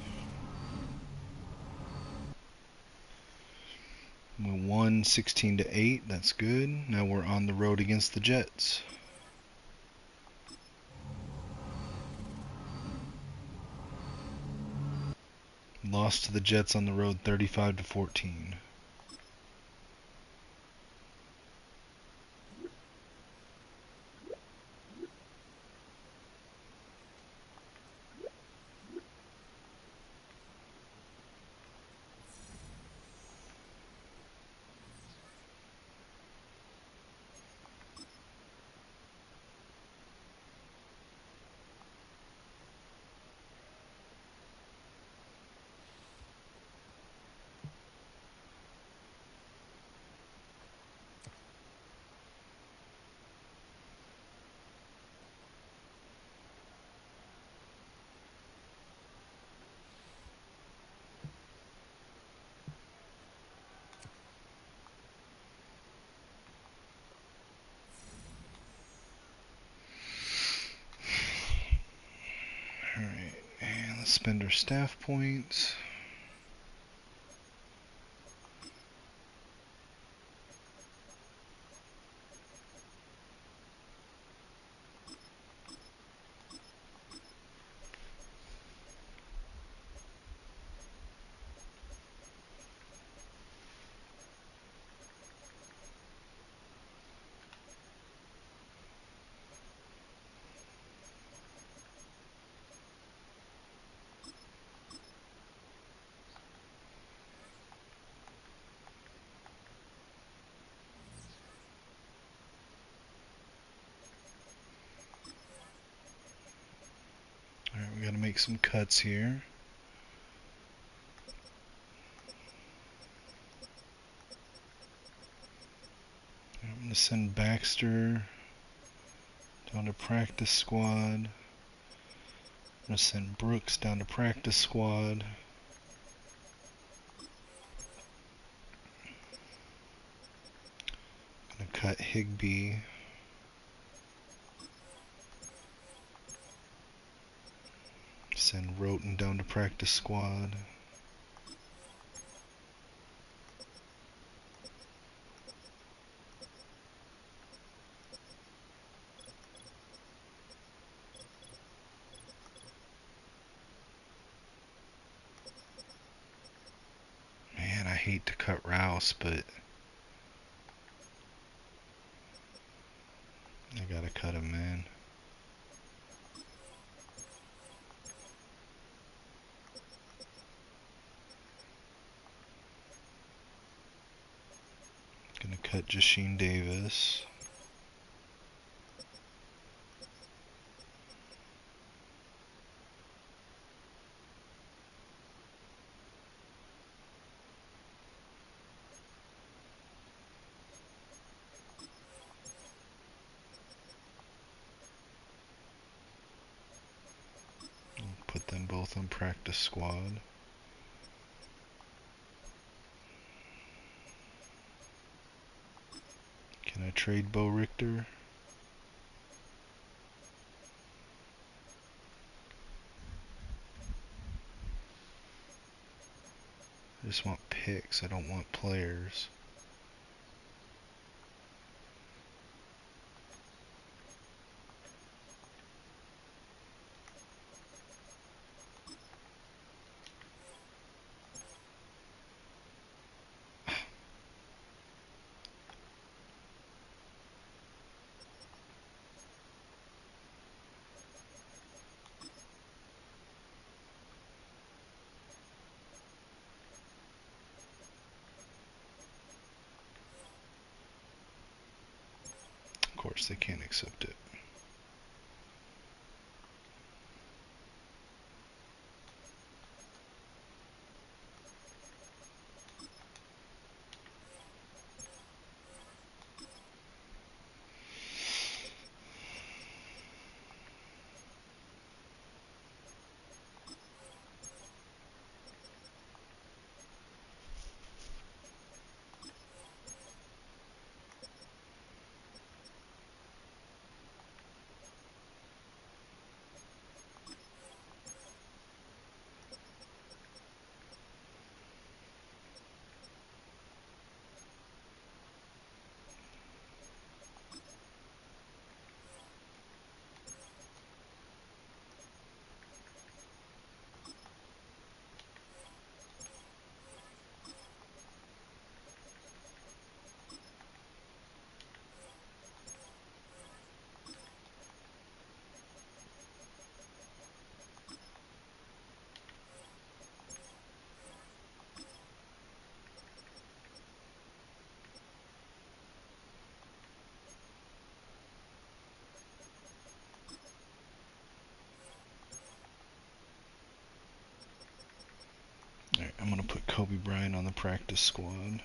We won 16-8. That's good. Now we're on the road against the Jets. Lost to the Jets on the road 35-14. spend our staff points. Alright, we gotta make some cuts here. I'm gonna send Baxter down to practice squad. I'm gonna send Brooks down to practice squad. Gonna cut Higbee. Send Roten down to practice squad. Man, I hate to cut Rouse, but I gotta cut him, man. Gonna cut Jasheen Davis. Put them both on practice squad. Can I trade Bo Richter? I just want picks, I don't want players. Of course, they can't accept it. Alright, I'm gonna put Kobe Bryant on the practice squad.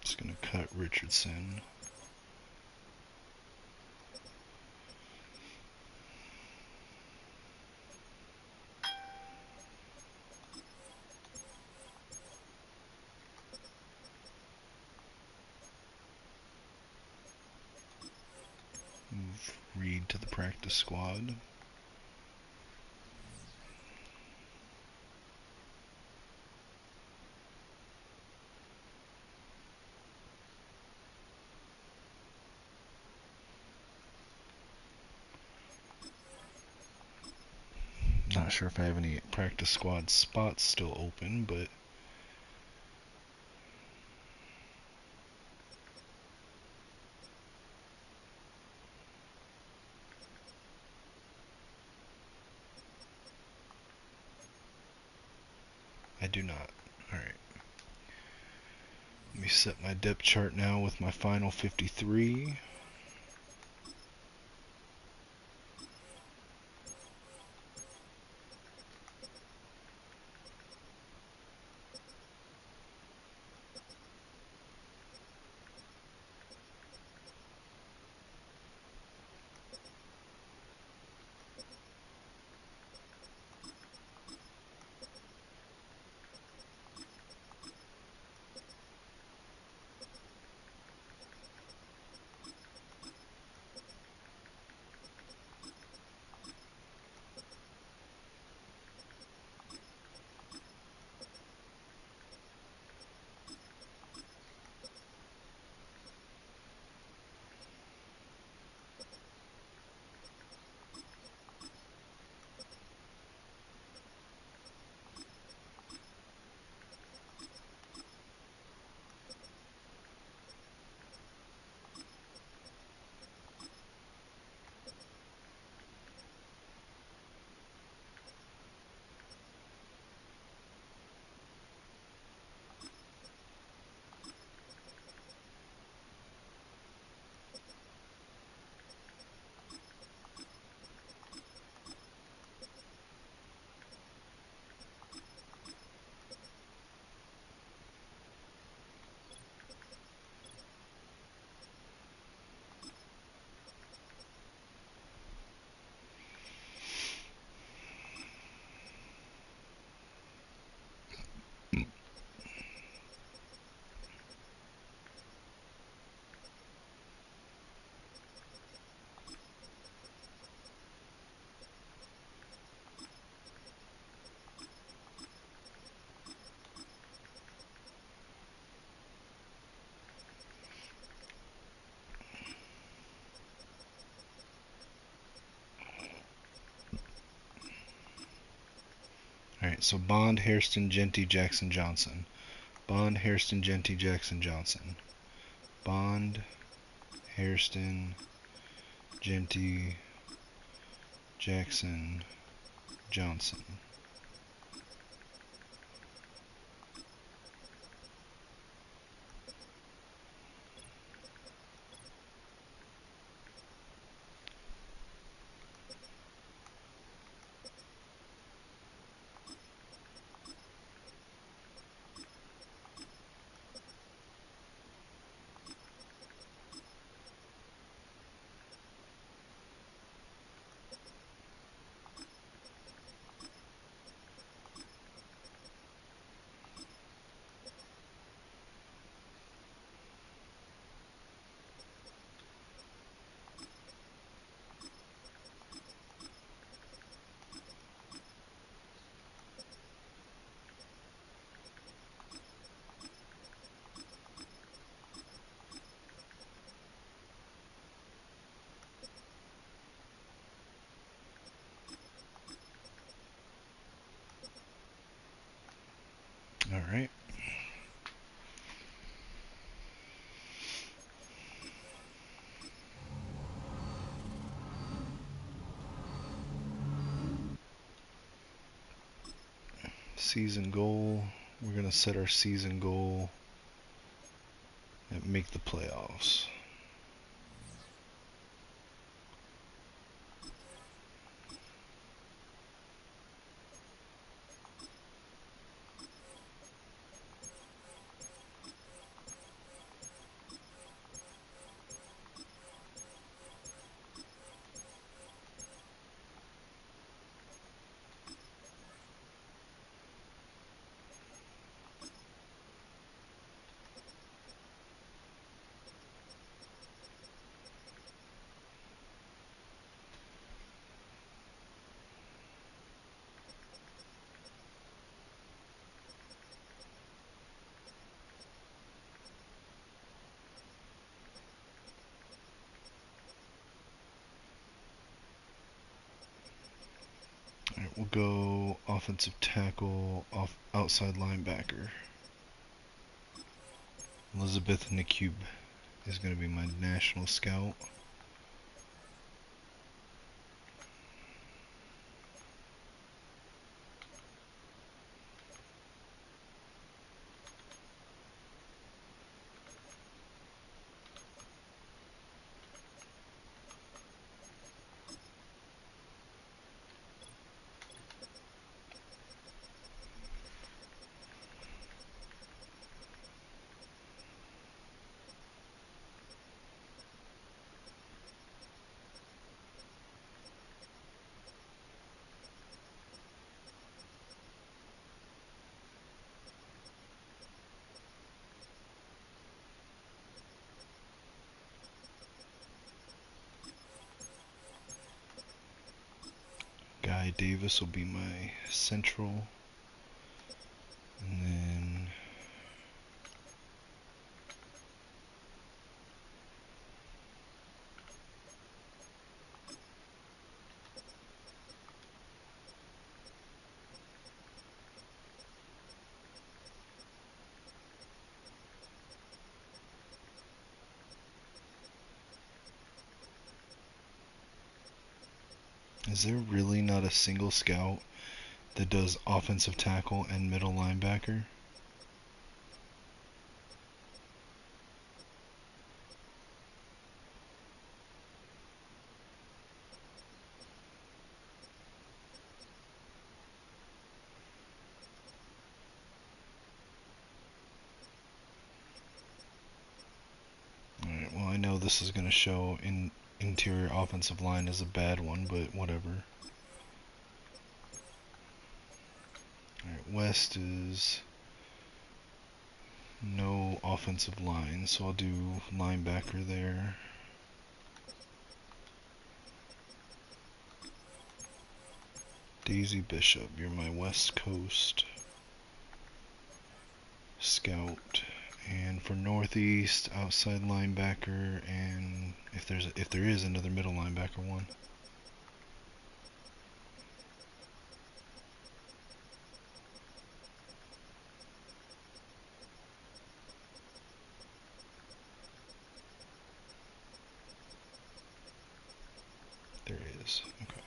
Just gonna cut Richardson. to the practice squad. Not sure if I have any practice squad spots still open, but I do not. Alright. Let me set my depth chart now with my final 53. Alright, so Bond, Hairston, Genty, Jackson, Johnson. Bond, Hairston, Genty, Jackson, Johnson. Bond, Hairston, Genty, Jackson, Johnson. Alright. Season goal. We're going to set our season goal and make the playoffs. we'll go offensive tackle, outside linebacker. Elizabeth Nikube is going to be my national scout. Guy Davis will be my central, and then is there really not a single scout that does offensive tackle and middle linebacker? Alright, well I know this is going to show in interior offensive line as a bad one, but whatever. Alright, West is no offensive line, so I'll do linebacker there. Daisy Bishop, you're my West Coast scout. And for Northeast, outside linebacker, and if there is another middle linebacker one. There is. Okay.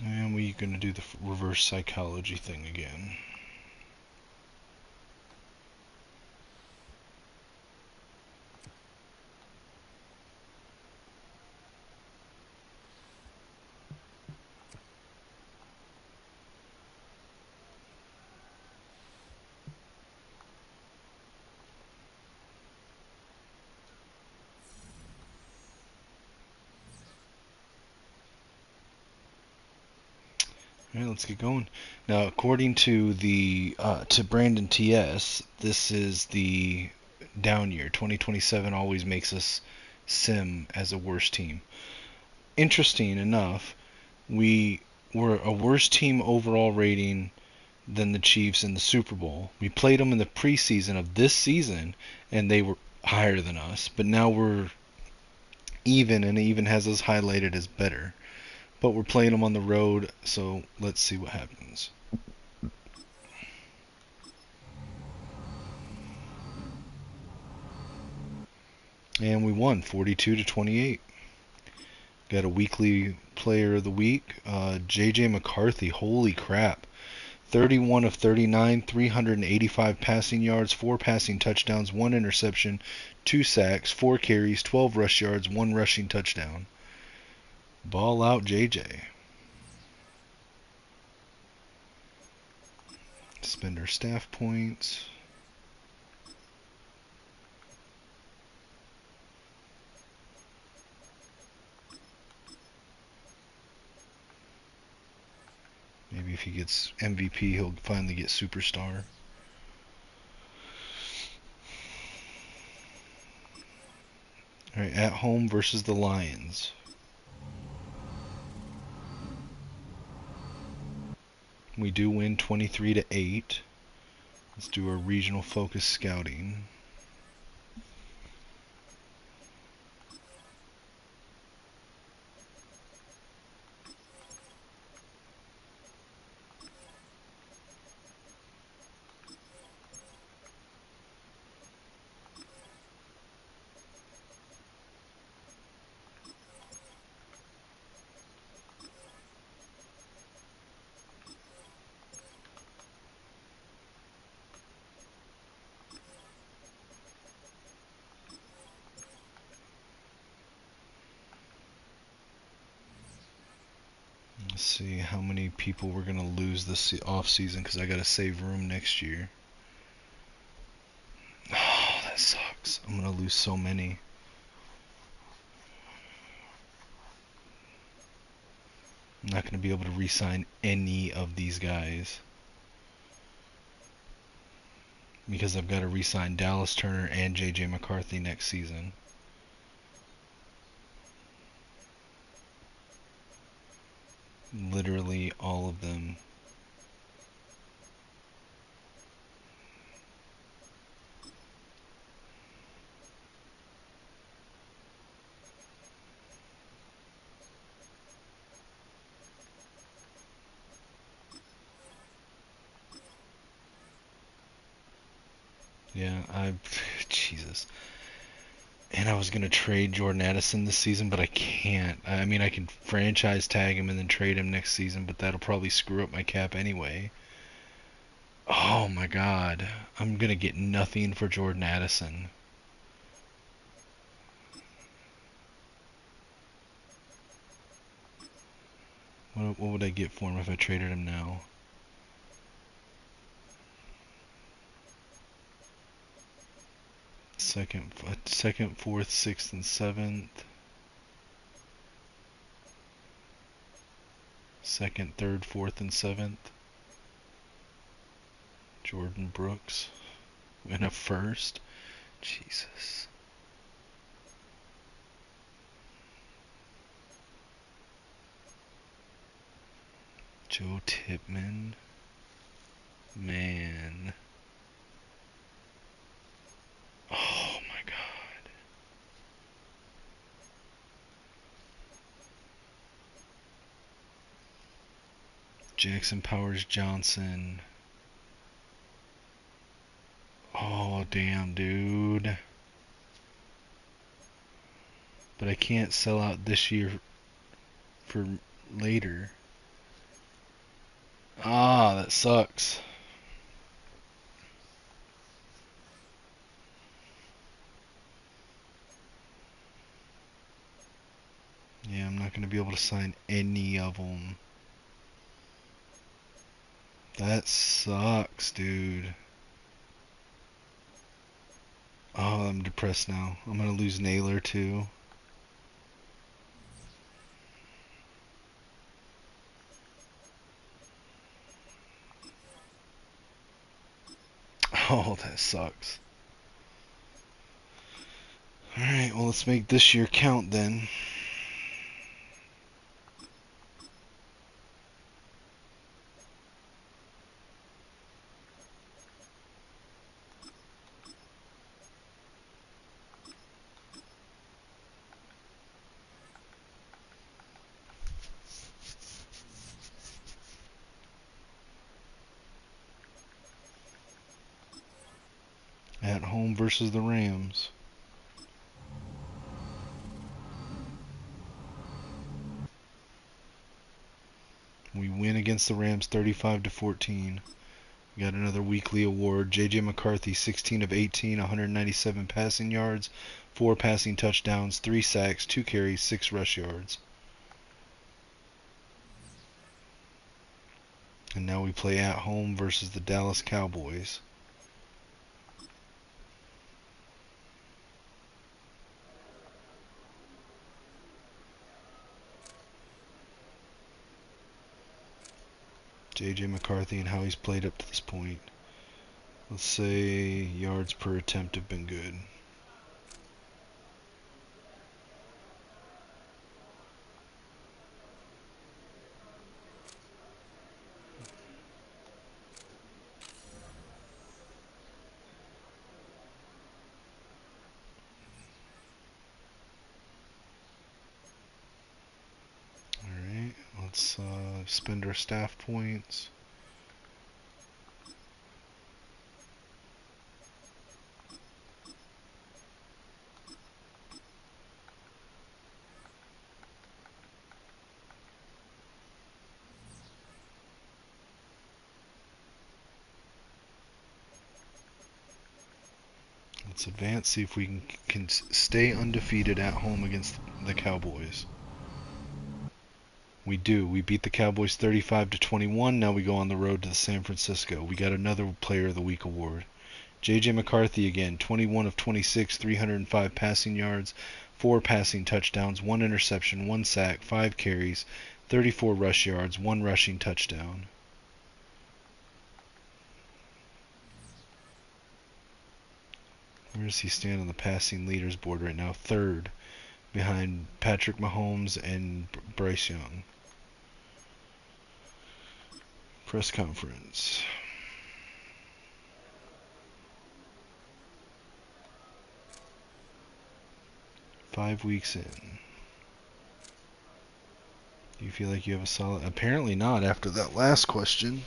And we're going to do the reverse psychology thing again. Alright, let's get going. Now, according to the to Brandon TS, this is the down year. 2027 always makes us sim as a worse team. Interesting enough, we were a worse team overall rating than the Chiefs in the Super Bowl. We played them in the preseason of this season, and they were higher than us. But now we're even, and it even has us highlighted as better. But we're playing them on the road, so let's see what happens. And we won 42-28. Got a weekly player of the week, JJ McCarthy. Holy crap. 31 of 39, 385 passing yards, 4 passing touchdowns, 1 interception, 2 sacks, 4 carries, 12 rush yards, 1 rushing touchdown. Ball out, JJ. Spend our staff points. he gets MVP, he'll finally get superstar. All right, at home versus the Lions. We do win 23-8. Let's do a regional focus scouting. Let's see how many people we're going to lose this off season because I got to save room next year. Oh, that sucks. I'm going to lose so many. I'm not going to be able to re-sign any of these guys because I've got to re-sign Dallas Turner and J.J. McCarthy next season. Literally all of them. Yeah, Jesus. And I was going to trade Jordan Addison this season, but I can't. I mean, I can franchise tag him and then trade him next season, but that'll probably screw up my cap anyway. Oh my God. I'm going to get nothing for Jordan Addison. What would I get for him if I traded him now? Second, fourth, sixth, and seventh. Second, third, fourth, and seventh. Jordan Brooks. And a first. Jesus. Joe Tipman. Man. Oh my God. Jackson Powers Johnson. Oh damn, dude. But I can't sell out this year for later. Ah, that sucks. Yeah, I'm not going to be able to sign any of them. That sucks, dude. Oh, I'm depressed now. I'm going to lose Naylor too. Oh, that sucks. Alright, well, let's make this year count then. At home versus the Rams. We win against the Rams 35-14. We got another weekly award. J.J. McCarthy, 16 of 18, 197 passing yards, 4 passing touchdowns, 3 sacks, 2 carries, 6 rush yards. And now we play at home versus the Dallas Cowboys. J.J. McCarthy and how he's played up to this point. Let's say yards per attempt have been good. Alright, let's spend our staff points. Let's advance, see if we can stay undefeated at home against the Cowboys. We do. We beat the Cowboys 35-21. Now we go on the road to San Francisco. We got another Player of the Week award. J.J. McCarthy again, 21 of 26, 305 passing yards, 4 passing touchdowns, 1 interception, 1 sack, 5 carries, 34 rush yards, 1 rushing touchdown. Where does he stand on the passing leaders board right now? 3rd, behind Patrick Mahomes and Bryce Young. Press conference. Five weeks in. Do you feel like you have a solid... Apparently not after that last question.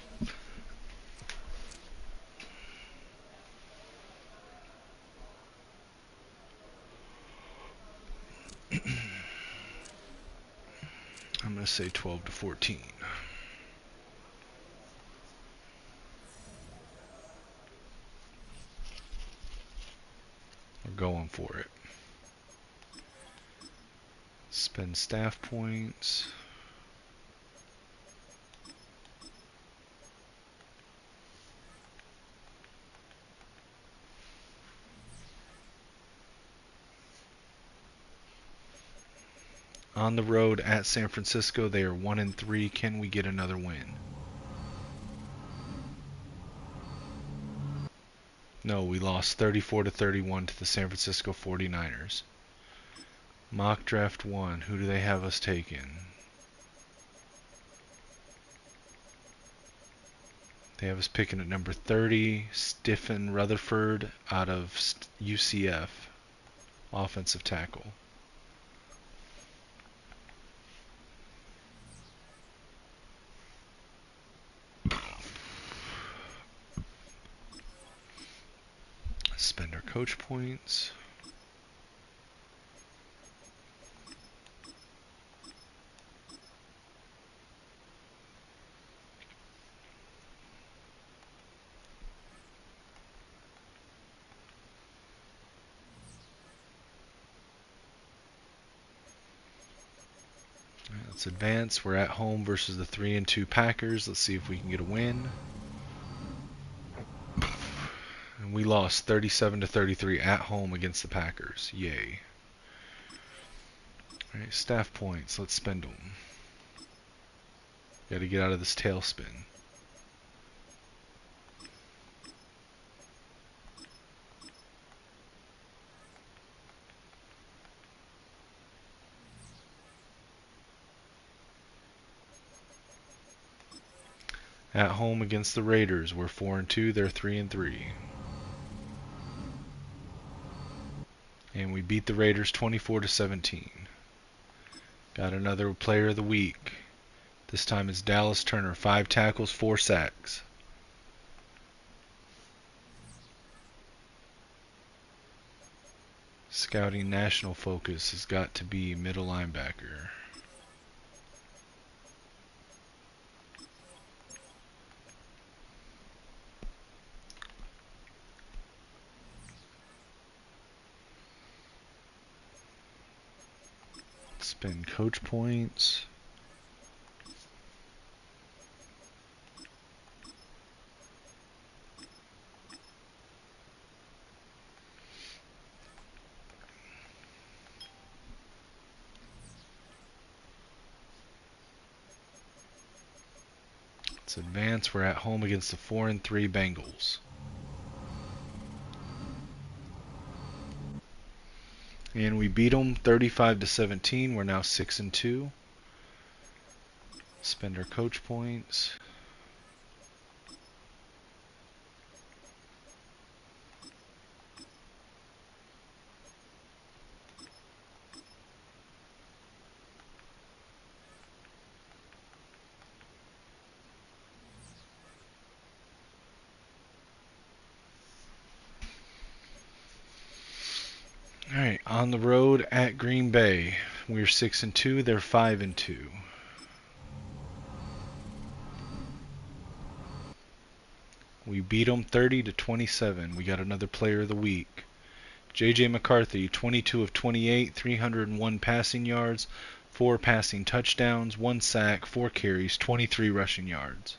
I'm going to say 12-14. We're going for it. Spend staff points. On the road at San Francisco, they are 1-3. Can we get another win? No, we lost 34-31 to the San Francisco 49ers. Mock draft 1. Who do they have us taking? They have us picking at number 30, Stephen Rutherford out of UCF, offensive tackle. Spend our coach points. Right, let's advance. We're at home versus the 3-2 Packers. Let's see if we can get a win. And we lost 37-33 at home against the Packers. Yay. Alright, staff points. Let's spend them. Got to get out of this tailspin. At home against the Raiders, we're 4-2, they're 3-3. And we beat the Raiders 24-17. Got another Player of the Week. This time it's Dallas Turner, 5 tackles, 4 sacks. Scouting national focus has got to be middle linebacker. Spend coach points. Let's advance. We're at home against the 4-3 Bengals. And we beat them 35-17. We're now 6-2. Spend our coach points. All right, on the road at Green Bay. We're 6-2. They're 5-2. We beat them 30-27. We got another player of the week. J.J. McCarthy, 22 of 28, 301 passing yards, 4 passing touchdowns, 1 sack, 4 carries, 23 rushing yards.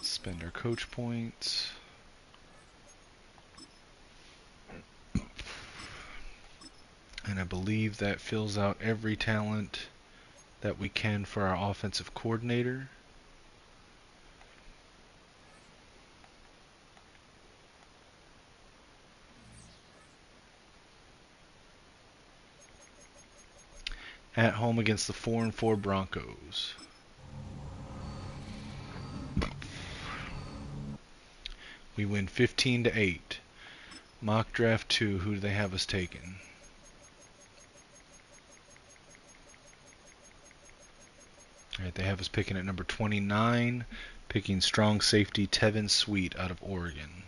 Spend our coach points. And I believe that fills out every talent that we can for our offensive coordinator. At home against the 4-4 Broncos. We win 15-8. Mock draft 2, who do they have us taking? Alright, they have us picking at number 29, picking strong safety Tevin Sweet out of Oregon.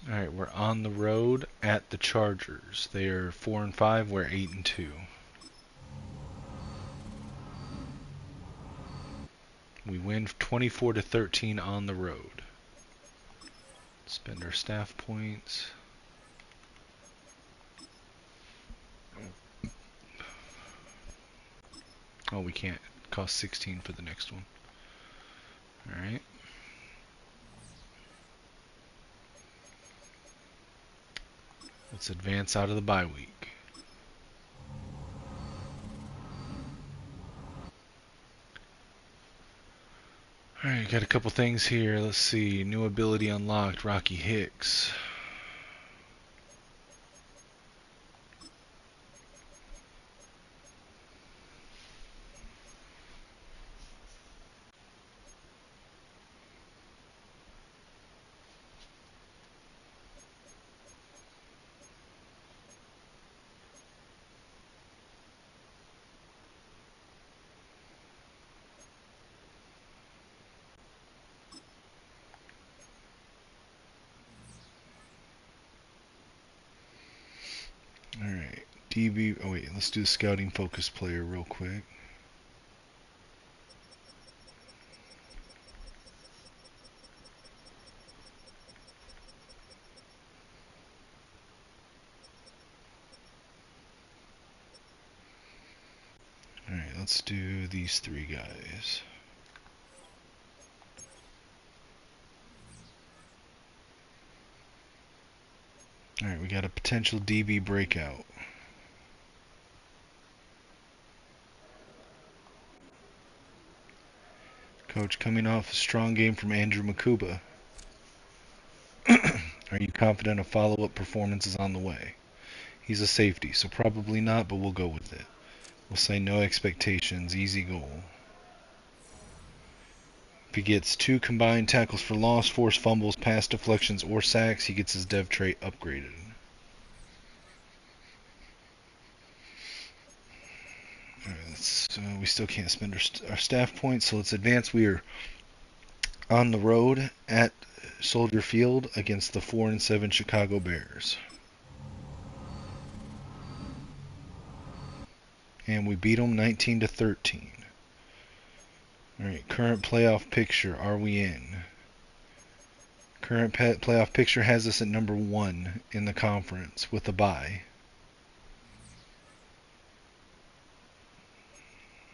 Alright, we're on the road at the Chargers. They are 4-5, we're 8-2. We win 24-13 on the road. Spend our staff points. Oh, we can't. It costs 16 for the next one. Alright. Let's advance out of the bye week. Alright, got a couple things here. Let's see. New ability unlocked, Rocky Hicks. Alright, DB. Oh, wait, let's do the scouting focus player real quick. Alright, let's do these 3 guys. Alright, we got a potential DB breakout. Coach, coming off a strong game from Andrew Makuba. Are you confident a follow-up performance is on the way? He's a safety, so probably not, but we'll go with it. We'll say no expectations, easy goal. If he gets 2 combined tackles for loss, forced fumbles, pass deflections, or sacks, he gets his dev trait upgraded. We still can't spend our staff points, so let's advance. We are on the road at Soldier Field against the 4-7 Chicago Bears. And we beat them 19-13. Alright, current playoff picture. Are we in? Current playoff picture has us at number 1 in the conference with a bye.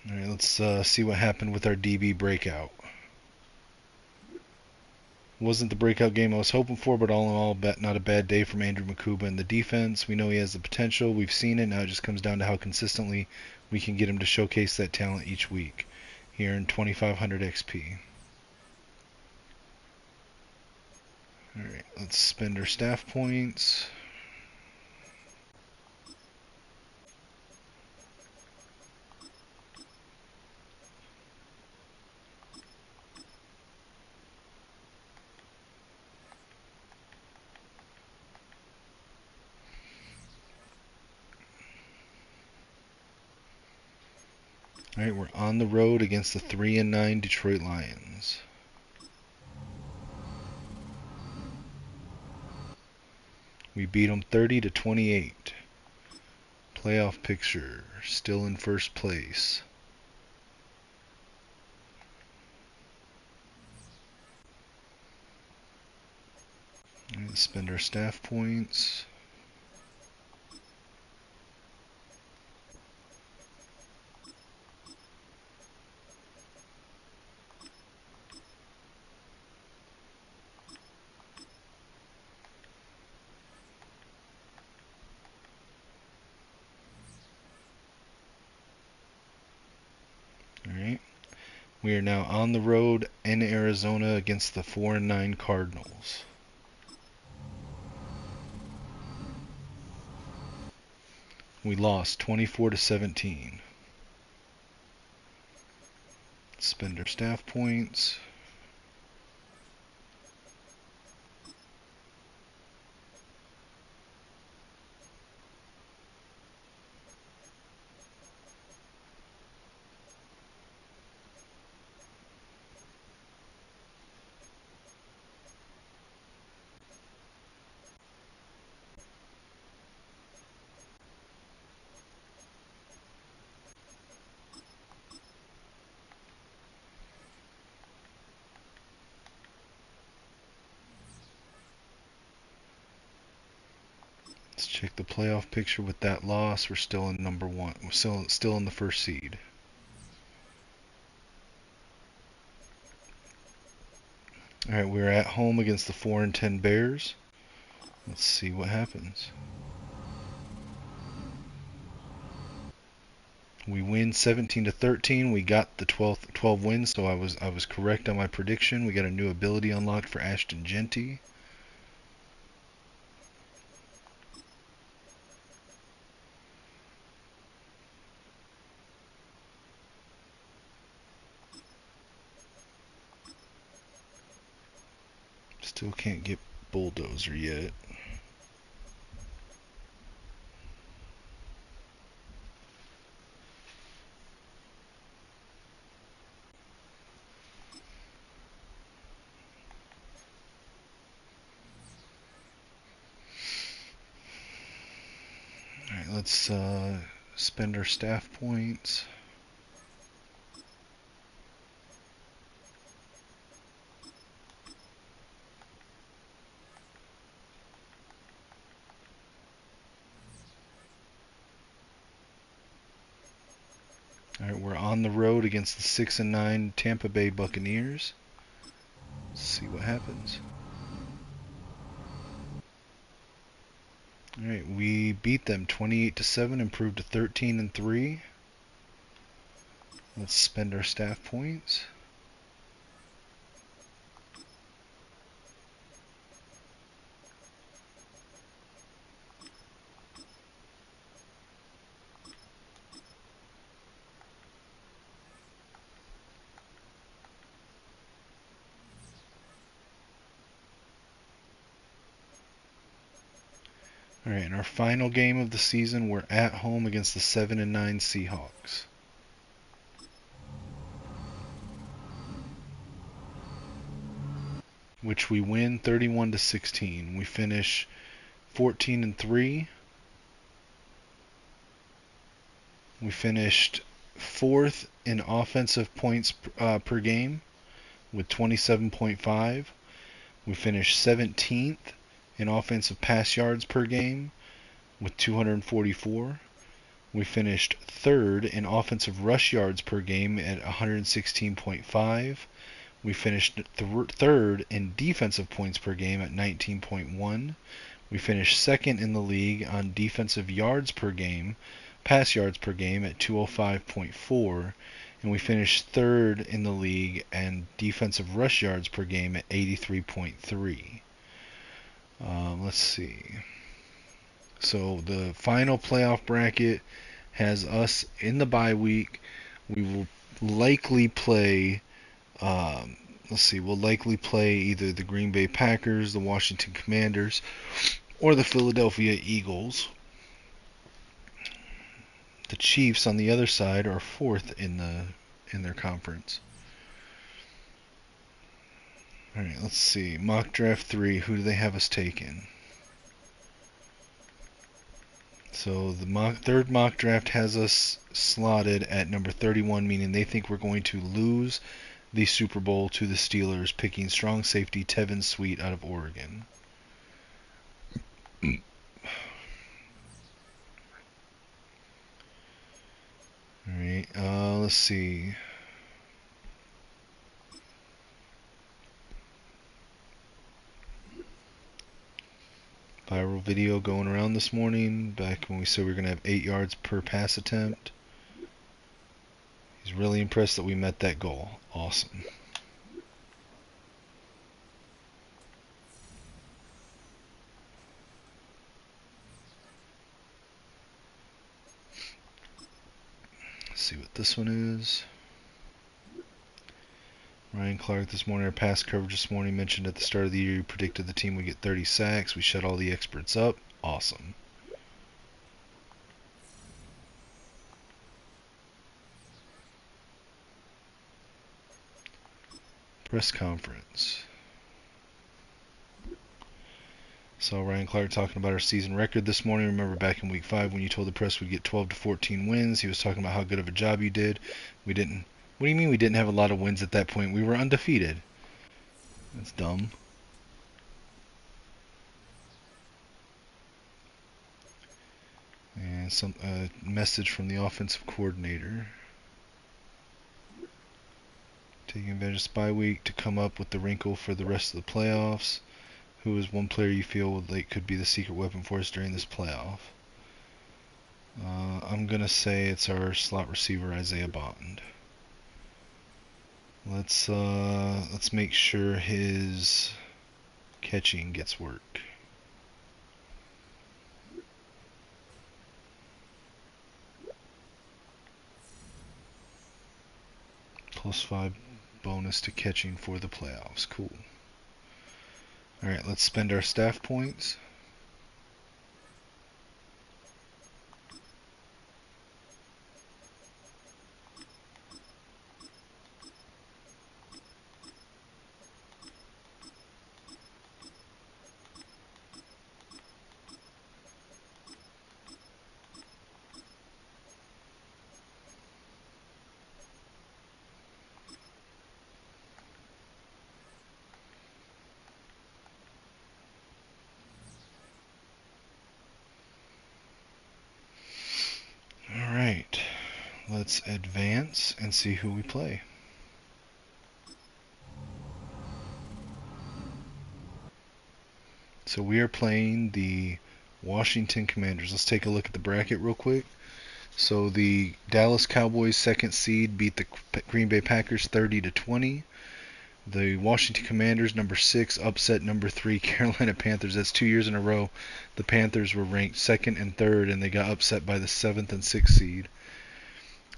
Alright, let's see what happened with our DB breakout. Wasn't the breakout game I was hoping for, but all in all, not a bad day from Andrew Makuba in the defense. We know he has the potential. We've seen it. Now it just comes down to how consistently we can get him to showcase that talent each week. Here in 2500 XP. Alright, let's spend our staff points. Alright, we're on the road against the 3-9 Detroit Lions. We beat them 30-28. Playoff picture, still in first place. Let's spend our staff points. Alright. We are now on the road in Arizona against the 4-9 Cardinals. We lost 24-17. Spend our staff points. Let's check the playoff picture with that loss. We're still in number 1. We're still in the first seed. Alright, we're at home against the 4-10 Bears. Let's see what happens. We win 17-13. We got the 12 wins, so I was correct on my prediction. We got a new ability unlocked for Ashton Genty. Still can't get Bulldozer yet. Alright, let's spend our staff points. Alright, we're on the road against the 6-9 Tampa Bay Buccaneers. Let's see what happens. Alright, we beat them 28-7, improved to 13-3. Let's spend our staff points. Alright, in our final game of the season, we're at home against the 7-9 Seahawks. which we win 31-16. We finish 14-3. We finished 4th in offensive points per game with 27.5. We finished 17th in offensive pass yards per game with 244. We finished 3rd in offensive rush yards per game at 116.5. We finished 3rd in defensive points per game at 19.1. We finished 2nd in the league on defensive yards per game, pass yards per game at 205.4. And we finished 3rd in the league and defensive rush yards per game at 83.3. Let's see. So the final playoff bracket has us in the bye week. We will likely play, we'll likely play either the Green Bay Packers, the Washington Commanders, or the Philadelphia Eagles. The Chiefs on the other side are 4th in their conference. All right, let's see. Mock draft 3. Who do they have us taking? So the third mock draft has us slotted at number 31, meaning they think we're going to lose the Super Bowl to the Steelers, picking strong safety Tevin Sweet out of Oregon. Alright, let's see. Viral video going around this morning, back when we said we were going to have 8 yards per pass attempt. He's really impressed that we met that goal. Awesome. Let's see what this one is. Ryan Clark this morning, our pass coverage this morning, mentioned at the start of the year you predicted the team would get 30 sacks. We shut all the experts up. Awesome. Press conference. Saw Ryan Clark talking about our season record this morning. Remember back in week 5 when you told the press we'd get 12 to 14 wins. He was talking about how good of a job you did. We didn't. What do you mean we didn't have a lot of wins at that point? We were undefeated. That's dumb. And some message from the offensive coordinator. Taking advantage of bye week to come up with the wrinkle for the rest of the playoffs. Who is one player you feel like could be the secret weapon for us during this playoff? I'm gonna say it's our slot receiver Isaiah Bond. Let's make sure his catching gets work. +5 bonus to catching for the playoffs. Cool. Alright, let's spend our staff points. Alright, let's advance and see who we play. So we are playing the Washington Commanders. Let's take a look at the bracket real quick. So the Dallas Cowboys, 2nd seed, beat the Green Bay Packers 30-20. The Washington Commanders, number 6, upset number 3 Carolina Panthers. That's 2 years in a row. The Panthers were ranked 2nd and 3rd, and they got upset by the 7th and 6th seed.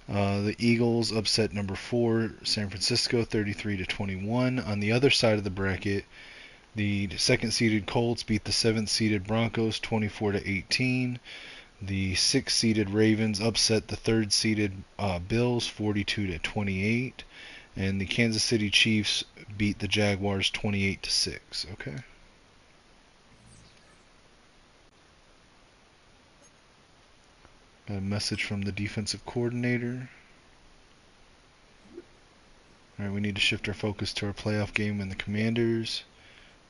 The Eagles upset number 4 San Francisco 33-21. On the other side of the bracket, the 2nd seeded Colts beat the 7th seeded Broncos 24-18. The 6th-seeded Ravens upset the 3rd-seeded Bills 42-28, and the Kansas City Chiefs beat the Jaguars 28-6. Okay. Got a message from the defensive coordinator. Alright, we need to shift our focus to our playoff game and the Commanders.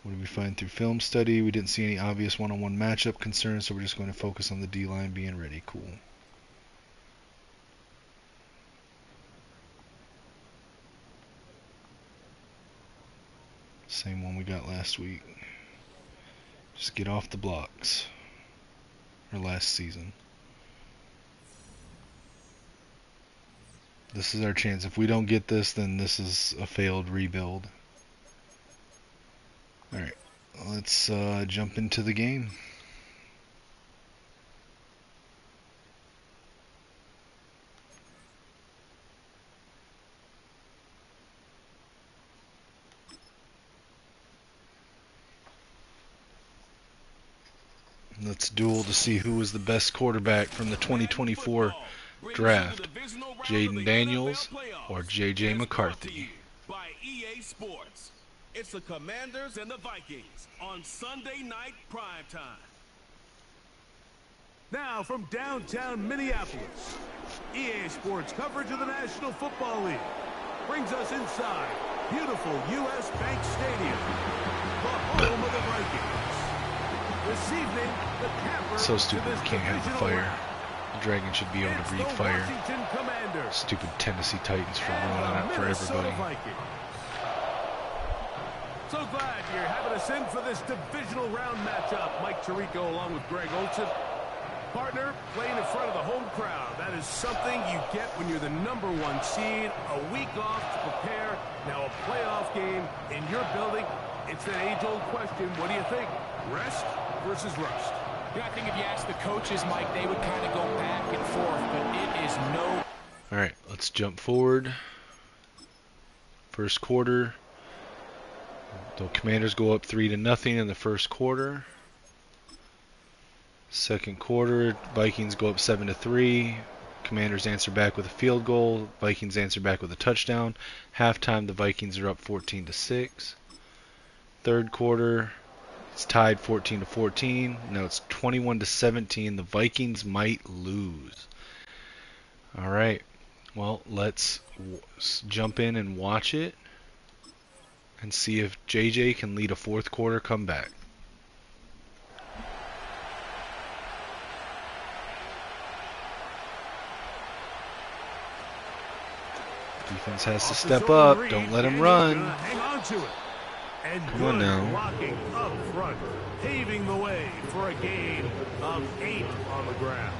What did we find through film study? We didn't see any obvious one-on-one matchup concerns, so we're just going to focus on the D-line being ready. Cool. Same one we got last week. Just get off the blocks. Or last season. This is our chance. If we don't get this, then this is a failed rebuild. Alright, let's jump into the game. Let's duel to see who is the best quarterback from the 2024 draft. Jaden Daniels or J.J. McCarthy. By EA Sports. It's the Commanders and the Vikings on Sunday night primetime. Now from downtown Minneapolis, EA Sports coverage of the National Football League brings us inside beautiful U.S. Bank Stadium, the home of the Vikings. This evening, the camper So stupid we can't have the fire. The Dragon should be able to breathe fire. Stupid Tennessee Titans for ruining it for everybody. So glad you're having us in for this divisional round matchup. Mike Tirico along with Greg Olson. Partner, playing in front of the home crowd. That is something you get when you're the #1 seed. A week off to prepare. Now a playoff game in your building. It's an age-old question. What do you think? Rest versus rust? Yeah, I think if you ask the coaches, Mike, they would kind of go back and forth, but it is no... Alright, let's jump forward. First quarter. The Commanders go up 3-0 in the first quarter. Second quarter, Vikings go up 7-3. Commanders answer back with a field goal. Vikings answer back with a touchdown. Halftime, the Vikings are up 14-6. Third quarter, it's tied 14-14. Now it's 21-17. The Vikings might lose. All right. Well, let's jump in and watch it and see if JJ can lead a fourth quarter comeback. Defense has to step up. Don't let him run. Come on now. Blocking up front, paving the way for a gain of 8 on the ground.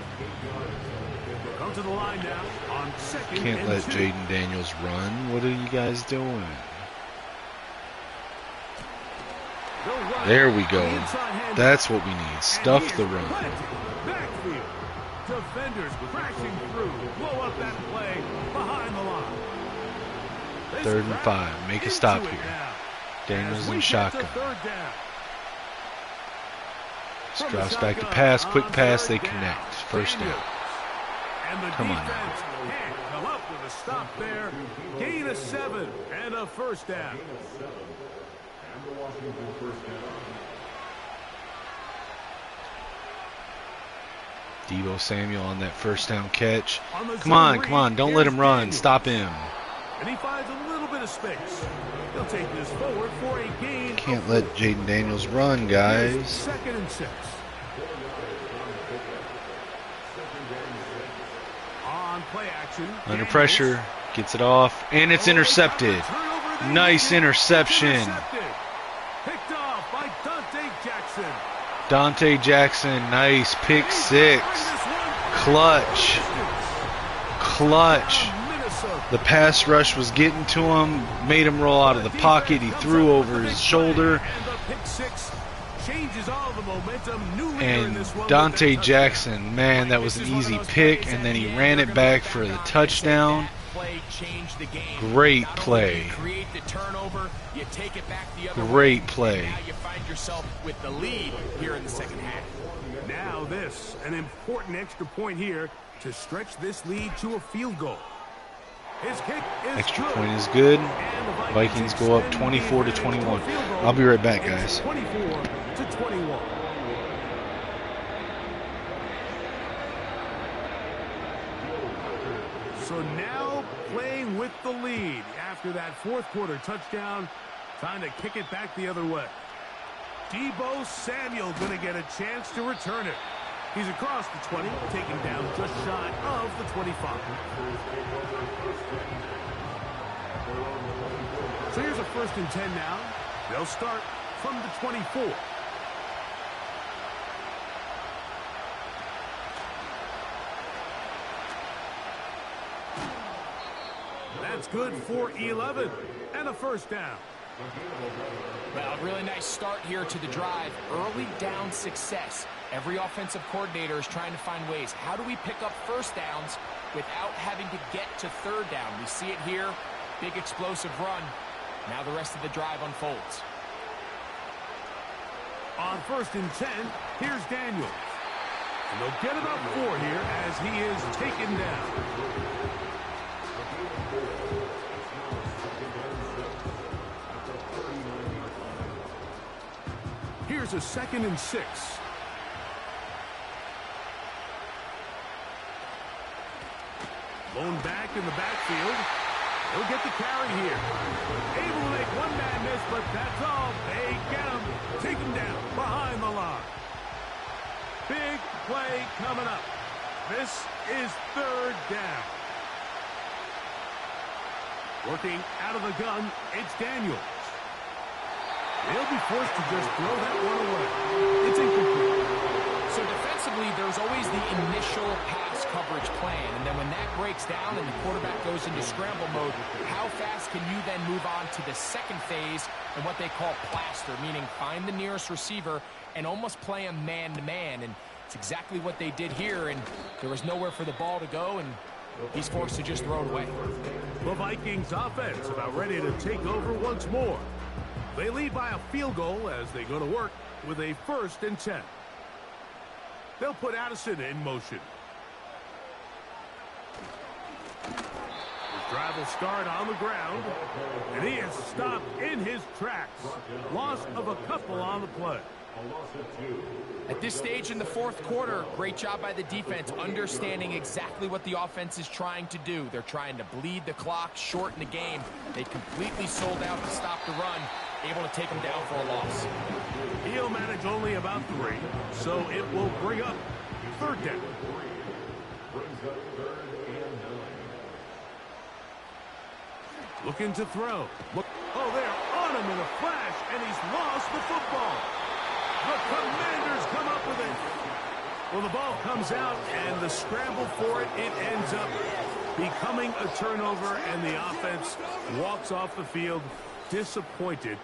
Come to the line now on second. Can't let Jaden Daniels run. What are you guys doing? There we go. That's what we need. Stuff the run. Backfield. Defenders crashing through. Blow up that play behind the line. 3rd and 5. Make a stop here. Daniels in shotgun. Just drops back to pass. Quick pass. They connect. First down. Come on now. Come up with a stop there. Gain of 7 and a first down. Deebo Samuel on that first down catch. Come on. Don't let him run. Stop him. And he finds a little bit of space. He'll take this forward for a gain. Can't let Jaden Daniels run, guys. 2nd and 6. On play action. Under pressure. Gets it off. And it's intercepted. Nice interception. Picked off by Dante Jackson. Dante Jackson. Nice pick 6. Clutch. The pass rush was getting to him, made him roll out of the pocket. He threw over his shoulder. And Dante Jackson, man, that was an easy pick. And then he ran it back for the touchdown. play change the game. Great Not only play. do you create the turnover, you take it back the other way. Great play. And now you find yourself with the lead here in the second half. Now this, an important extra point here to stretch this lead to a field goal. His kick is Extra good. point is good. And the Vikings go up extend the 24 to advantage 21. a field goal. I'll be right back, It's guys. 24 to 21. So now playing with the lead after that fourth quarter touchdown, time to kick it back the other way. Deebo Samuel going to get a chance to return it. He's across the 20, taken down just shy of the 25. So here's a 1st and 10 now. They'll start from the 24. That's good for 11 and a 1st down. Well, really nice start here to the drive. Early down success. Every offensive coordinator is trying to find ways. How do we pick up 1st downs without having to get to 3rd down? We see it here. Big explosive run. Now the rest of the drive unfolds. On 1st and 10, here's Daniels. And they'll get about 4 here as he is taken down. Here's a 2nd and 6. Blown back in the backfield. He'll get the carry here. Able to make one man miss, but that's all. They get him. Take him down behind the line. Big play coming up. This is 3rd down. Working out of the gun, it's Daniels. They'll be forced to just throw that one away. It's incomplete. So defensively, there's always the initial pass coverage plan. And then when that breaks down and the quarterback goes into scramble mode, how fast can you then move on to the 2nd phase and what they call plaster, meaning find the nearest receiver and almost play him man-to-man. And it's exactly what they did here, and there was nowhere for the ball to go, and he's forced to just throw it away. The Vikings offense about ready to take over once more. They lead by a field goal as they go to work with a 1st and 10. They'll put Addison in motion. His drive will start on the ground, and he is stopped in his tracks. Loss of a couple on the play. At this stage in the 4th quarter, great job by the defense, understanding exactly what the offense is trying to do. They're trying to bleed the clock, shorten the game. They completely sold out to stop the run, able to take them down for a loss. He'll manage only about 3, so it will bring up 3rd down. Looking to throw. Oh, they're on him in a flash, and he's lost the football. The Commanders come up with it. Well, the ball comes out, and the scramble for it, it ends up becoming a turnover, and the offense walks off the field disappointed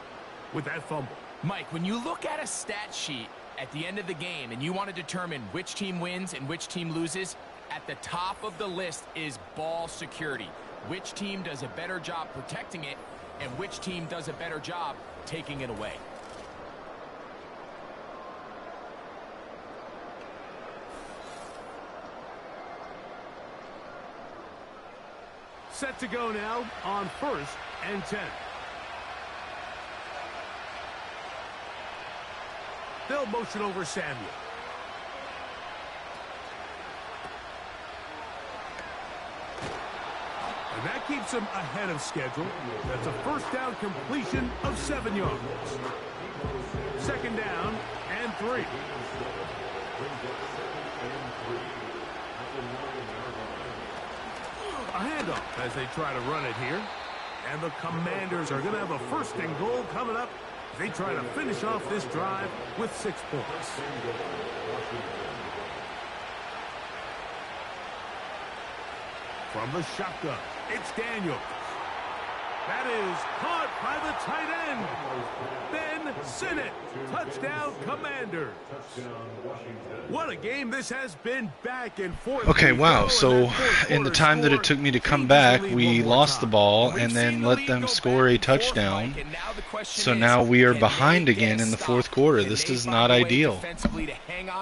with that fumble. Mike, when you look at a stat sheet at the end of the game and you want to determine which team wins and which team loses, at the top of the list is ball security. Which team does a better job protecting it, and which team does a better job taking it away. Set to go now on 1st and 10. They'll motion over Samuel. And that keeps him ahead of schedule. That's a 1st down completion of 7 yards. 2nd down and 3. A handoff as they try to run it here. And the Commanders are going to have a 1st and goal coming up. They try to finish off this drive with 6 points. From the shotgun, it's Daniels. That is caught by the tight end. Ben Sinnott. Touchdown, Commanders. What a game this has been, back and forth. Okay, wow. So in the time that it took me to come back, we lost the ball and then let them score a touchdown. So now we are behind again in the fourth quarter. This is not ideal.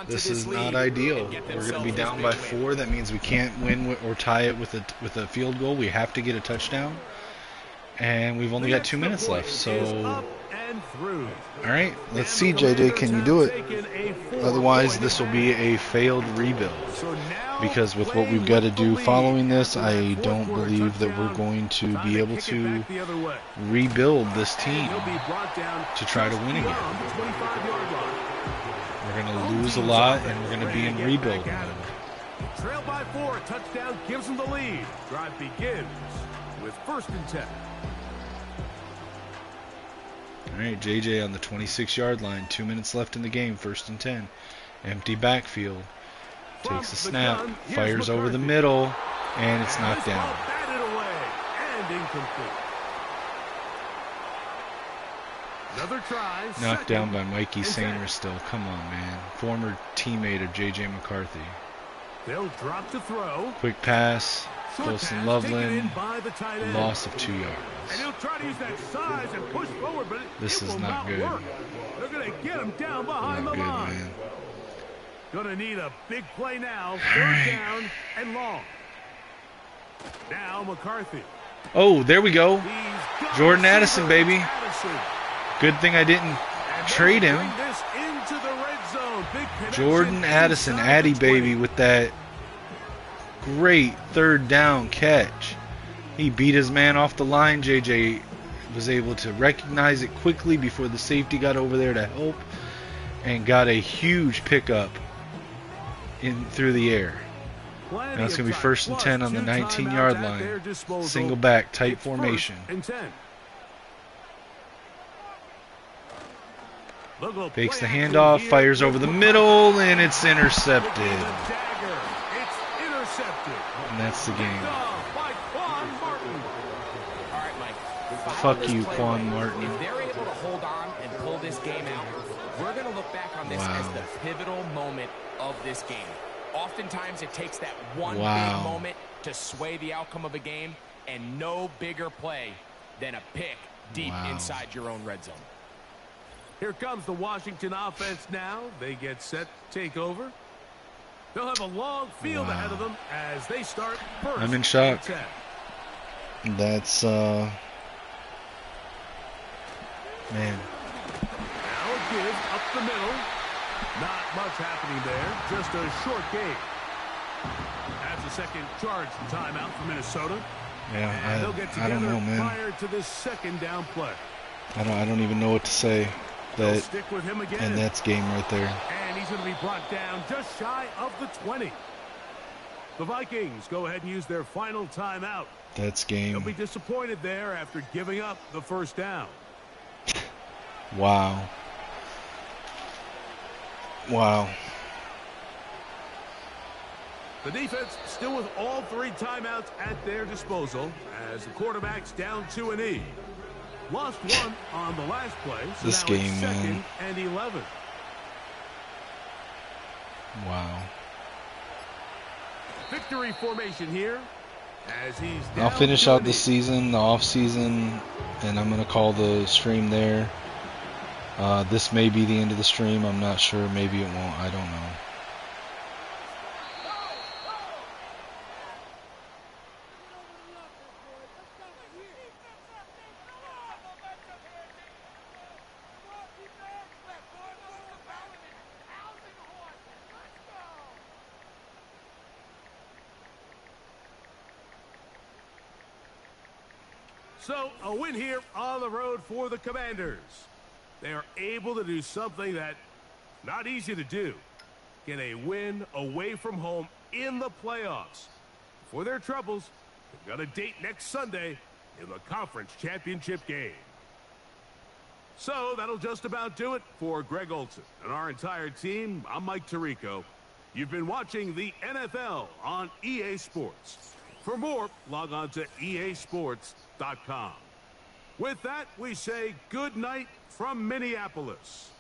This is not ideal. We're going to be down by 4. That means we can't win or tie it with a field goal. We have to get a touchdown. And we've only got 2 minutes left. So, all right, let's see, JJ, can you do it? Otherwise, this will be a failed rebuild. Because with what we've got to do following this, I don't believe that we're going to be able to rebuild this team to try to win again. We're going to lose a lot, and we're going to be in rebuild mode. Trail by 4, touchdown gives them the lead. Drive begins with 1st and 10. All right, JJ on the 26-yard line. 2 minutes left in the game. 1st and 10. Empty backfield. Takes a snap. Fires over the middle. And it's knocked down. Batted away and incomplete. Another try. Knocked down by Mikey Sainer still. Come on, man. Former teammate of J.J. McCarthy. They'll drop to throw. Quick pass. Wilson Loveland. Loss of 2 yards. And he'll try to use that size and push forward, but this is not good. Work. They're going to get him down behind the line. Man. Going to need a big play now. 3rd down and long. Now McCarthy. Oh, there we go. Jordan Addison, baby. Good thing I didn't trade him. Jordan Addison, Addy baby, with that great 3rd down catch. He beat his man off the line. JJ was able to recognize it quickly before the safety got over there to help and got a huge pickup in through the air. Now it's going to be 1st and 10 on the 19-yard line. Single back, tight formation. Fakes the handoff, fires over the middle, and it's intercepted. And that's the game. Fuck you, Quan Martin. If they're able to hold on and pull this game out, we're going to look back on this as the pivotal moment of this game. Oftentimes it takes that one big moment to sway the outcome of a game, and no bigger play than a pick deep inside your own red zone. Here comes the Washington offense now. They get set to take over. They'll have a long field ahead of them as they start first. I'm in shock. That's, man. Now a give up the middle. Not much happening there. Just a short game. That's a second charge timeout for Minnesota. Yeah, I don't know, man. Prior to this 2nd down play. I don't even know what to say. That, stick with him again. And that's game right there. And he's going to be brought down just shy of the 20. The Vikings go ahead and use their final timeout. That's game. They'll be disappointed there after giving up the 1st down. Wow. Wow. The defense still with all 3 timeouts at their disposal as the quarterback's down 2 and E. Lost 1 on the last play. So this now game, it's 2nd man. and 11. Wow. Victory formation here as he's down. I'll finish out the season, the off season, and I'm going to call the stream there. This may be the end of the stream. I'm not sure. Maybe it won't. I don't know. So, a win here on the road for the Commanders. They are able to do something that not easy to do. Get a win away from home in the playoffs. For their troubles, they've got a date next Sunday in the conference championship game. So, that'll just about do it for Greg Olson and our entire team. I'm Mike Tirico. You've been watching the NFL on EA Sports. For more, log on to easports.com. With that, we say good night from Minneapolis.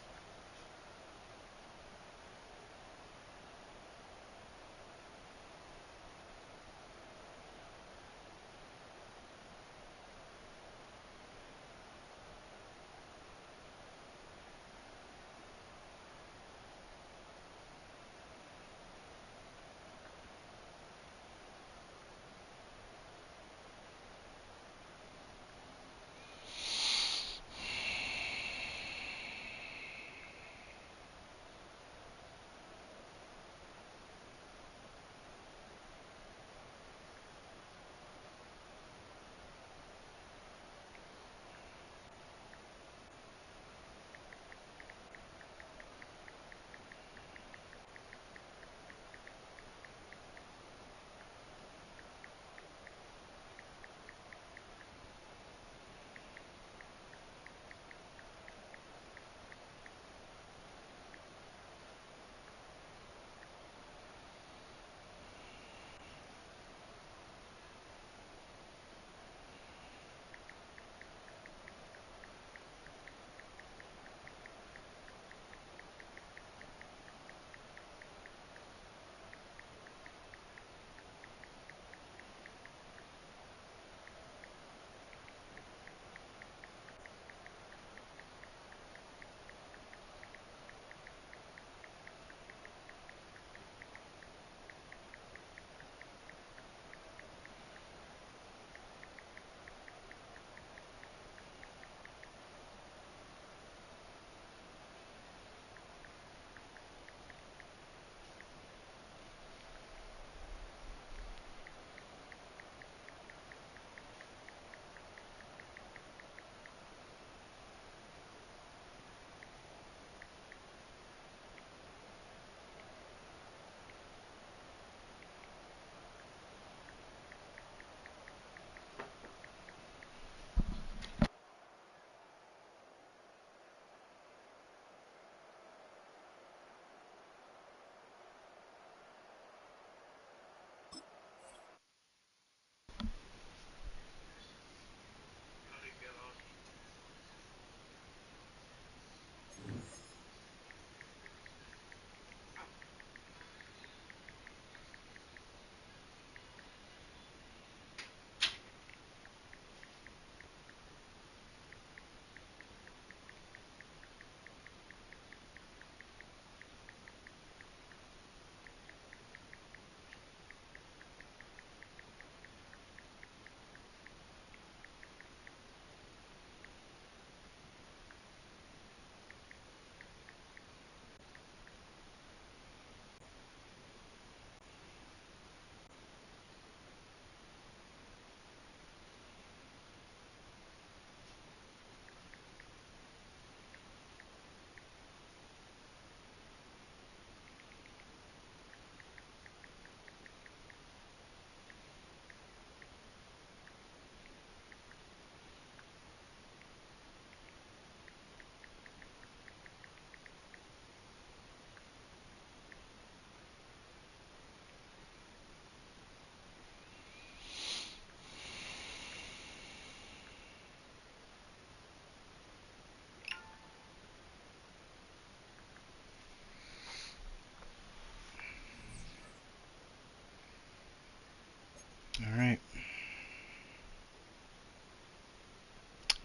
All right.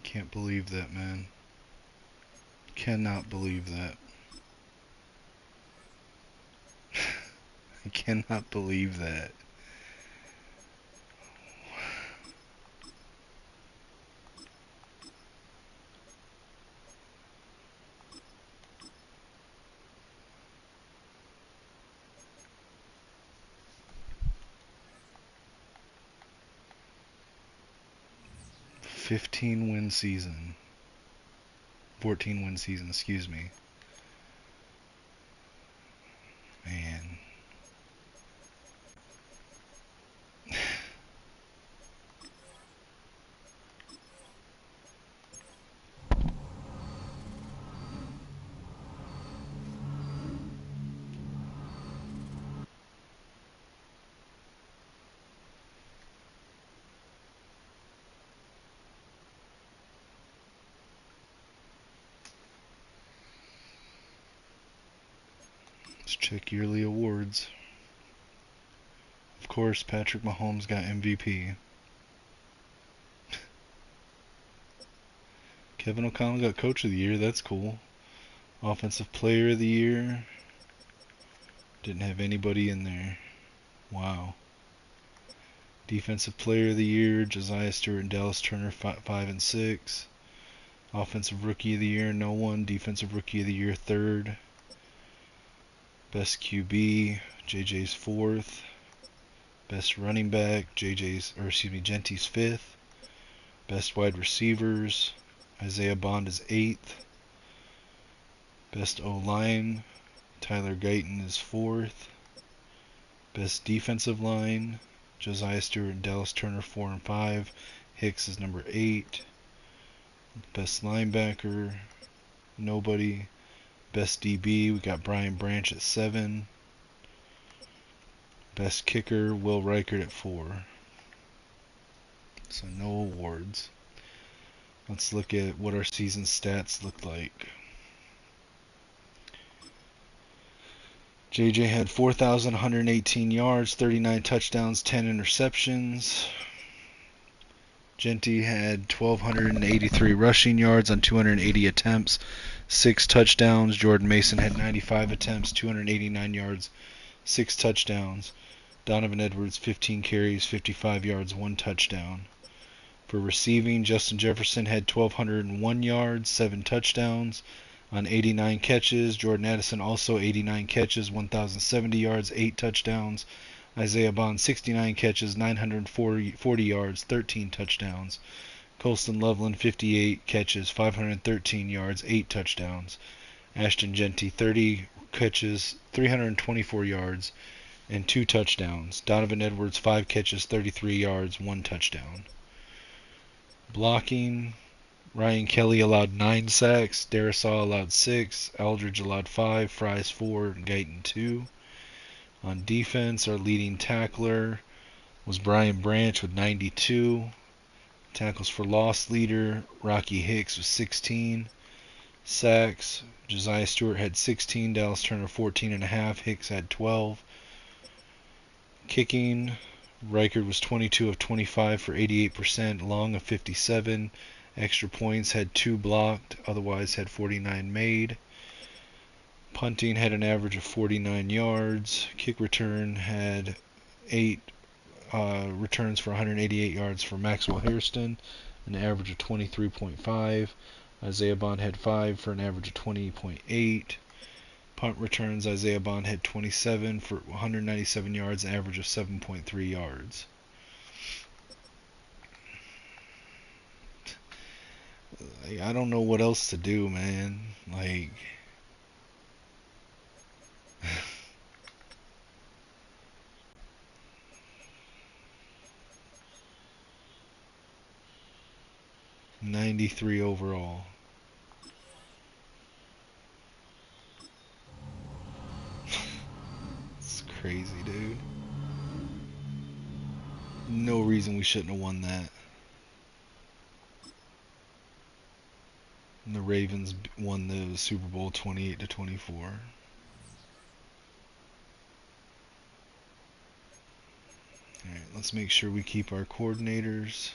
Can't believe that, man. Cannot believe that. I cannot believe that. Win season. 14-win season, excuse me. Man. Check yearly awards. Of course, Patrick Mahomes got MVP. Kevin O'Connell got Coach of the Year. That's cool. Offensive Player of the Year. Didn't have anybody in there. Wow. Defensive Player of the Year, Josiah Stewart and Dallas Turner, 5 and 6. Offensive Rookie of the Year, no one. Defensive Rookie of the Year, 3rd. Best QB, JJ's 4th. Best running back, Genty's 5th. Best wide receivers, Isaiah Bond is 8th. Best O-line, Tyler Guyton is 4th. Best defensive line, Josiah Stewart and Dallas Turner, 4 and 5. Hicks is number 8. Best linebacker, nobody. Best DB, we got Brian Branch at 7. Best kicker, Will Reichert at 4. So no awards. Let's look at what our season stats look like. JJ had 4,118 yards, 39 touchdowns, 10 interceptions. Genty had 1,283 rushing yards on 280 attempts, 6 touchdowns. Jordan Mason had 95 attempts, 289 yards, 6 touchdowns. Donovan Edwards, 15 carries, 55 yards, 1 touchdown. For receiving, Justin Jefferson had 1,201 yards, 7 touchdowns on 89 catches. Jordan Addison also 89 catches, 1,070 yards, 8 touchdowns. Isaiah Bond 69 catches, 940 yards, 13 touchdowns. Colston Loveland 58 catches, 513 yards, 8 touchdowns. Ashton Genty 30 catches, 324 yards, and 2 touchdowns. Donovan Edwards 5 catches, 33 yards, 1 touchdown. Blocking, Ryan Kelly allowed 9 sacks, Darisaw allowed 6, Aldridge allowed 5, Fries 4, and Guyton 2. On defense, our leading tackler was Brian Branch with 92. Tackles for loss leader, Rocky Hicks with 16. Sacks, Josiah Stewart had 16, Dallas Turner 14.5, Hicks had 12. Kicking, Reichert was 22 of 25 for 88%, Long of 57. Extra points, had 2 blocked, otherwise had 49 made. Punting had an average of 49 yards. Kick return had 8 returns for 188 yards for Maxwell Hairston, an average of 23.5. Isaiah Bond had 5 for an average of 20.8. Punt returns, Isaiah Bond had 27 for 197 yards, an average of 7.3 yards. I don't know what else to do, man. Like... 93 overall. It's crazy, dude. No reason we shouldn't have won that. And the Ravens won the Super Bowl 28-24. Alright, let's make sure we keep our coordinators.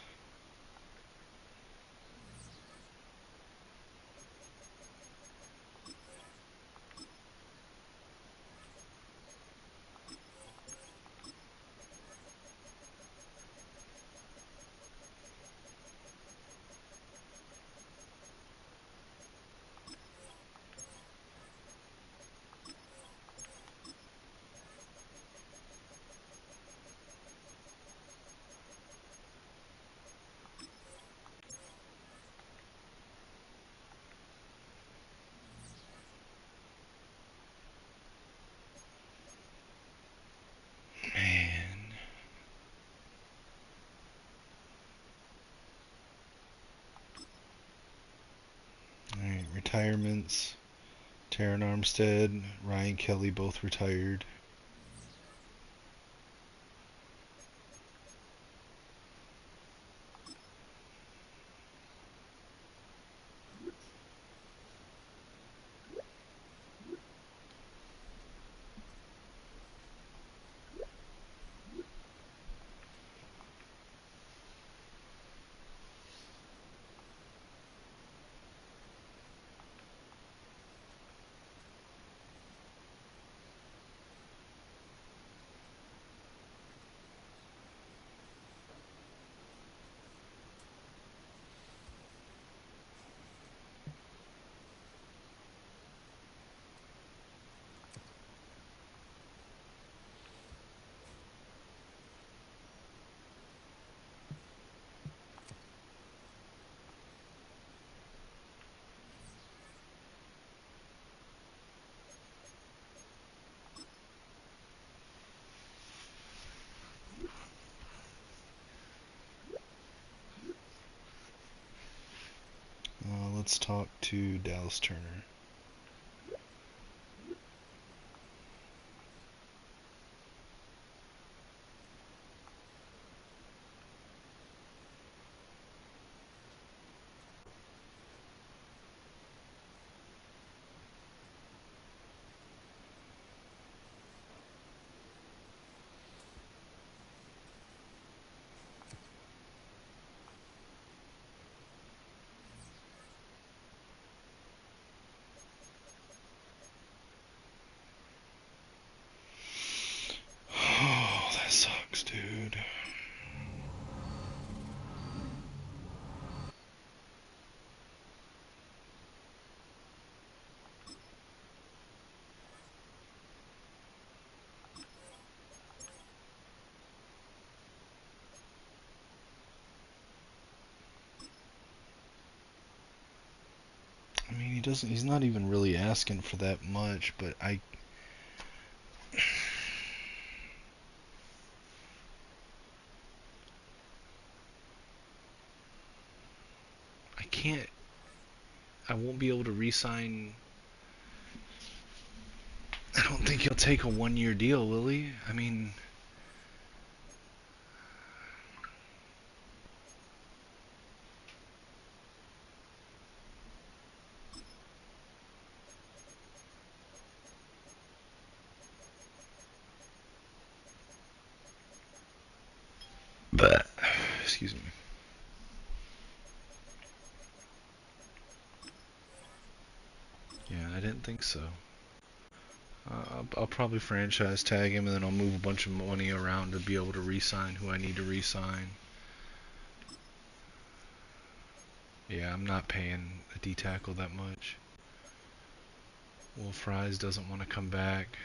Alright, retirements. Taron Armstead, Ryan Kelly both retired. let's talk to Dallas Turner. Oh, that sucks, dude. I mean, he's not even really asking for that much, but I can't, I won't be able to re-sign. I don't think he'll take a 1-year deal, will he? I mean, but excuse me. Yeah, I didn't think so. I'll probably franchise tag him, and then I'll move a bunch of money around to be able to re-sign who I need to re-sign. Yeah, I'm not paying a D-tackle that much. Will Fries doesn't want to come back.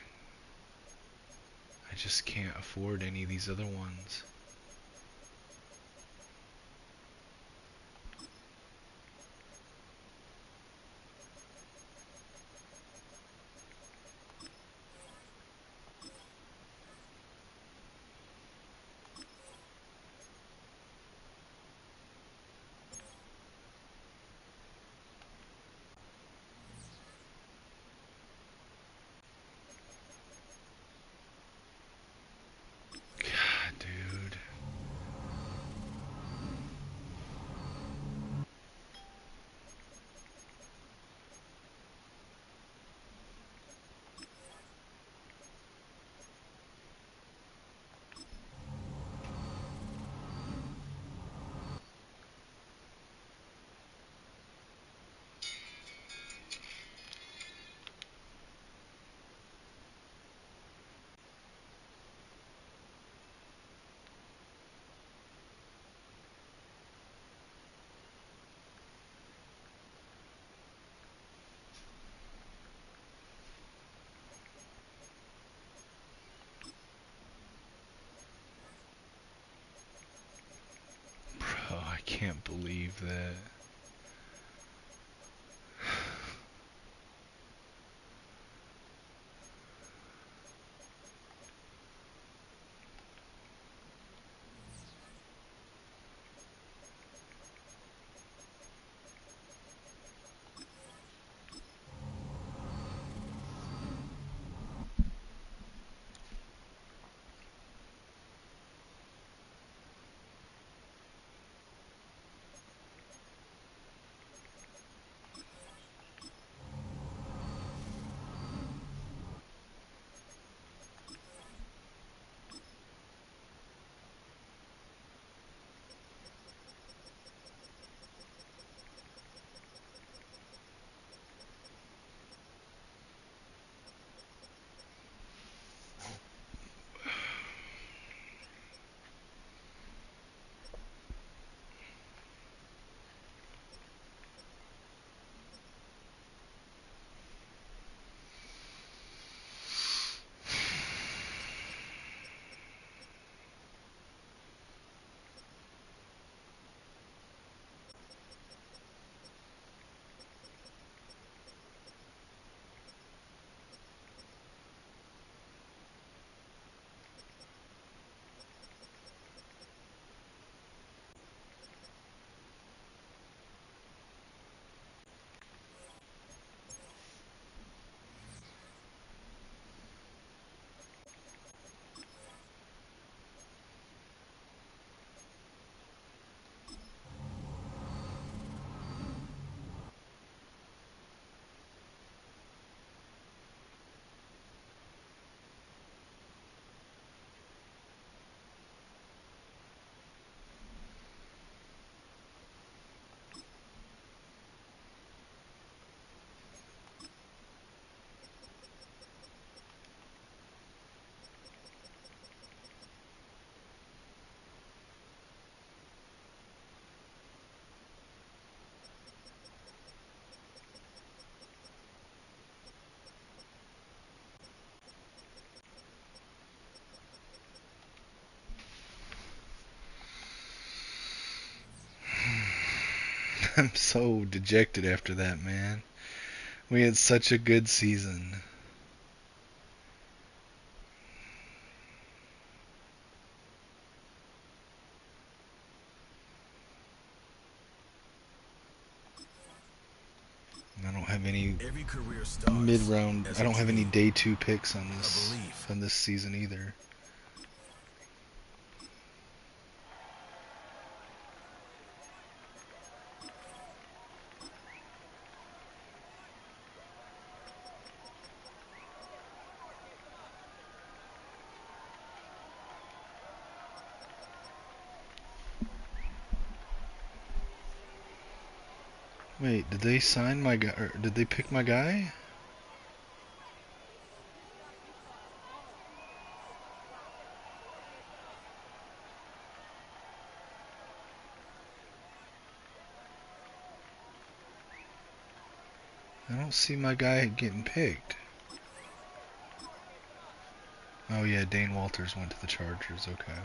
I just can't afford any of these other ones. God, dude. Bro, I can't believe that. I'm so dejected after that, man. We had such a good season. I don't have any mid-round. I don't have any day 2 picks on this season either. Wait, did they sign my guy? Or did they pick my guy? I don't see my guy getting picked. Oh yeah, Dane Walters went to the Chargers. Okay.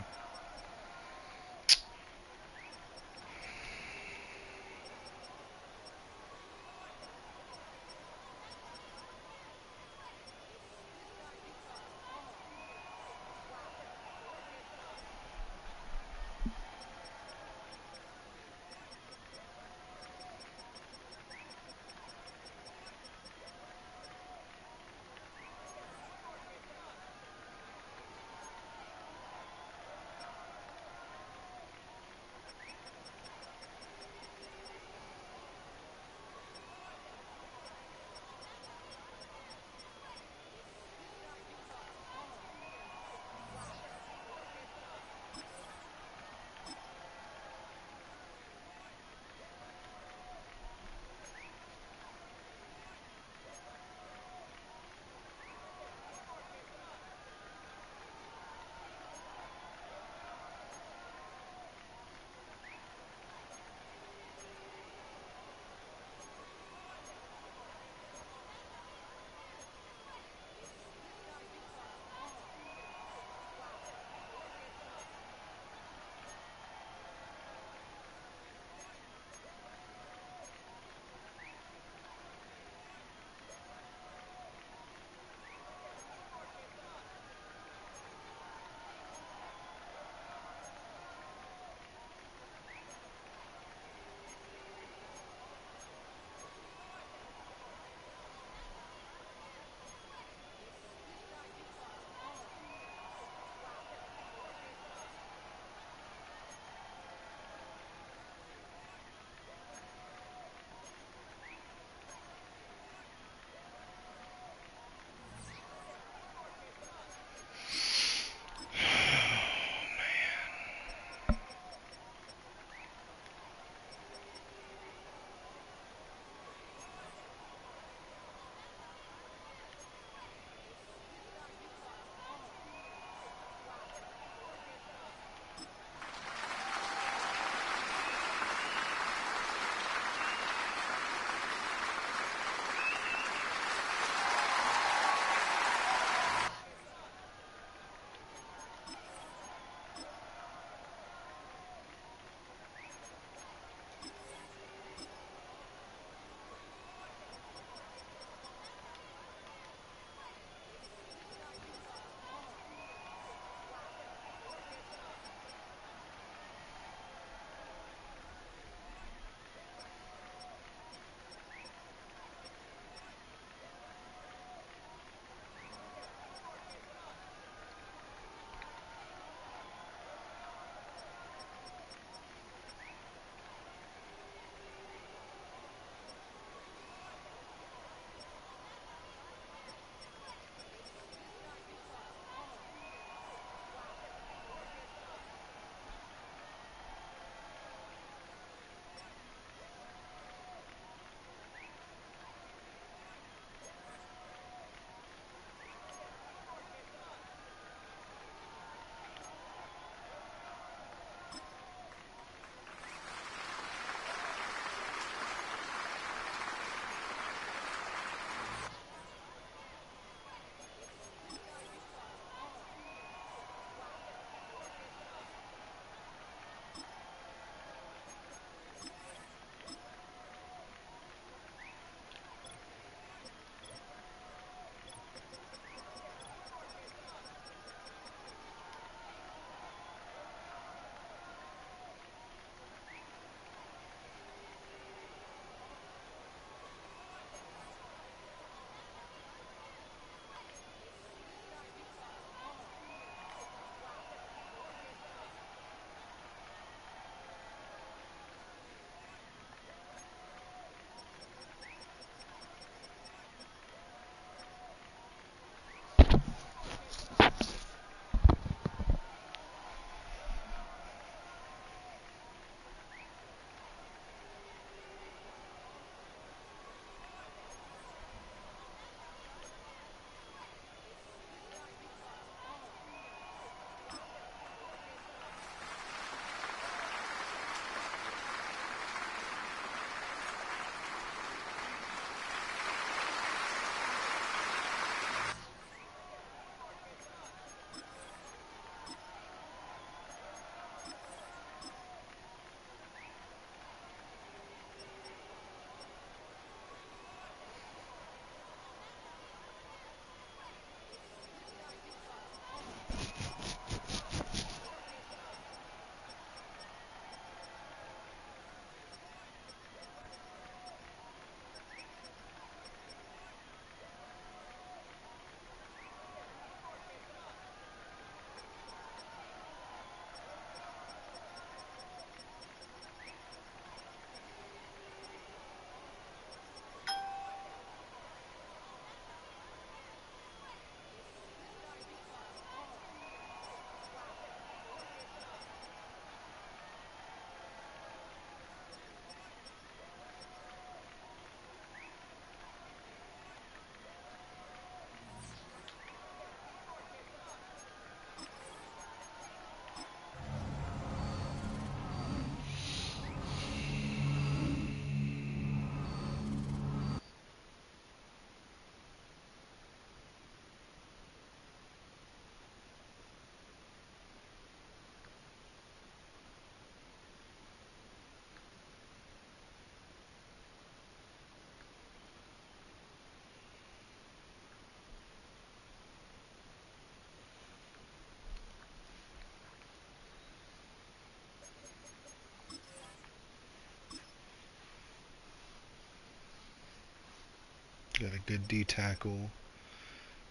Got a good D tackle.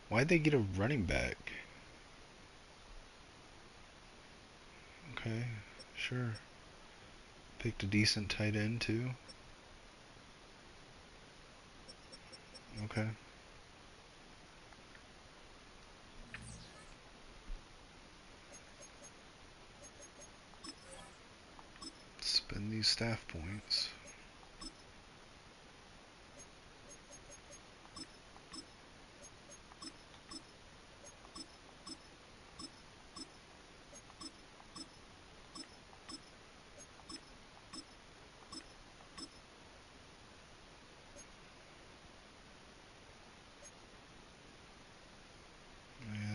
Why'd they get a running back? Okay, sure. Picked a decent tight end too. Okay. Spend these staff points.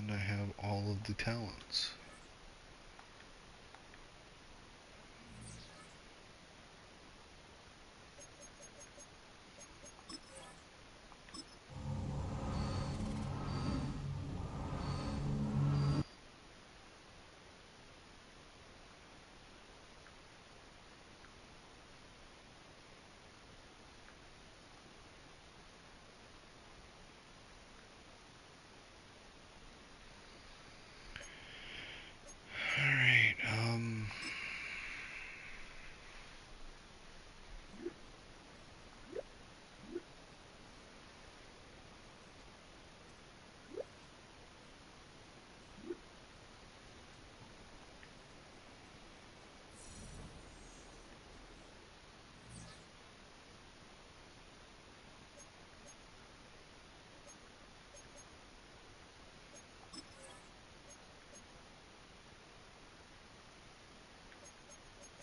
And I have all of the talents.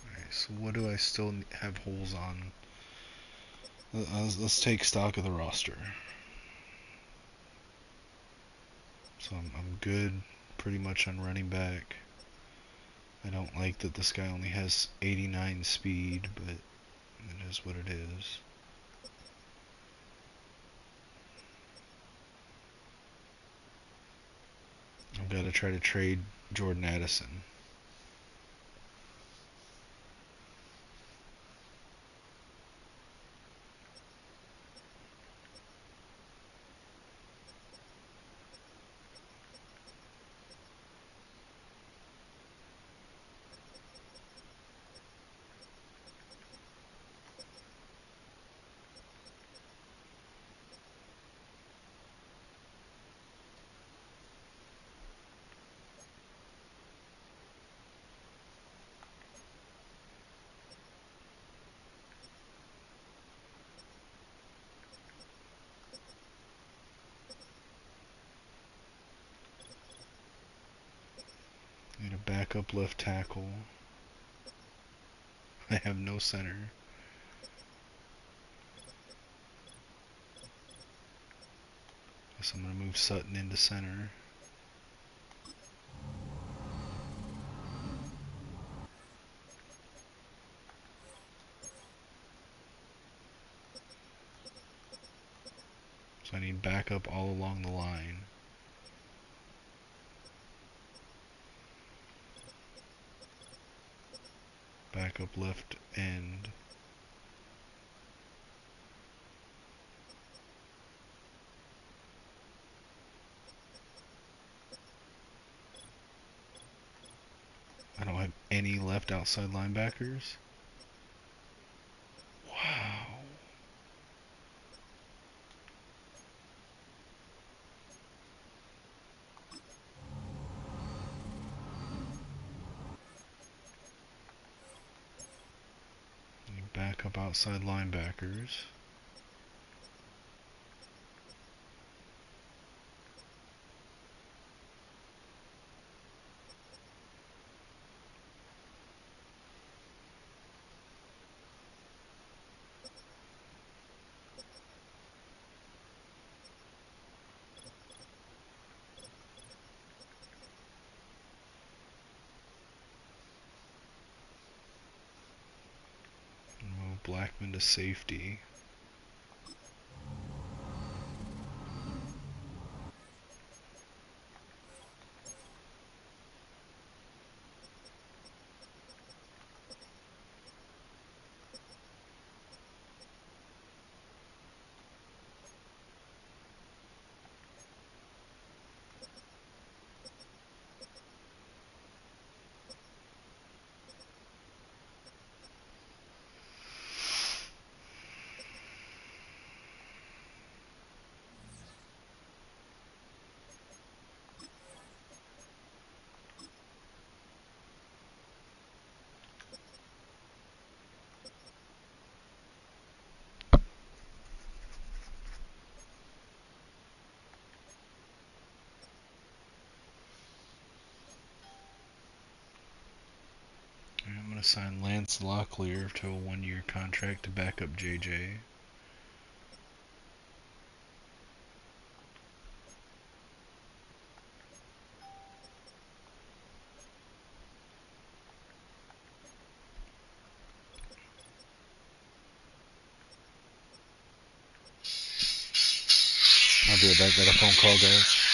Alright, so what do I still have holes on? Let's take stock of the roster. So I'm good pretty much on running back. I don't like that this guy only has 89 speed, but it is what it is. I've got to try to trade Jordan Addison. Need a backup left tackle. I have no center. Guess I'm going to move Sutton into center. So I need backup all along the line. Backup left end. I don't have any left outside linebackers. Wow. Need backup outside linebackers. Move Blackman to safety. Sign Lance Locklear to a 1-year contract to back up JJ. I'll be right back. Got a phone call, guys.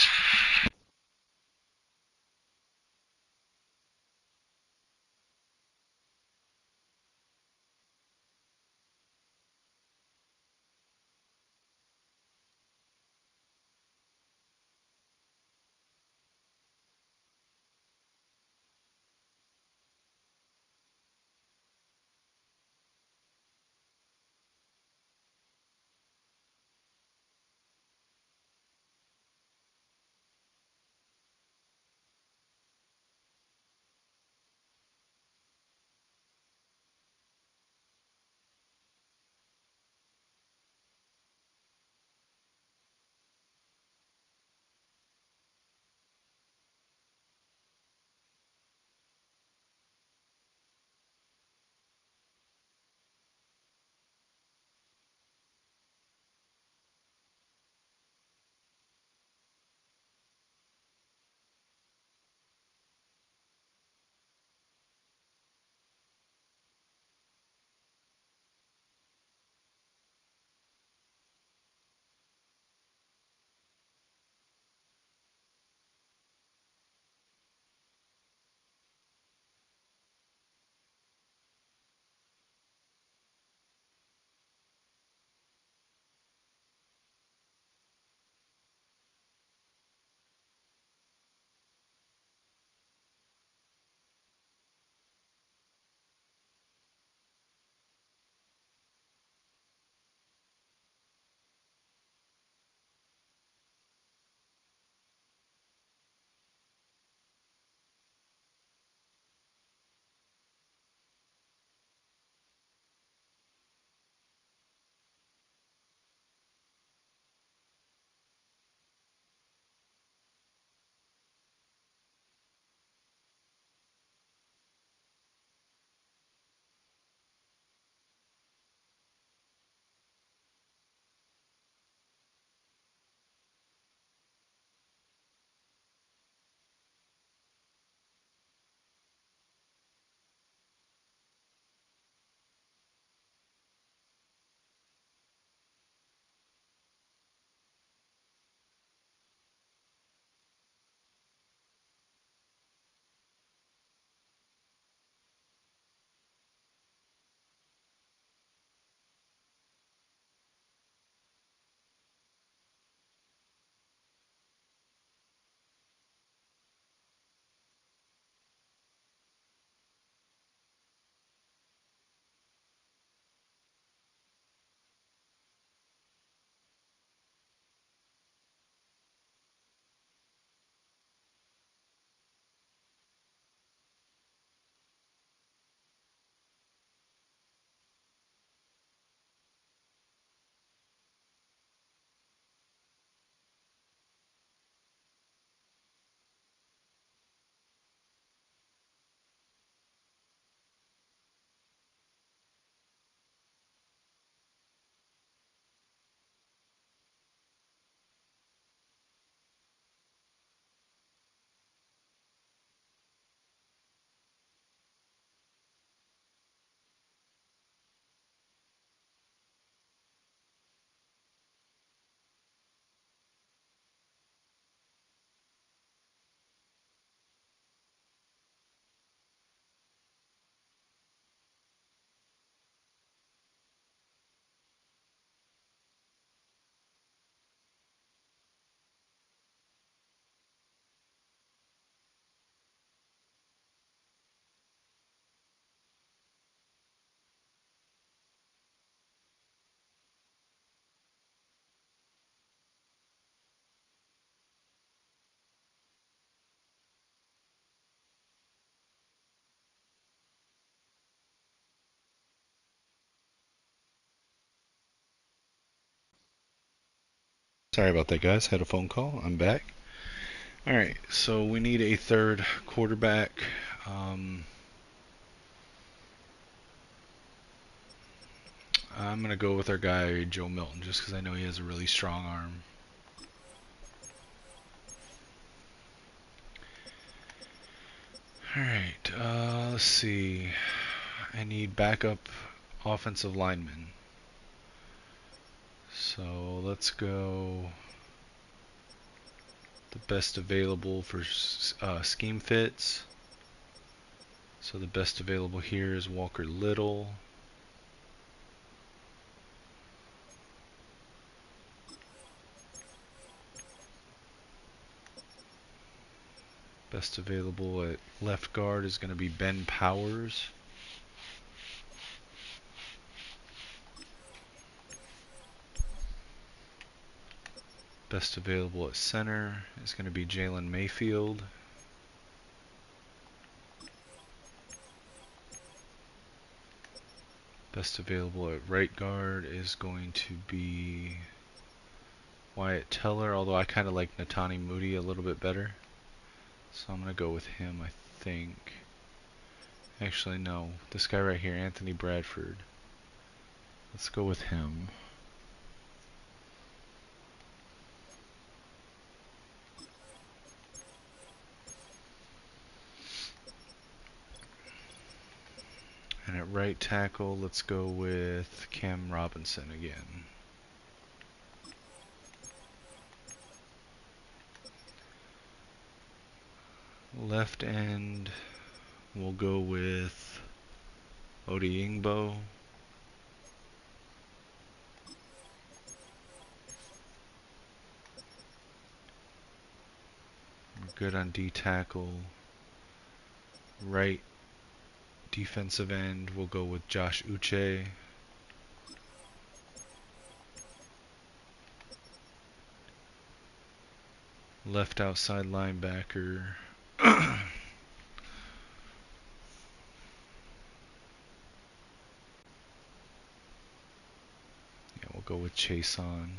Sorry about that, guys. Had a phone call. I'm back. All right, so we need a third quarterback. Um, I'm going to go with our guy, Joe Milton, just because I know he has a really strong arm. Alright, let's see. I need backup offensive linemen. So let's go the best available for scheme fits. So the best available here is Walker Little. Best available at left guard is going to be Ben Powers. Best available at center is going to be Jalen Mayfield. Best available at right guard is going to be Wyatt Teller, although I kind of like Natani Moody a little bit better. So I'm going to go with him, I think. Actually, no. This guy right here, Anthony Bradford. Let's go with him. And at right tackle, let's go with Cam Robinson again. Left end, we'll go with Odiingbo. We're good on D tackle. Right defensive end, we'll go with Josh Uche. Left outside linebacker. Yeah, we'll go with Chase on.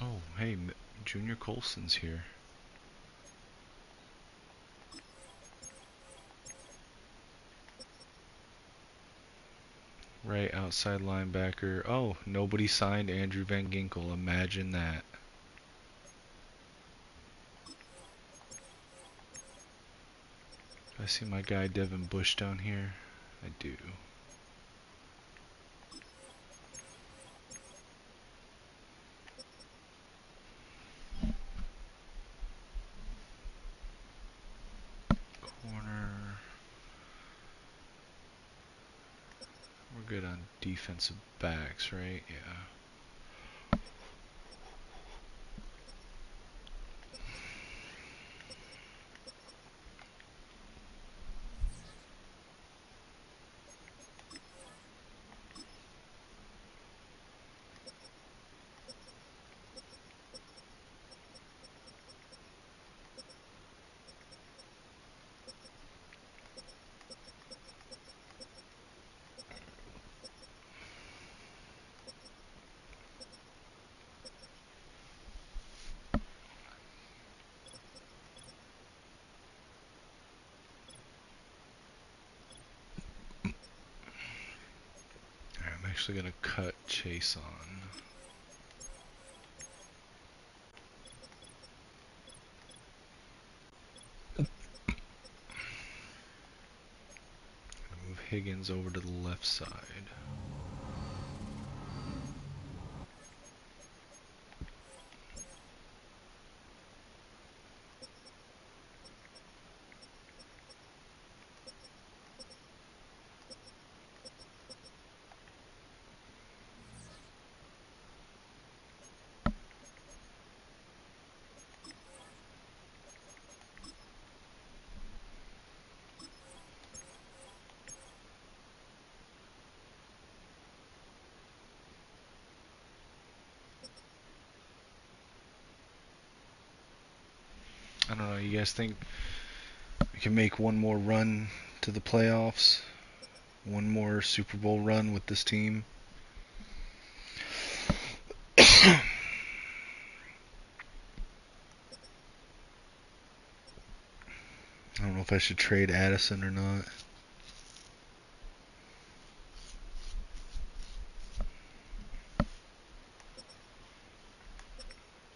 Oh, hey, Junior Colson's here. Right outside linebacker. Oh, nobody signed Andrew Van Ginkel. Imagine that. Do I see my guy Devin Bush down here? I do. Corner. We're good on defensive backs, right? Yeah. I'm actually going to cut Chase on. Move Higgins over to the left side. I don't know, you guys think we can make one more run to the playoffs? One more Super Bowl run with this team? I don't know if if I should trade Addison or not.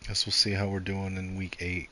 Guess we'll see how we're doing in week 8.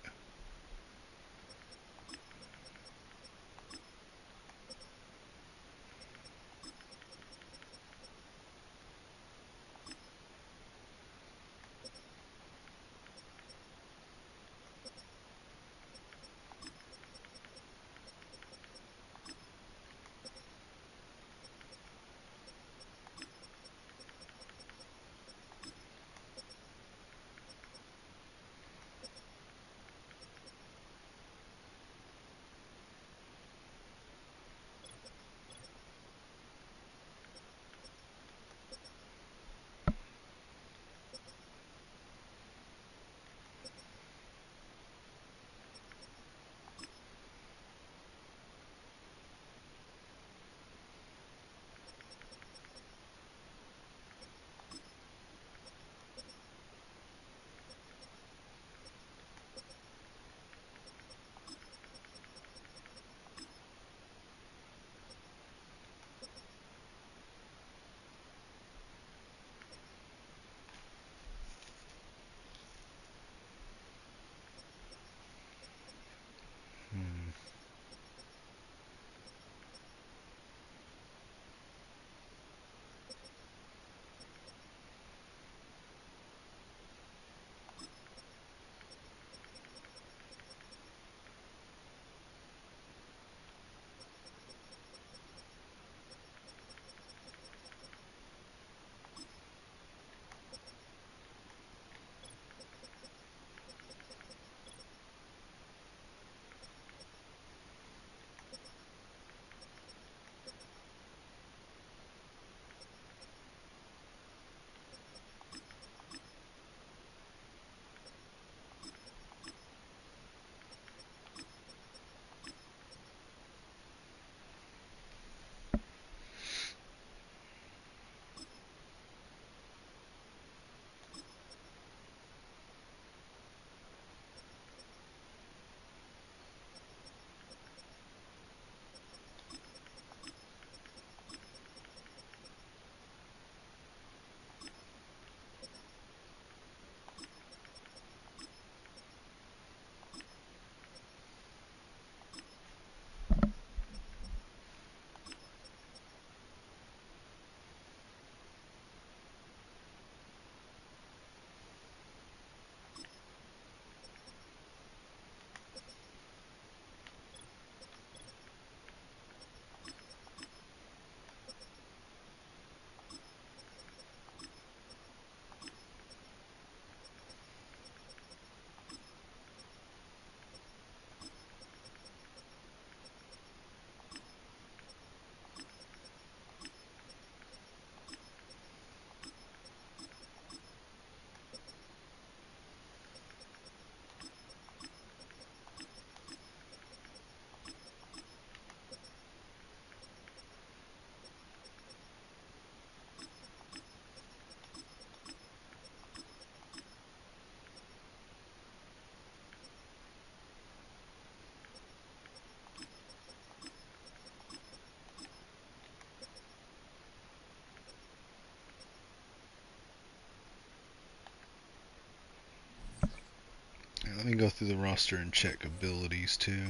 Let me go through the roster and check abilities too.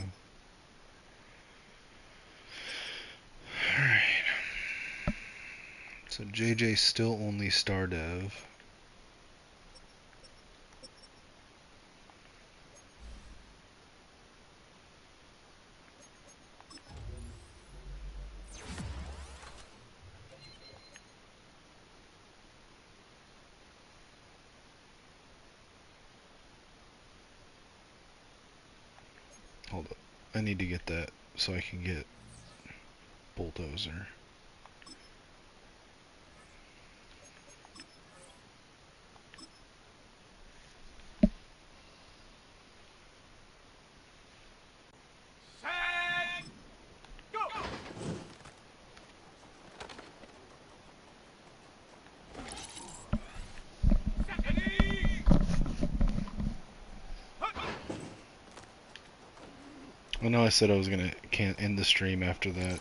Alright. So JJ's still only star dev. Hold up. I need to get that so I can get Bulldozer. I know I said I was gonna can't end the stream after that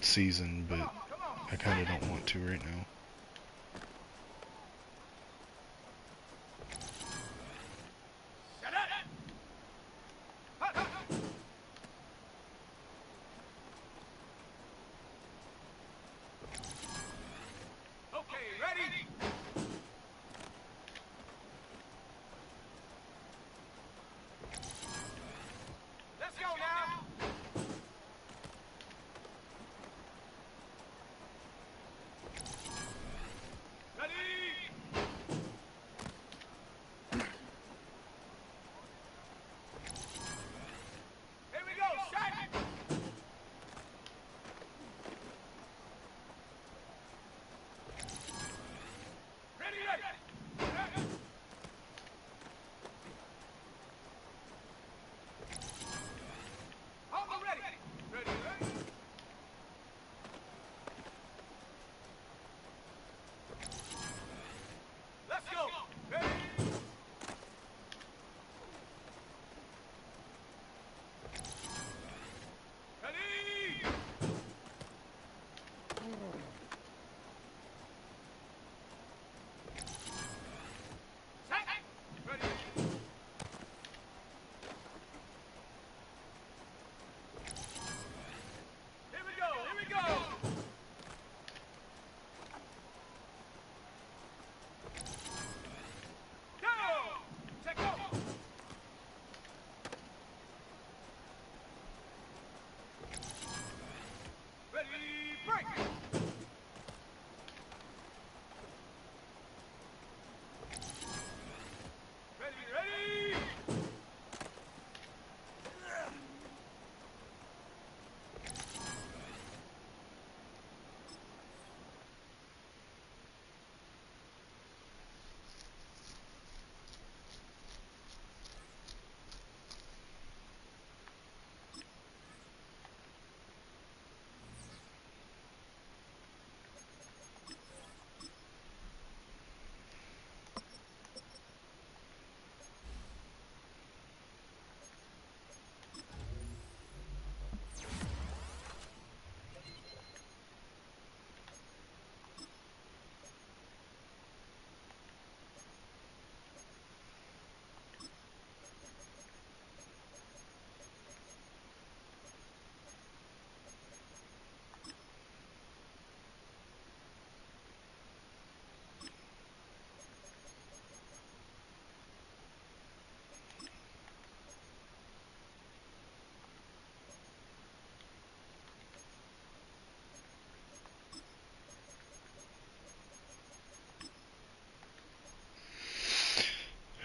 season, but I kind of don't want to right now.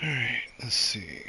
Alright, let's see.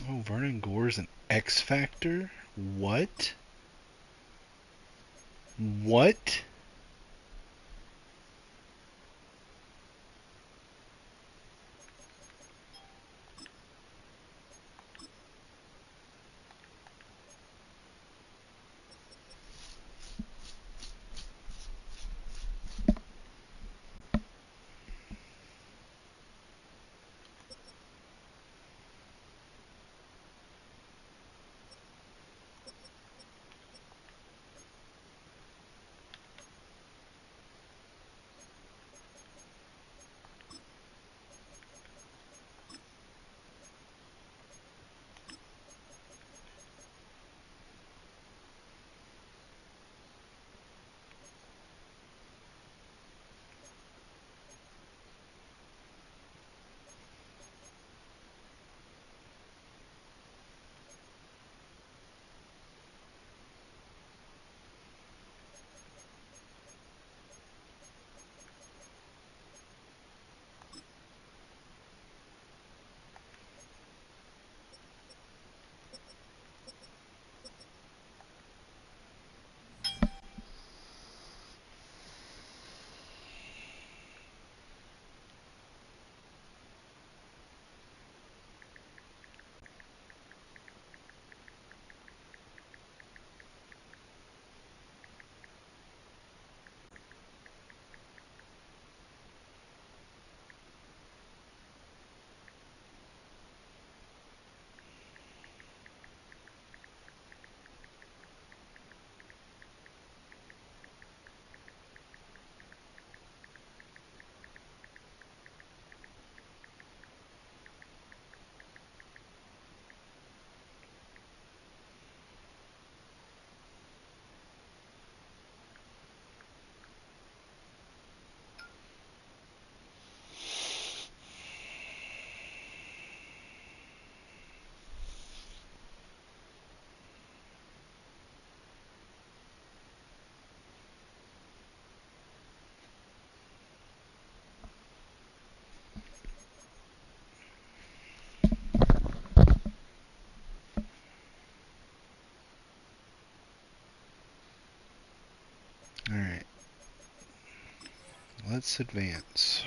Oh, Vernon Gore's an X Factor? What? What? Alright. Let's advance.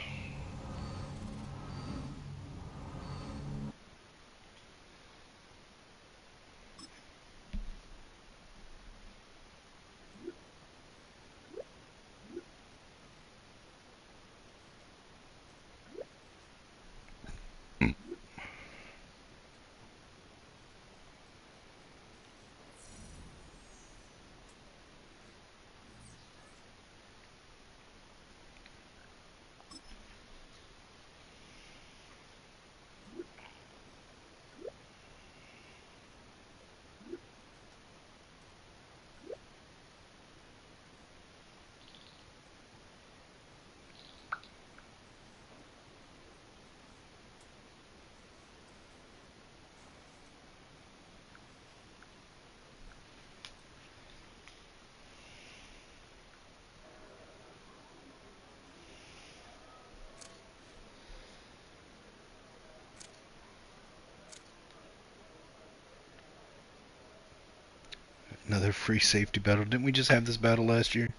Another free safety battle. Didn't we just have this battle last year?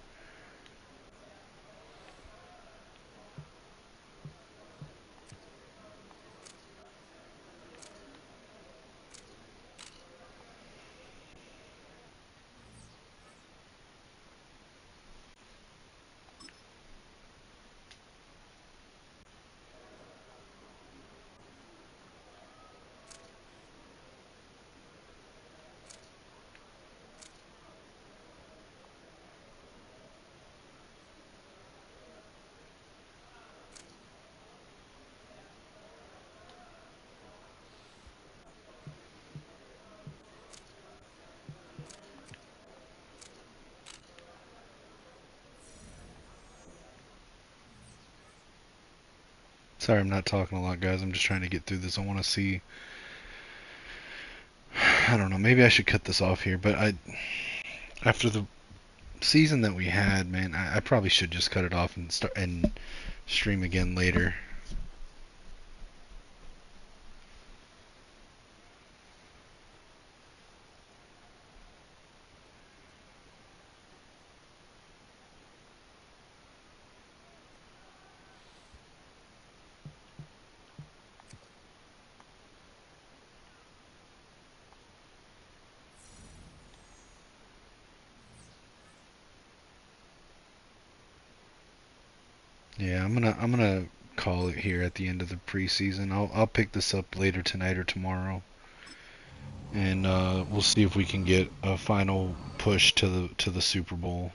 Sorry, I'm not talking a lot, guys. I'm just trying to get through this. I want to see. I don't know. Maybe I should cut this off here, but after the season that we had, man, I probably should just cut it off and start and stream again later. Yeah, I'm gonna call it here at the end of the preseason. I'll pick this up later tonight or tomorrow, and we'll see if we can get a final push to the Super Bowl.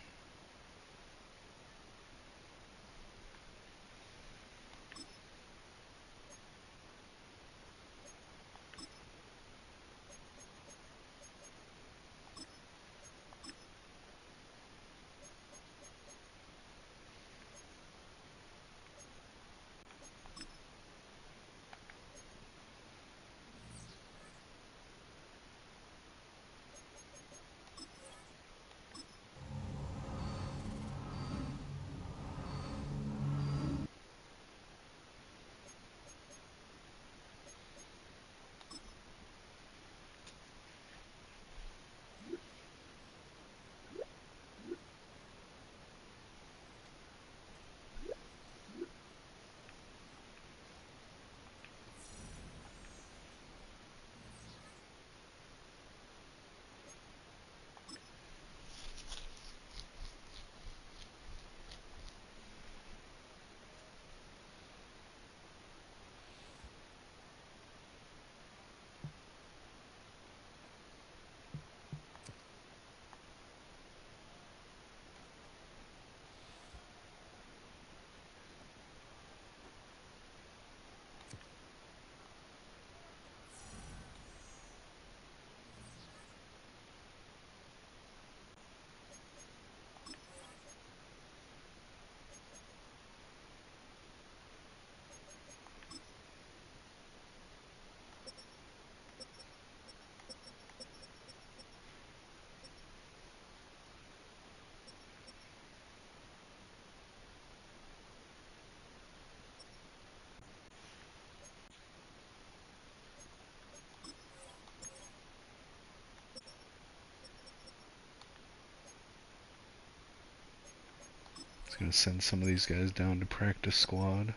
It's gonna send some of these guys down to practice squad.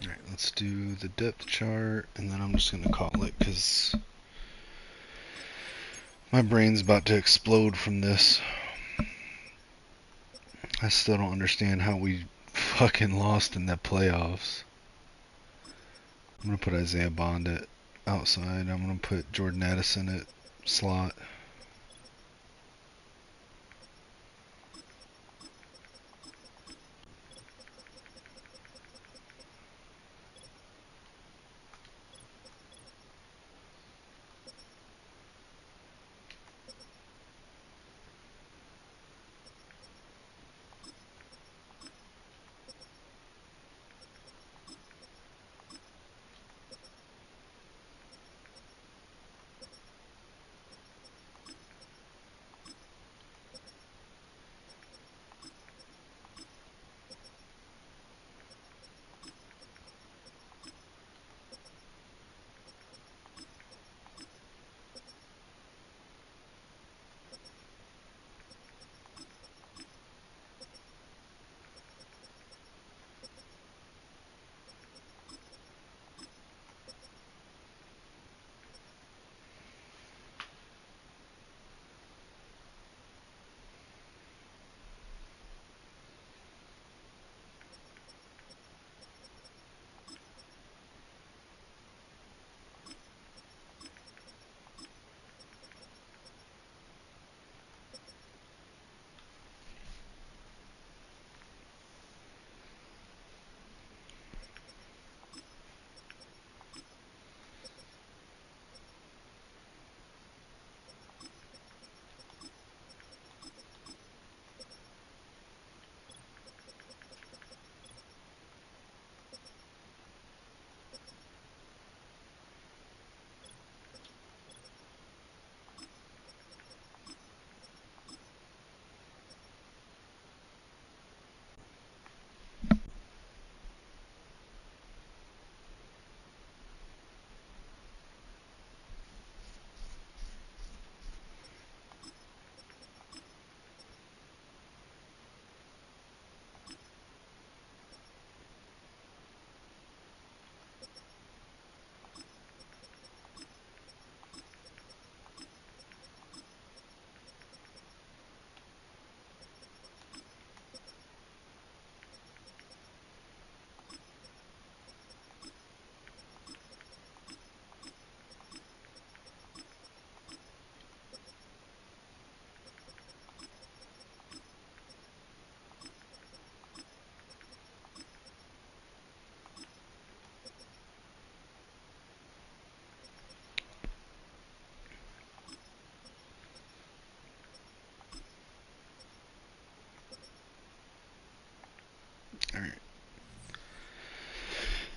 Alright, let's do the depth chart, and then I'm just going to call it because my brain's about to explode from this. I still don't understand how we fucking lost in the playoffs. I'm going to put Isaiah Bond at outside. I'm going to put Jordan Addison at slot.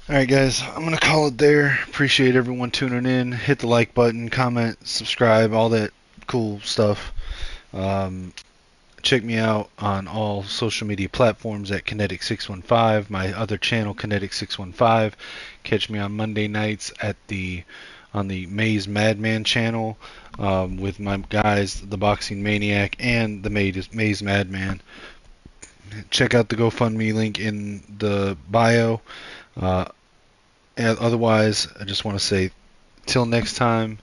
Alright guys, I'm going to call it there. Appreciate everyone tuning in. Hit the like button, comment, subscribe, all that cool stuff. Check me out on all social media platforms at Kinetic615. My other channel, Kinetic615. Catch me on Monday nights on the Maze Madman channel with my guys, the Boxing Maniac and the Maze Madman. Check out the GoFundMe link in the bio. And otherwise, I just want to say, till next time,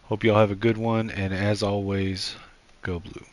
hope you all have a good one, and as always, go blue.